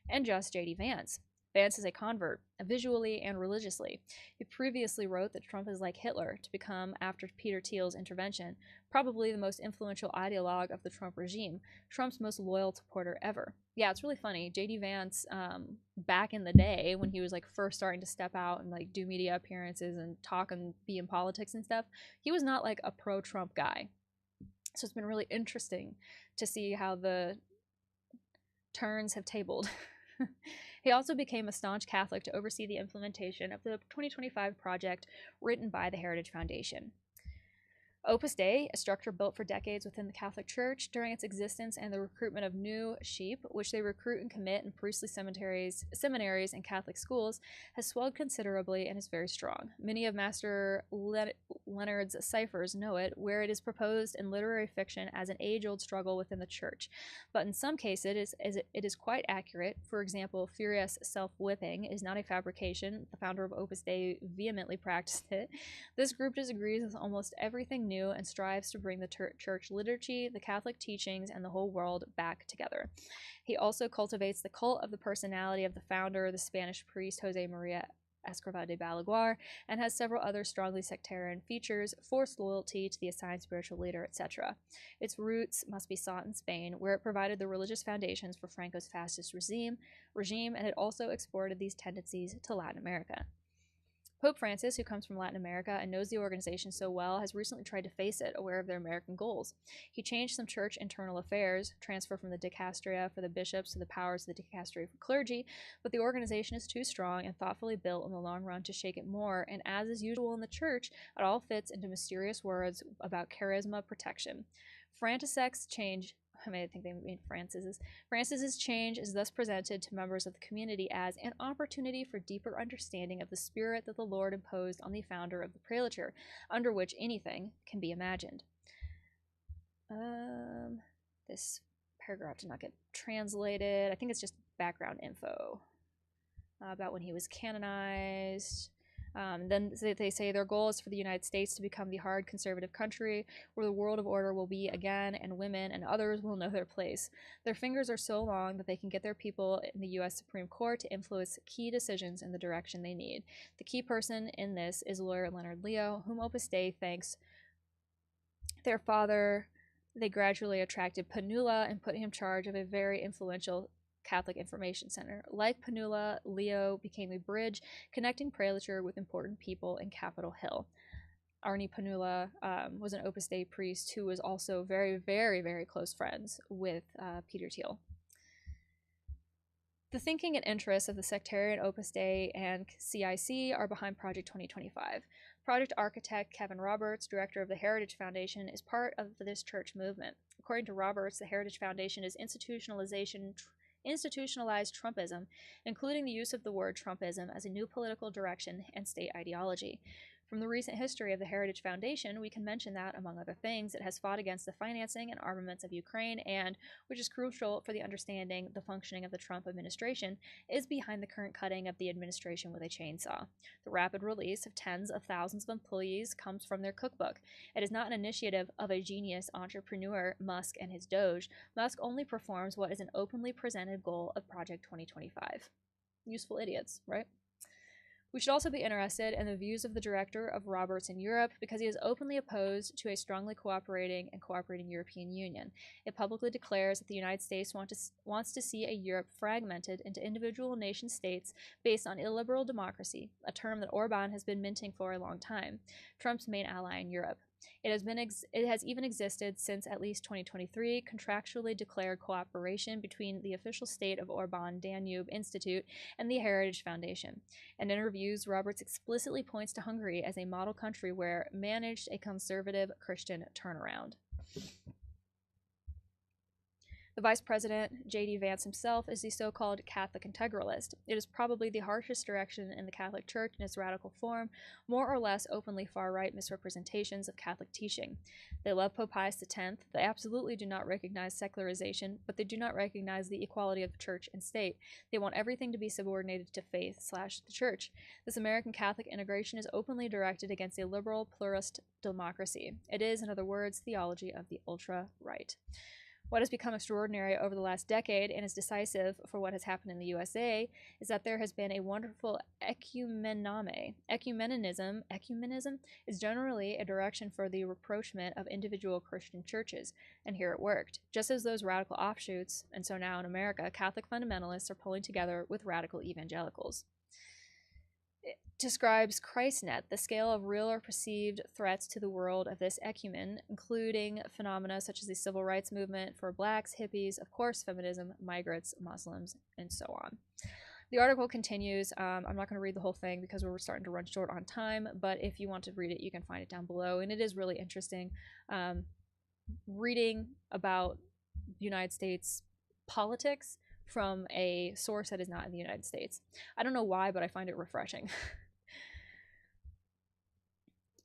And just J.D. Vance. Vance is a convert, visually and religiously. He previously wrote that Trump is like Hitler to become, after Peter Thiel's intervention, probably the most influential ideologue of the Trump regime, Trump's most loyal supporter ever. Yeah, it's really funny. J.D. Vance, back in the day when he was like first starting to step out and like do media appearances and talk and be in politics and stuff, he was not like a pro-Trump guy. So it's been really interesting to see how the turns have tabled. He also became a staunch Catholic to oversee the implementation of the 2025 project written by the Heritage Foundation. Opus Dei, a structure built for decades within the Catholic Church during its existence and the recruitment of new sheep, which they recruit and commit in priestly seminaries, and Catholic schools, has swelled considerably and is very strong. Many of Master Leonard's ciphers know it, where it is proposed in literary fiction as an age-old struggle within the Church. But in some cases, it is quite accurate. For example, furious self-whipping is not a fabrication. The founder of Opus Dei vehemently practiced it. This group disagrees with almost everything new and strives to bring the church liturgy, the Catholic teachings, and the whole world back together. He also cultivates the cult of the personality of the founder, the Spanish priest Jose Maria Escrivá de Balaguer, and has several other strongly sectarian features, forced loyalty to the assigned spiritual leader, etc. Its roots must be sought in Spain, where it provided the religious foundations for Franco's fascist regime, and it also exported these tendencies to Latin America. Pope Francis, who comes from Latin America and knows the organization so well, has recently tried to face it, aware of their American goals. He changed some church internal affairs, transfer from the dicasteria for the bishops to the powers of the dicastery for clergy, but the organization is too strong and thoughtfully built in the long run to shake it more, and as is usual in the church, it all fits into mysterious words about charisma protection. Frantisek's change I think they mean Francis's change is thus presented to members of the community as an opportunity for deeper understanding of the spirit that the Lord imposed on the founder of the prelature, under which anything can be imagined. This paragraph did not get translated. I think it's just background info about when he was canonized. Then they say their goal is for the United States to become the hard conservative country where the world of order will be again, and women and others will know their place. Their fingers are so long that they can get their people in the U.S. Supreme Court to influence key decisions in the direction they need. The key person in this is lawyer Leonard Leo, whom Opus Dei thanks their father. They gradually attracted Panula and put him in charge of a very influential Catholic Information Center. Like Panula, Leo became a bridge connecting prelature with important people in Capitol Hill. Arnie Panula was an Opus Dei priest who was also very, very, very close friends with Peter Thiel. The thinking and interests of the sectarian Opus Dei and CIC are behind Project 2025. Project architect Kevin Roberts, director of the Heritage Foundation, is part of this church movement. According to Roberts, the Heritage Foundation is institutionalized Trumpism, including the use of the word Trumpism as a new political direction and state ideology. From the recent history of the Heritage Foundation, we can mention that, among other things, it has fought against the financing and armaments of Ukraine and, which is crucial for the understanding the functioning of the Trump administration, is behind the current cutting of the administration with a chainsaw. The rapid release of tens of thousands of employees comes from their cookbook. It is not an initiative of a genius entrepreneur, Musk and his Doge. Musk only performs what is an openly presented goal of Project 2025. Useful idiots, right? We should also be interested in the views of the director of Roberts in Europe because he is openly opposed to a strongly cooperating European Union. It publicly declares that the United States wants to see a Europe fragmented into individual nation states based on illiberal democracy, a term that Orban has been minting for a long time, Trump's main ally in Europe. It has even existed since at least 2023, contractually declared cooperation between the official state of Orban Danube Institute and the Heritage Foundation. In interviews, Roberts explicitly points to Hungary as a model country where managed a conservative Christian turnaround. The Vice President, J.D. Vance himself, is the so-called Catholic integralist. It is probably the harshest direction in the Catholic Church in its radical form, more or less openly far-right misrepresentations of Catholic teaching. They love Pope Pius X. They absolutely do not recognize secularization, but they do not recognize the equality of the Church and state. They want everything to be subordinated to faith/the Church. This American Catholic integration is openly directed against a liberal, pluralist democracy. It is, in other words, theology of the ultra-right. What has become extraordinary over the last decade and is decisive for what has happened in the USA is that there has been a wonderful ecumenism. Ecumenism is generally a direction for the rapprochement of individual Christian churches, and here it worked. Just as those radical offshoots, and so now in America, Catholic fundamentalists are pulling together with radical evangelicals. It describes ChristNet, the scale of real or perceived threats to the world of this ecumen, including phenomena such as the civil rights movement for blacks, hippies, of course, feminism, migrants, Muslims, and so on. The article continues. I'm not going to read the whole thing because we're starting to run short on time, but if you want to read it, you can find it down below. And it is really interesting reading about United States politics from a source that is not in the United States. I don't know why, but I find it refreshing.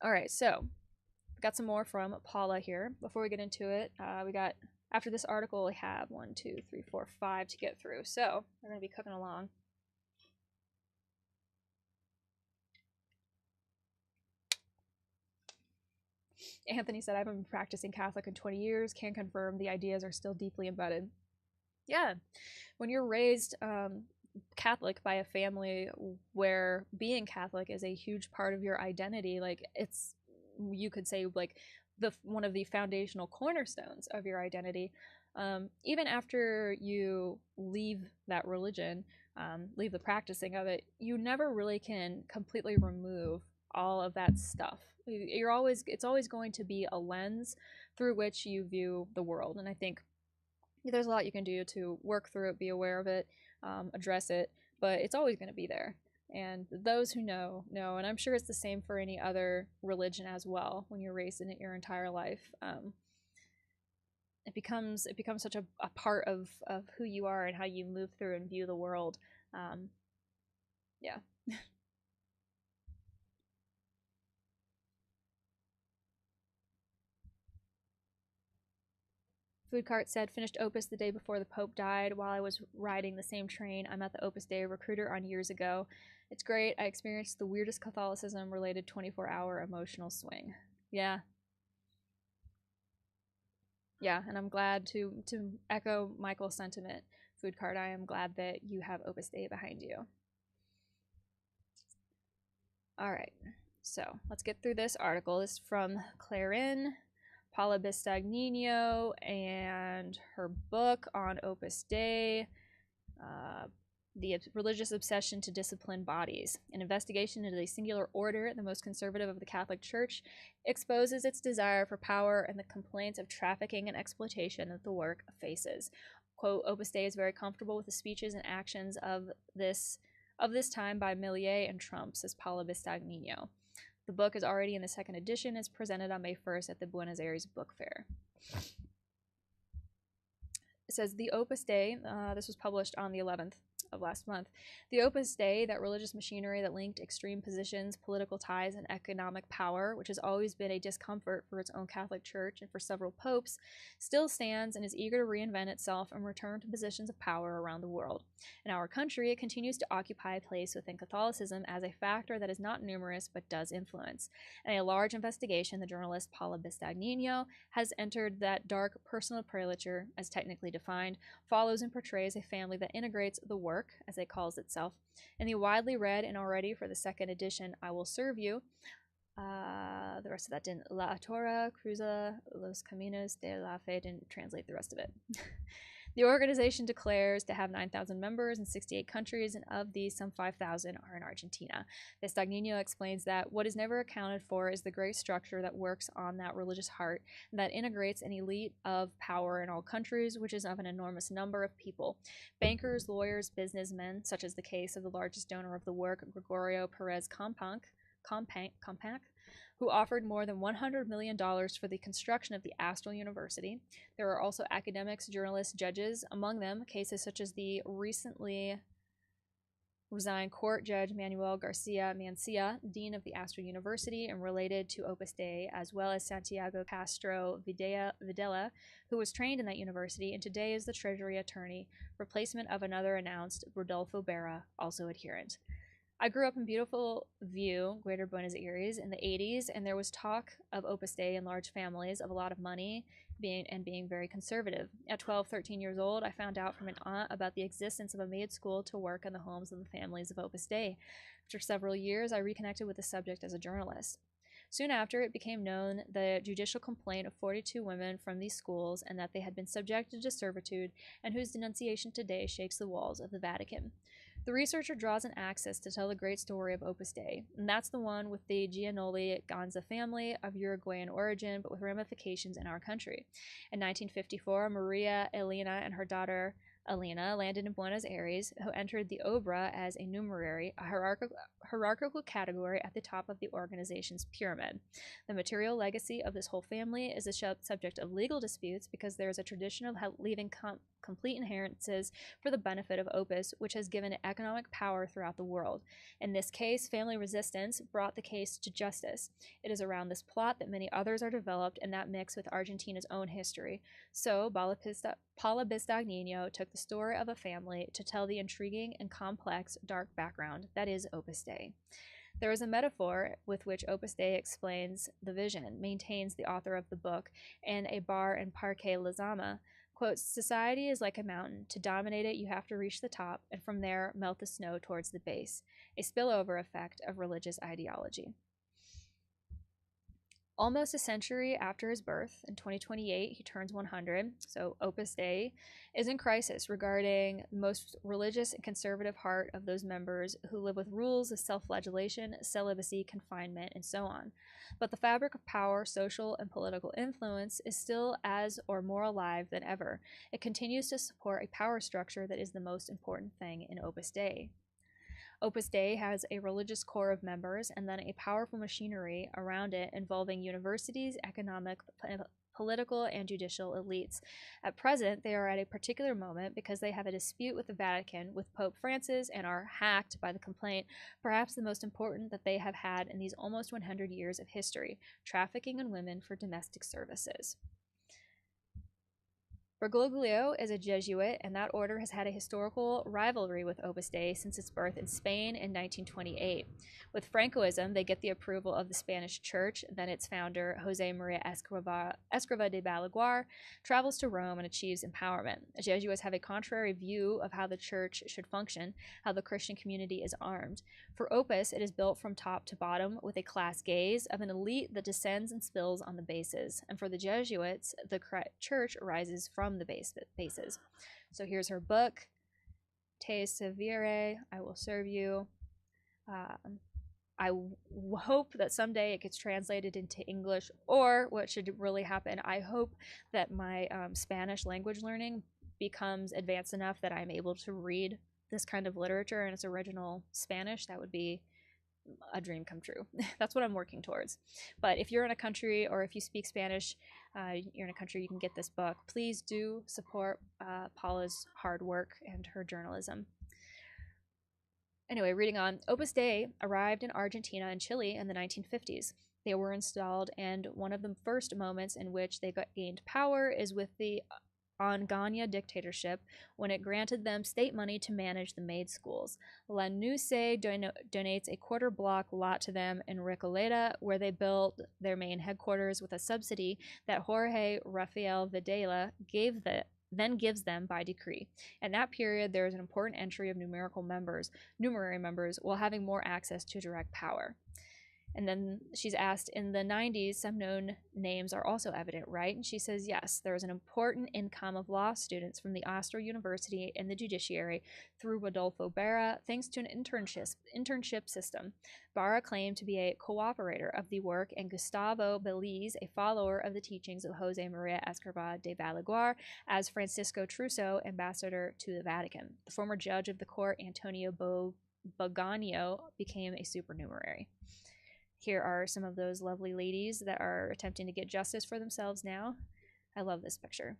All right, so we got some more from Paula here. Before we get into it, we got, after this article, we have 1, 2, 3, 4, 5 to get through. So we're going to be cooking along. Anthony said, I haven't been practicing Catholic in 20 years. Can confirm the ideas are still deeply embedded. Yeah. When you're raised Catholic by a family where being Catholic is a huge part of your identity, like it's, you could say, like one of the foundational cornerstones of your identity. Even after you leave that religion, leave the practicing of it, you never really can completely remove all of that stuff. It's always going to be a lens through which you view the world. And I think there's a lot you can do to work through it, be aware of it, address it, but it's always going to be there. And those who know, and I'm sure it's the same for any other religion as well. When you're raised in it your entire life, it becomes such a part of who you are and how you move through and view the world. Yeah. Food Cart said, finished Opus the day before the Pope died. While I was riding the same train, I met the Opus Dei recruiter on years ago. It's great. I experienced the weirdest Catholicism-related 24-hour emotional swing. Yeah. Yeah, and I'm glad to echo Michael's sentiment, Food Cart. I am glad that you have Opus Dei behind you. All right, so let's get through this article. This is from Clarin, Paula Bistagnino, and her book on Opus Dei, The Religious Obsession to Discipline Bodies. An investigation into the singular order, the most conservative of the Catholic Church, exposes its desire for power and the complaints of trafficking and exploitation that the work faces. Quote, Opus Dei is very comfortable with the speeches and actions of this time by Millier and Trump, says Paula Bistagnino. The book is already in the second edition, is presented on May 1st at the Buenos Aires Book Fair. It says, the Opus Dei, this was published on the 11th of last month. The Opus Dei, that religious machinery that linked extreme positions, political ties, and economic power, which has always been a discomfort for its own Catholic Church and for several popes, still stands and is eager to reinvent itself and return to positions of power around the world. In our country, it continues to occupy a place within Catholicism as a factor that is not numerous but does influence. In a large investigation, the journalist Paula Bistagnino has entered that dark personal prelature, as technically defined, follows and portrays a family that integrates the work, as it calls itself, in the widely read and already for the second edition, I Will Serve You. The rest of that didn't. La Torre Cruza los Caminos de la Fe didn't translate the rest of it. The organization declares to have 9,000 members in 68 countries, and of these, some 5,000 are in Argentina. Bistagnino explains that what is never accounted for is the great structure that works on that religious heart and that integrates an elite of power in all countries, which is of an enormous number of people. Bankers, lawyers, businessmen, such as the case of the largest donor of the work, Gregorio Perez Companc, who offered more than $100 million for the construction of the Astral University. There are also academics, journalists, judges, among them cases such as the recently resigned court judge Manuel Garcia Mancia, dean of the Astral University and related to Opus Dei, as well as Santiago Castro Videla, who was trained in that university and today is the Treasury attorney, replacement of another announced, Rodolfo Berra, also adherent. I grew up in beautiful View, Greater Buenos Aires, in the 80s, and there was talk of Opus Dei in large families, of a lot of money, being very conservative. At 12, 13 years old, I found out from an aunt about the existence of a maid school to work in the homes of the families of Opus Dei. After several years, I reconnected with the subject as a journalist. Soon after, it became known the judicial complaint of 42 women from these schools and that they had been subjected to servitude and whose denunciation today shakes the walls of the Vatican. The researcher draws an axis to tell the great story of Opus Dei, and that's the one with the Giannoli Ganza family of Uruguayan origin, but with ramifications in our country. In 1954, Maria Elena and her daughter Alina landed in Buenos Aires, who entered the obra as a numerary, a hierarchical category at the top of the organization's pyramid. The material legacy of this whole family is a subject of legal disputes because there is a tradition of leaving complete inheritances for the benefit of Opus, which has given it economic power throughout the world. In this case, family resistance brought the case to justice. It is around this plot that many others are developed, and that mix with Argentina's own history. So, Paula Bistagnino took the story of a family to tell the intriguing and complex dark background that is Opus Dei. There is a metaphor with which Opus Dei explains the vision, maintains the author of the book, in a bar in Parque Lizama. Quote, society is like a mountain. To dominate it, you have to reach the top, and from there, melt the snow towards the base. A spillover effect of religious ideology. Almost a century after his birth, in 2028, he turns 100, so Opus Dei is in crisis regarding the most religious and conservative heart of those members who live with rules of self-flagellation, celibacy, confinement, and so on. But the fabric of power, social, and political influence is still as or more alive than ever. It continues to support a power structure that is the most important thing in Opus Dei. Opus Dei has a religious core of members and then a powerful machinery around it involving universities, economic, political, and judicial elites. At present, they are at a particular moment because they have a dispute with the Vatican, with Pope Francis, and are hacked by the complaint, perhaps the most important that they have had in these almost 100 years of history, trafficking in women for domestic services. Bergoglio is a Jesuit, and that order has had a historical rivalry with Opus Dei since its birth in Spain in 1928. With Francoism, they get the approval of the Spanish Church. Then its founder, Jose Maria Escriva de Balaguer, travels to Rome and achieves empowerment. Jesuits have a contrary view of how the Church should function, how the Christian community is armed. For Opus, it is built from top to bottom with a class gaze of an elite that descends and spills on the bases. And for the Jesuits, the Church rises from the bases. So here's her book, Te Servire, I Will Serve You. I hope that someday it gets translated into English, or what should really happen, I hope that my Spanish language learning becomes advanced enough that I'm able to read this kind of literature in its original Spanish. That would be a dream come true. That's what I'm working towards. But if you're in a country, or if you speak Spanish, you're in a country, you can get this book. Please do support Paula's hard work and her journalism. Anyway, reading on, Opus Dei arrived in Argentina and Chile in the 1950s. They were installed, and one of the first moments in which they gained power is with the Onganía dictatorship, when it granted them state money to manage the maid schools. Lanusse donates a quarter-block lot to them in Recoleta, where they built their main headquarters with a subsidy that Jorge Rafael Videla then gives them by decree. In that period, there is an important entry of numerary members, while having more access to direct power. And then she's asked, in the 90s, some known names are also evident, right? And she says, yes, there is an important income of law students from the Austro University and the judiciary through Rodolfo Berra, thanks to an internship system. Barra claimed to be a cooperator of the work, and Gustavo Belize, a follower of the teachings of Jose Maria Escriva de Balaguer, as Francisco Truso, ambassador to the Vatican. The former judge of the court, Antonio Boganio, became a supernumerary. Here are some of those lovely ladies that are attempting to get justice for themselves now. I love this picture.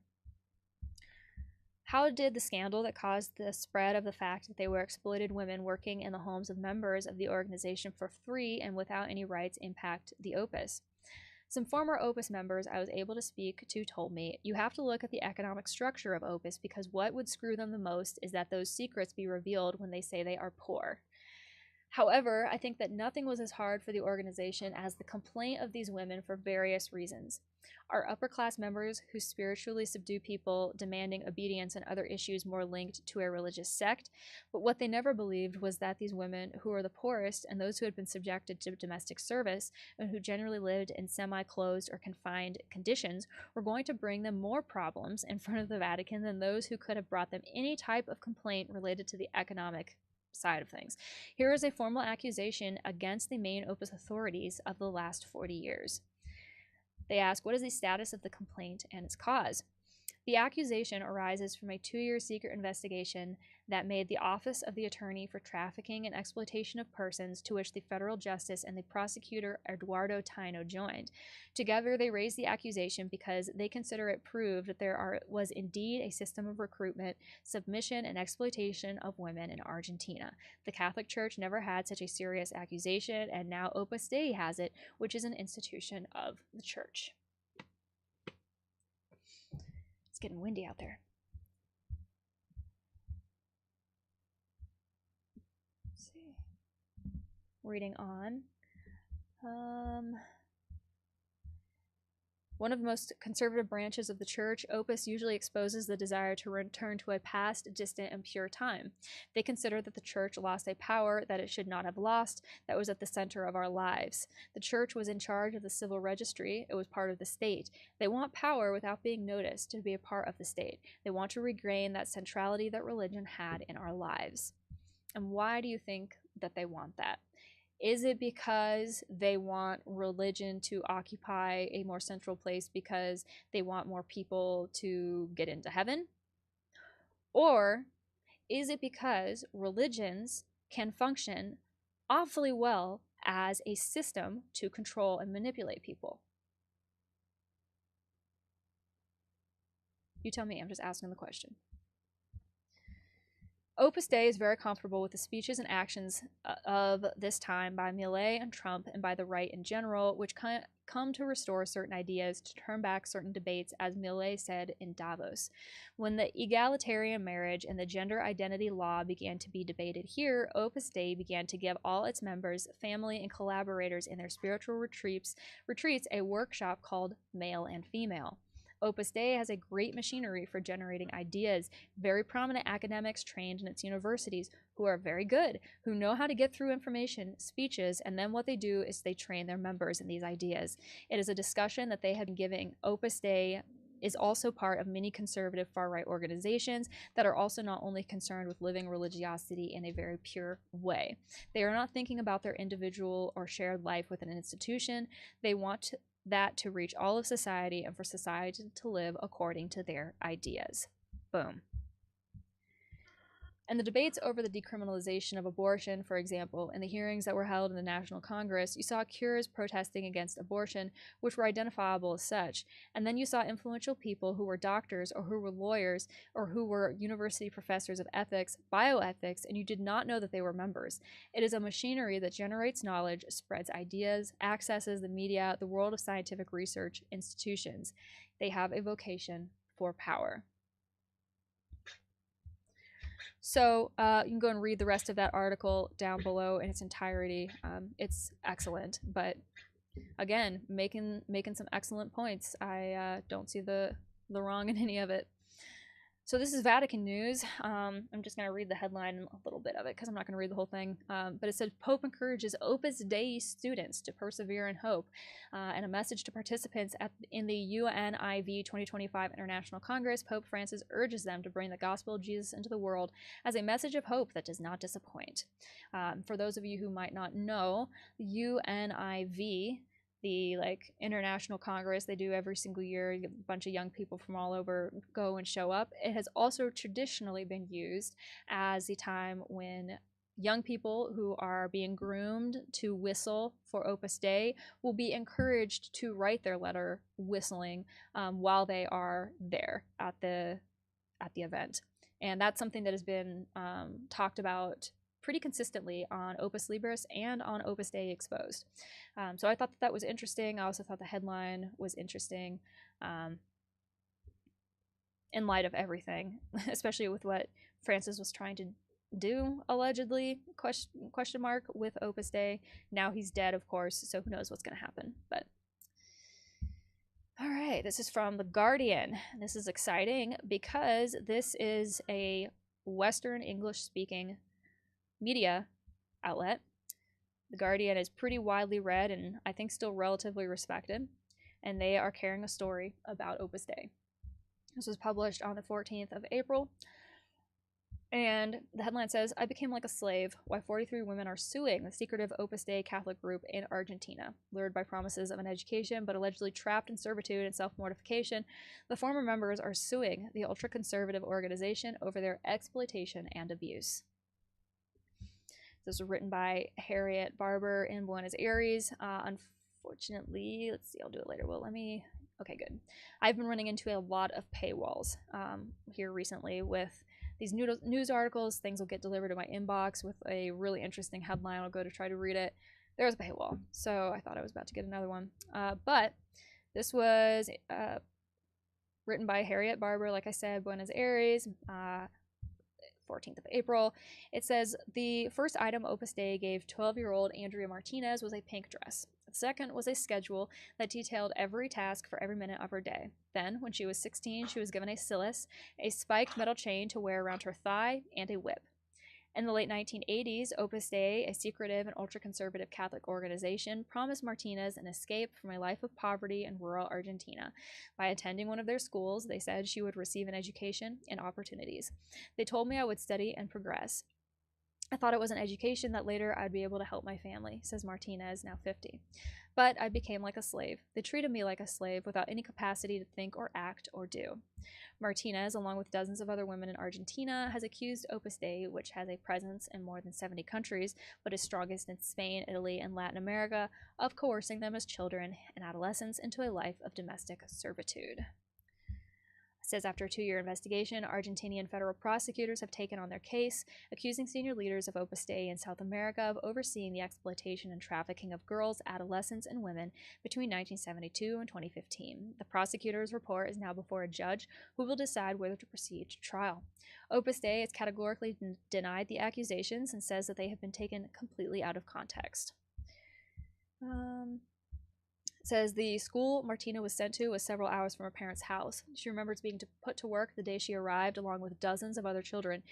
How did the scandal that caused the spread of the fact that they were exploited women working in the homes of members of the organization for free and without any rights impact the Opus? Some former Opus members I was able to speak to told me, you have to look at the economic structure of Opus, because what would screw them the most is that those secrets be revealed when they say they are poor. However, I think that nothing was as hard for the organization as the complaint of these women for various reasons. Our upper-class members who spiritually subdue people, demanding obedience and other issues more linked to a religious sect, but what they never believed was that these women, who are the poorest and those who had been subjected to domestic service and who generally lived in semi-closed or confined conditions, were going to bring them more problems in front of the Vatican than those who could have brought them any type of complaint related to the economic side of things. Here is a formal accusation against the main Opus authorities of the last 40 years. They ask, what is the status of the complaint and its cause? The accusation arises from a 2-year secret investigation that made the Office of the Attorney for Trafficking and Exploitation of Persons, to which the federal justice and the prosecutor Eduardo Taino joined. Together, they raised the accusation because they consider it proved that there was indeed a system of recruitment, submission, and exploitation of women in Argentina. The Catholic Church never had such a serious accusation, and now Opus Dei has it, which is an institution of the Church. It's getting windy out there. Let's see. Reading on. One of the most conservative branches of the Church, Opus usually exposes the desire to return to a past, distant, and pure time. They consider that the Church lost a power that it should not have lost, that was at the center of our lives. The Church was in charge of the civil registry. It was part of the state. They want power without being noticed, to be a part of the state. They want to regain that centrality that religion had in our lives. And why do you think that they want that? Is it because they want religion to occupy a more central place because they want more people to get into heaven? Or is it because religions can function awfully well as a system to control and manipulate people? You tell me, I'm just asking the question. Opus Dei is very comfortable with the speeches and actions of this time by Millet and Trump and by the right in general, which come to restore certain ideas, to turn back certain debates, as Millet said in Davos. When the egalitarian marriage and the gender identity law began to be debated here, Opus Dei began to give all its members, family, and collaborators in their spiritual retreats a workshop called Male and Female. Opus Dei has a great machinery for generating ideas, very prominent academics trained in its universities who are very good, who know how to get through information, speeches, and then what they do is they train their members in these ideas. It is a discussion that they have been giving. Opus Dei is also part of many conservative far-right organizations that are also not only concerned with living religiosity in a very pure way. They are not thinking about their individual or shared life with an institution. They want that to reach all of society and for society to live according to their ideas. Boom. And the debates over the decriminalization of abortion, for example, in the hearings that were held in the National Congress, you saw cures protesting against abortion, which were identifiable as such. And then you saw influential people who were doctors or who were lawyers or who were university professors of ethics, bioethics, and you did not know that they were members. It is a machinery that generates knowledge, spreads ideas, accesses the media, the world of scientific research, institutions. They have a vocation for power. So you can go and read the rest of that article down below in its entirety. It's excellent, but again, making some excellent points. I don't see the wrong in any of it. So this is Vatican news. I'm just going to read the headline and a little bit of it because I'm not going to read the whole thing. But it said, Pope encourages Opus Dei students to persevere in hope. And a message to participants in the UNIV 2025 International Congress, Pope Francis urges them to bring the gospel of Jesus into the world as a message of hope that does not disappoint. For those of you who might not know, UNIV, the International Congress they do every single year, a bunch of young people from all over go and show up. It has also traditionally been used as the time when young people who are being groomed to whistle for Opus Dei will be encouraged to write their letter whistling while they are there at the event. And that's something that has been talked about pretty consistently on Opus Libris and on Opus Dei Exposed. So I thought that was interesting. I also thought the headline was interesting in light of everything, especially with what Francis was trying to do, allegedly, question mark, with Opus Dei. Now he's dead, of course, so who knows what's going to happen. But all right, this is from The Guardian. This is exciting because this is a Western English-speaking media outlet. The Guardian is pretty widely read and I think still relatively respected, and they are carrying a story about Opus Dei. This was published on the 14th of April. And the headline says, I became like a slave. Why 43 women are suing the secretive Opus Dei Catholic group in Argentina. Lured by promises of an education, but allegedly trapped in servitude and self-mortification, the former members are suing the ultra-conservative organization over their exploitation and abuse. This was written by Harriet Barber in Buenos Aires. Unfortunately, let's see, I'll do it later. Well, okay, good. I've been running into a lot of paywalls here recently with these news articles. Things will get delivered to my inbox with a really interesting headline. I'll go to try to read it. There's a paywall, so I thought I was about to get another one. But this was written by Harriet Barber, like I said, Buenos Aires, 14th of April. It says, the first item Opus Dei gave 12-year-old Andrea Martinez was a pink dress. The second was a schedule that detailed every task for every minute of her day. Then, when she was 16, she was given a silis, a spiked metal chain to wear around her thigh, and a whip. In the late 1980s, Opus Dei, a secretive and ultra-conservative Catholic organization, promised Martinez an escape from a life of poverty in rural Argentina. By attending one of their schools, they said she would receive an education and opportunities. They told me I would study and progress. I thought it was an education that later I'd be able to help my family, says Martinez, now 50. But I became like a slave. They treated me like a slave without any capacity to think or act or do. Martinez, along with dozens of other women in Argentina, has accused Opus Dei, which has a presence in more than 70 countries, but is strongest in Spain, Italy, and Latin America, of coercing them as children and adolescents into a life of domestic servitude. It says after a 2-year investigation, Argentinian federal prosecutors have taken on their case, accusing senior leaders of Opus Dei in South America of overseeing the exploitation and trafficking of girls, adolescents, and women between 1972 and 2015. The prosecutor's report is now before a judge who will decide whether to proceed to trial. Opus Dei has categorically denied the accusations and says that they have been taken completely out of context. Says the school Martina was sent to was several hours from her parents' house. She remembers being put to work the day she arrived, along with dozens of other children.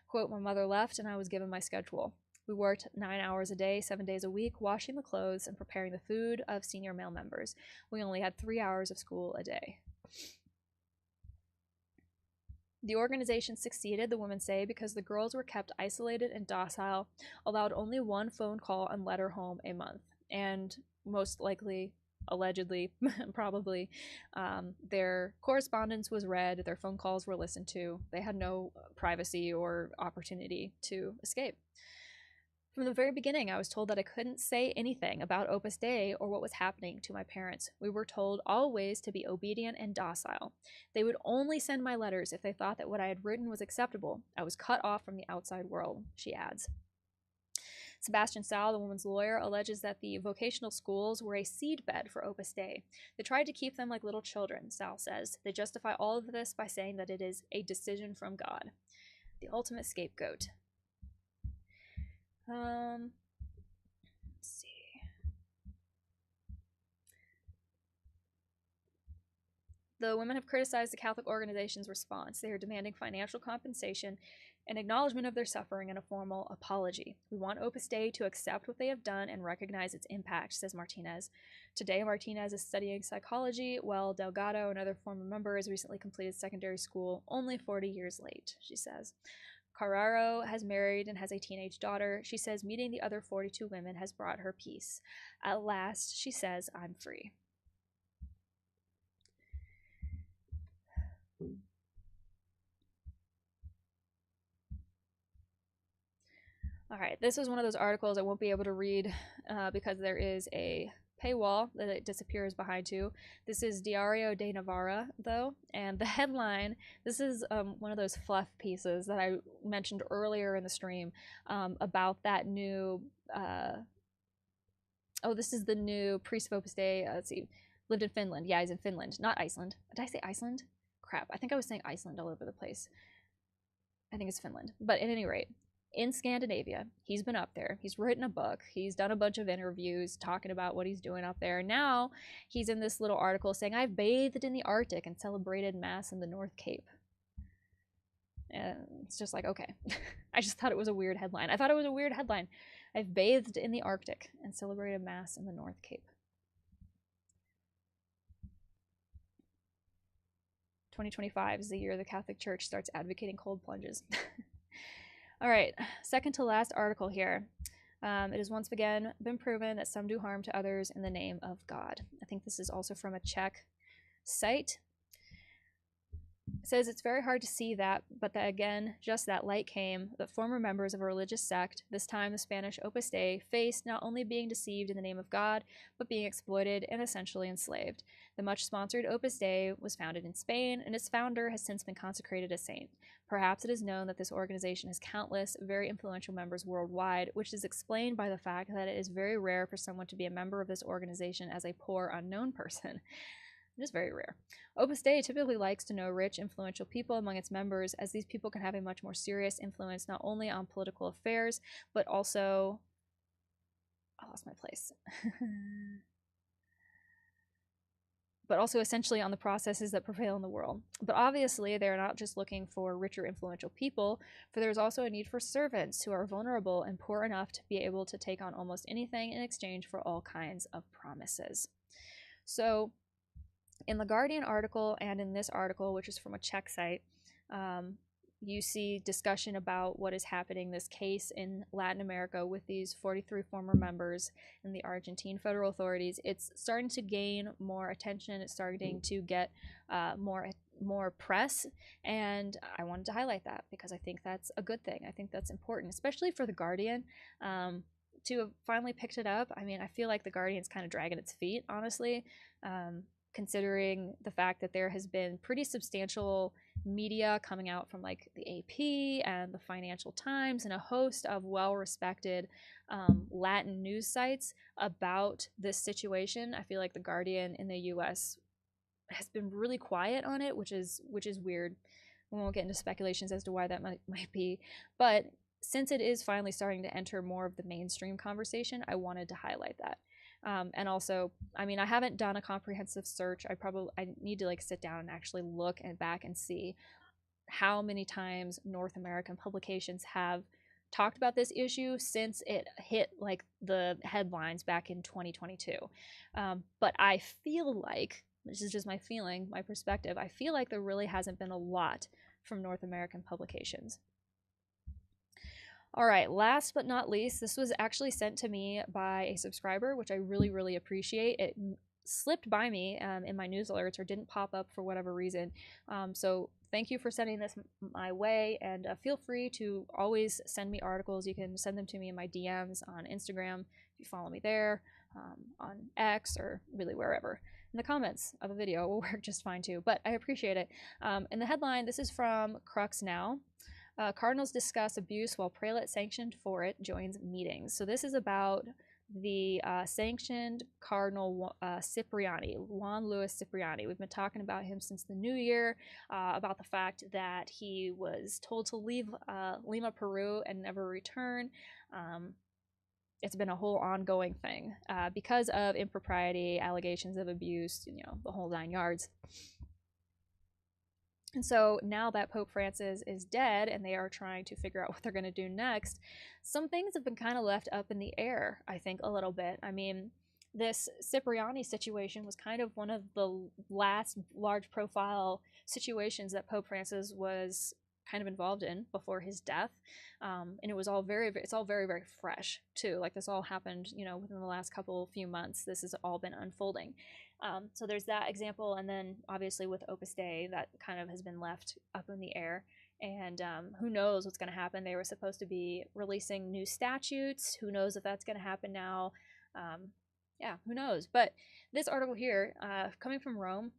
Quote, my mother left and I was given my schedule. We worked 9 hours a day, 7 days a week, washing the clothes and preparing the food of senior male members. We only had 3 hours of school a day. The organization succeeded, the women say, because the girls were kept isolated and docile, allowed only one phone call and letter home a month, and most likely, allegedly, probably, their correspondence was read, their phone calls were listened to. They had no privacy or opportunity to escape. From the very beginning, I was told that I couldn't say anything about Opus Dei or what was happening to my parents. We were told always to be obedient and docile. They would only send my letters if they thought that what I had written was acceptable. I was cut off from the outside world, she adds. Sebastian Sal, the woman's lawyer, alleges that the vocational schools were a seedbed for Opus Dei. They tried to keep them like little children, Sal says. They justify all of this by saying that it is a decision from God. The ultimate scapegoat. Let's see. The women have criticized the Catholic organization's response. They are demanding financial compensation, an acknowledgement of their suffering, and a formal apology. We want Opus Dei to accept what they have done and recognize its impact, says Martinez. Today, Martinez is studying psychology, while Delgado, another former member, has recently completed secondary school, only 40 years late, she says. Carraro has married and has a teenage daughter. She says meeting the other 42 women has brought her peace. At last, she says, I'm free. All right, this was one of those articles I won't be able to read because there is a paywall that it disappears behind to. This is Diario de Navarra, though, and the headline, this is one of those fluff pieces that I mentioned earlier in the stream about that new, this is the new priest of Opus Dei, let's see, lived in Finland. Yeah, he's in Finland, not Iceland. Did I say Iceland? Crap, I think I was saying Iceland all over the place. I think it's Finland, but at any rate, in Scandinavia, he's been up there, he's written a book, he's done a bunch of interviews talking about what he's doing up there. Now he's in this little article saying, I've bathed in the Arctic and celebrated Mass in the North Cape. And it's just like, okay. I just thought it was a weird headline. I've bathed in the Arctic and celebrated Mass in the North Cape. 2025 is the year the Catholic Church starts advocating cold plunges. All right, second to last article here. It has once again been proven that some do harm to others in the name of God. I think this is also from a Czech site. It says it's very hard to see that, but that again, just that light came, that former members of a religious sect, this time the Spanish Opus Dei, faced not only being deceived in the name of God, but being exploited and essentially enslaved. The much-sponsored Opus Dei was founded in Spain, and its founder has since been consecrated a saint. Perhaps it is known that this organization has countless, very influential members worldwide, which is explained by the fact that it is very rare for someone to be a member of this organization as a poor, unknown person. It is very rare. Opus Dei typically likes to know rich, influential people among its members, as these people can have a much more serious influence not only on political affairs, but also... I lost my place. but also essentially on the processes that prevail in the world. But obviously, they're not just looking for rich or influential people, for there's also a need for servants who are vulnerable and poor enough to be able to take on almost anything in exchange for all kinds of promises. So, in the Guardian article and in this article, which is from a Czech site, you see discussion about what is happening, this case in Latin America with these 43 former members and the Argentine federal authorities. It's starting to gain more attention. It's starting to get more press, and I wanted to highlight that because I think that's a good thing. I think that's important, especially for the Guardian. To have finally picked it up, I mean, I feel like the Guardian's kind of dragging its feet, honestly, considering the fact that there has been pretty substantial media coming out from like the AP and the Financial Times and a host of well-respected Latin news sites about this situation. I feel like the Guardian in the US has been really quiet on it, which is weird. We won't get into speculations as to why that might be, but since it is finally starting to enter more of the mainstream conversation, I wanted to highlight that. And also, I mean, I haven't done a comprehensive search. I need to like sit down and actually look back and see how many times North American publications have talked about this issue since it hit like the headlines back in 2022. But I feel like, this is just my feeling, my perspective, I feel like there really hasn't been a lot from North American publications. All right, last but not least, this was actually sent to me by a subscriber, which I really, really appreciate. It slipped by me in my news alerts or didn't pop up for whatever reason. So thank you for sending this my way, and feel free to always send me articles. You can send them to me in my DMs on Instagram if you follow me there, on X, or really wherever. In the comments of a video will work just fine too, but I appreciate it. In the headline, this is from Crux Now. Cardinals discuss abuse while prelate sanctioned for it joins meetings. So this is about the sanctioned Cardinal Cipriani, Juan Luis Cipriani. We've been talking about him since the new year, about the fact that he was told to leave Lima, Peru, and never return. It's been a whole ongoing thing because of impropriety, allegations of abuse, you know, the whole 9 yards. And so now that Pope Francis is dead and they are trying to figure out what they're going to do next, some things have been kind of left up in the air, I think, a little bit. I mean, this Cipriani situation was kind of one of the last large profile situations that Pope Francis was kind of involved in before his death. And it was all it's all very, very fresh too. Like this all happened, you know, within the last few months. This has all been unfolding. So there's that example, and then obviously with Opus Dei, that kind of has been left up in the air, and who knows what's going to happen. They were supposed to be releasing new statutes. Who knows if that's going to happen now? Yeah, who knows? But this article here, coming from Rome,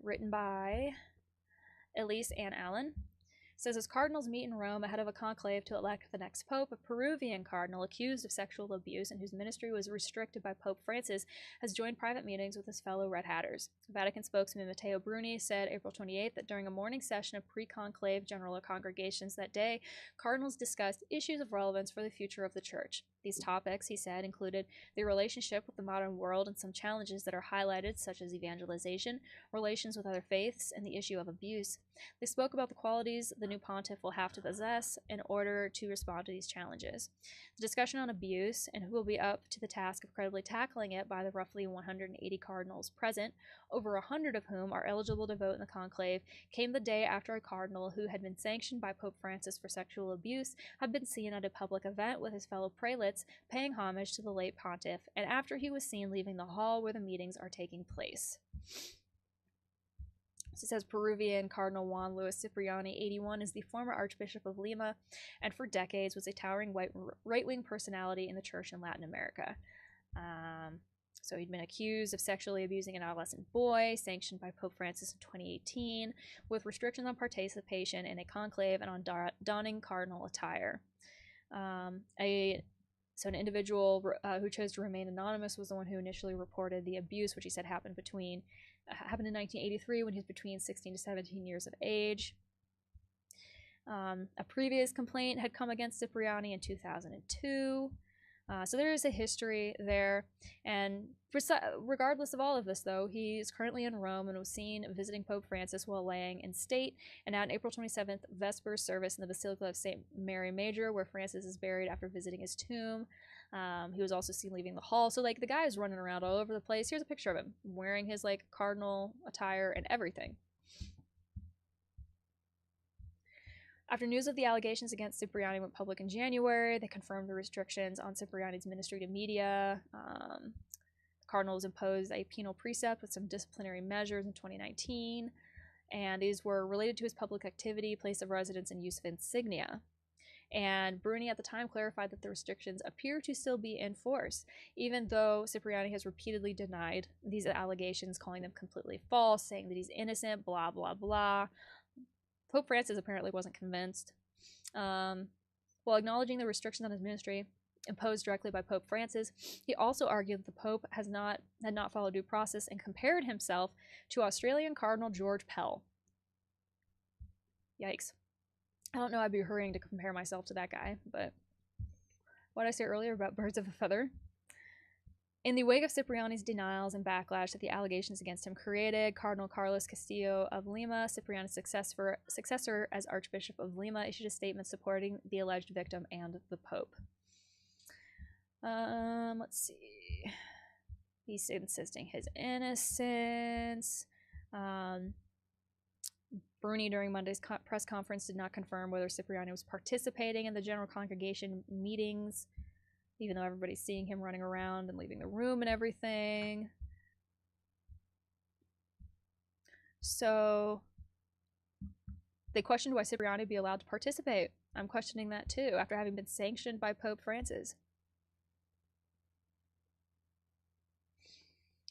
written by Elise Ann Allen, says as cardinals meet in Rome ahead of a conclave to elect the next pope, a Peruvian cardinal accused of sexual abuse and whose ministry was restricted by Pope Francis has joined private meetings with his fellow Red Hatters. Vatican spokesman Matteo Bruni said April 28th that during a morning session of pre-conclave general congregations that day, cardinals discussed issues of relevance for the future of the church. These topics, he said, included the relationship with the modern world and some challenges that are highlighted, such as evangelization, relations with other faiths, and the issue of abuse. They spoke about the qualities the new pontiff will have to possess in order to respond to these challenges. The discussion on abuse and who will be up to the task of credibly tackling it by the roughly 180 cardinals present, over 100 of whom are eligible to vote in the conclave, came the day after a cardinal who had been sanctioned by Pope Francis for sexual abuse had been seen at a public event with his fellow prelates paying homage to the late pontiff, and after he was seen leaving the hall where the meetings are taking place. So it says Peruvian Cardinal Juan Luis Cipriani, 81, is the former Archbishop of Lima and for decades was a towering right-wing personality in the church in Latin America. So he'd been accused of sexually abusing an adolescent boy, sanctioned by Pope Francis in 2018, with restrictions on participation in a conclave and on donning cardinal attire. So an individual who chose to remain anonymous was the one who initially reported the abuse, which he said happened in 1983 when he was between 16 to 17 years of age. A previous complaint had come against Cipriani in 2002. So there is a history there, and regardless of all of this, though, he's currently in Rome and was seen visiting Pope Francis while laying in state, and at an April 27th Vespers service in the Basilica of St. Mary Major, where Francis is buried after visiting his tomb. He was also seen leaving the hall, so, like, the guy is running around all over the place. Here's a picture of him, wearing his, like, cardinal attire and everything. After news of the allegations against Cipriani went public in January, they confirmed the restrictions on Cipriani's ministry to media. The cardinals imposed a penal precept with some disciplinary measures in 2019, and these were related to his public activity, place of residence, and use of insignia. And Bruni at the time clarified that the restrictions appear to still be in force, even though Cipriani has repeatedly denied these allegations, calling them completely false, saying that he's innocent, blah, blah, blah. Pope Francis apparently wasn't convinced. While acknowledging the restrictions on his ministry imposed directly by Pope Francis, he also argued that the Pope had not followed due process and compared himself to Australian Cardinal George Pell. Yikes. I don't know I'd be hurrying to compare myself to that guy, but what did I say earlier about birds of a feather? In the wake of Cipriani's denials and backlash that the allegations against him created, Cardinal Carlos Castillo of Lima, Cipriani's successor as Archbishop of Lima, issued a statement supporting the alleged victim and the Pope. Let's see. He's insisting his innocence. Bruni, during Monday's press conference, did not confirm whether Cipriani was participating in the general congregation meetings, even though everybody's seeing him running around and leaving the room and everything. So they questioned why Cipriani be allowed to participate. I'm questioning that too, after having been sanctioned by Pope Francis.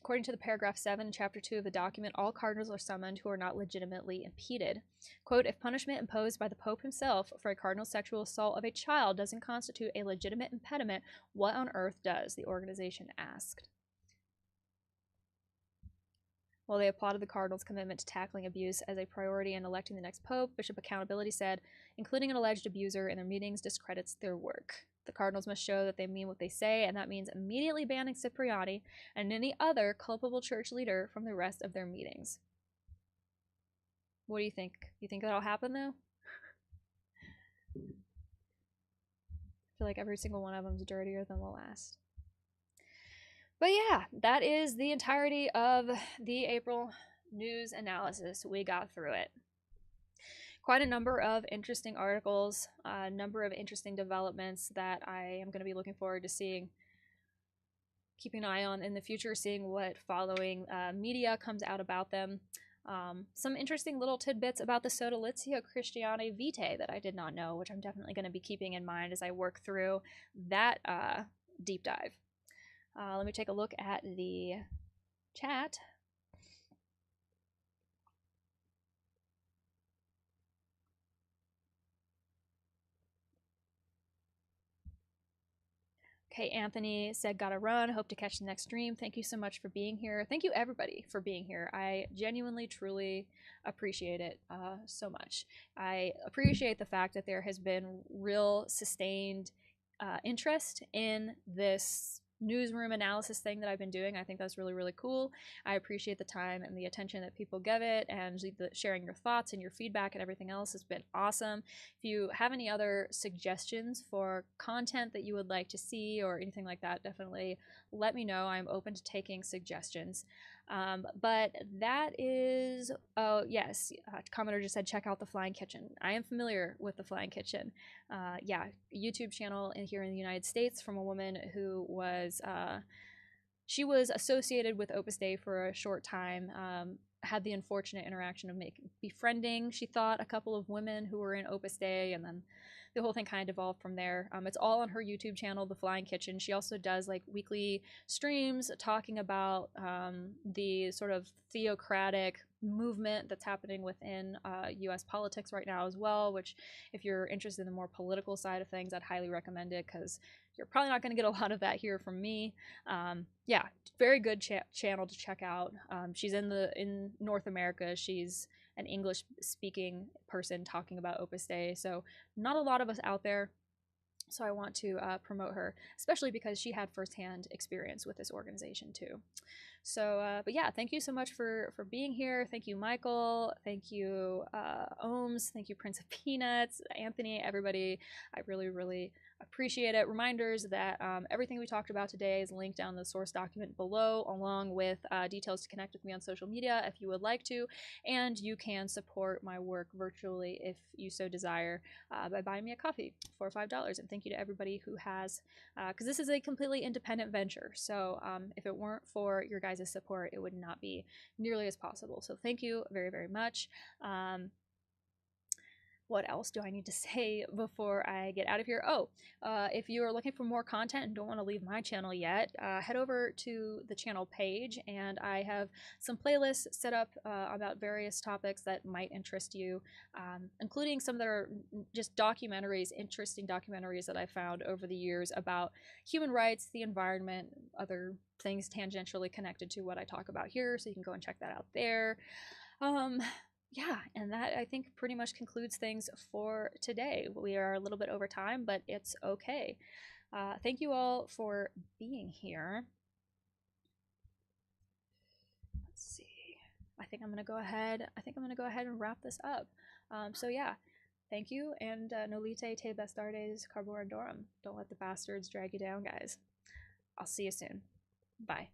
According to the paragraph 7 in chapter 2 of the document, all cardinals are summoned who are not legitimately impeded. Quote, if punishment imposed by the Pope himself for a cardinal's sexual assault of a child doesn't constitute a legitimate impediment, what on earth does? The organization asked. While they applauded the cardinal's commitment to tackling abuse as a priority and electing the next pope, Bishop Accountability said, including an alleged abuser in their meetings discredits their work. The cardinals must show that they mean what they say, and that means immediately banning Cipriani and any other culpable church leader from the rest of their meetings. What do you think? You think that'll happen, though? I feel like every single one of them is dirtier than the last. But yeah, that is the entirety of the April news analysis. We got through it. Quite a number of interesting articles, a number of interesting developments that I am going to be looking forward to seeing, keeping an eye on in the future, seeing what following media comes out about them. Some interesting little tidbits about the Sodalizio Christianae Vitae that I did not know, which I'm definitely going to be keeping in mind as I work through that deep dive. Let me take a look at the chat. Okay, Anthony said, gotta run. Hope to catch the next stream. Thank you so much for being here. Thank you, everybody, for being here. I genuinely, truly appreciate it so much. I appreciate the fact that there has been real sustained interest in this newsroom analysis thing that I've been doing. I think that's really, really cool. I appreciate the time and the attention that people give it, and the sharing your thoughts and your feedback and everything else has been awesome. If you have any other suggestions for content that you would like to see or anything like that, definitely let me know. I'm open to taking suggestions. But that is, oh yes, commenter just said check out the Flying Kitchen. I am familiar with the Flying Kitchen. Yeah, YouTube channel here in the United States from a woman who was, she was associated with Opus Dei for a short time. Had the unfortunate interaction of befriending, she thought, a couple of women who were in Opus Dei, and then the whole thing kind of evolved from there. It's all on her YouTube channel, The Flying Kitchen. She also does like weekly streams talking about the sort of theocratic movement that's happening within US politics right now as well, which if you're interested in the more political side of things, I'd highly recommend it, because you're probably not going to get a lot of that here from me. Yeah, very good channel to check out. She's in North America. She's an English speaking person talking about Opus Dei, so not a lot of us out there. So I want to promote her, especially because she had firsthand experience with this organization too. So, but yeah, thank you so much for being here. Thank you, Michael. Thank you, Ohms. Thank you, Prince of Peanuts, Anthony, everybody. I really, really appreciate it. Reminders that everything we talked about today is linked down the source document below, along with details to connect with me on social media if you would like to. And you can support my work virtually if you so desire by buying me a coffee for $5. And thank you to everybody who has, because this is a completely independent venture. So if it weren't for your guys' support, it would not be nearly as possible. So thank you very, very much. What else do I need to say before I get out of here? Oh, if you are looking for more content and don't want to leave my channel yet, head over to the channel page, and I have some playlists set up about various topics that might interest you, including some that are just documentaries, interesting documentaries that I found over the years about human rights, the environment, other things tangentially connected to what I talk about here, so you can go and check that out there. Yeah, and that I think pretty much concludes things for today. We are a little bit over time, but it's okay. Thank you all for being here. Let's see. I think I'm gonna go ahead. And wrap this up. So yeah, thank you, and nolite te bastardes carborandorum. Don't let the bastards drag you down, guys. I'll see you soon. Bye.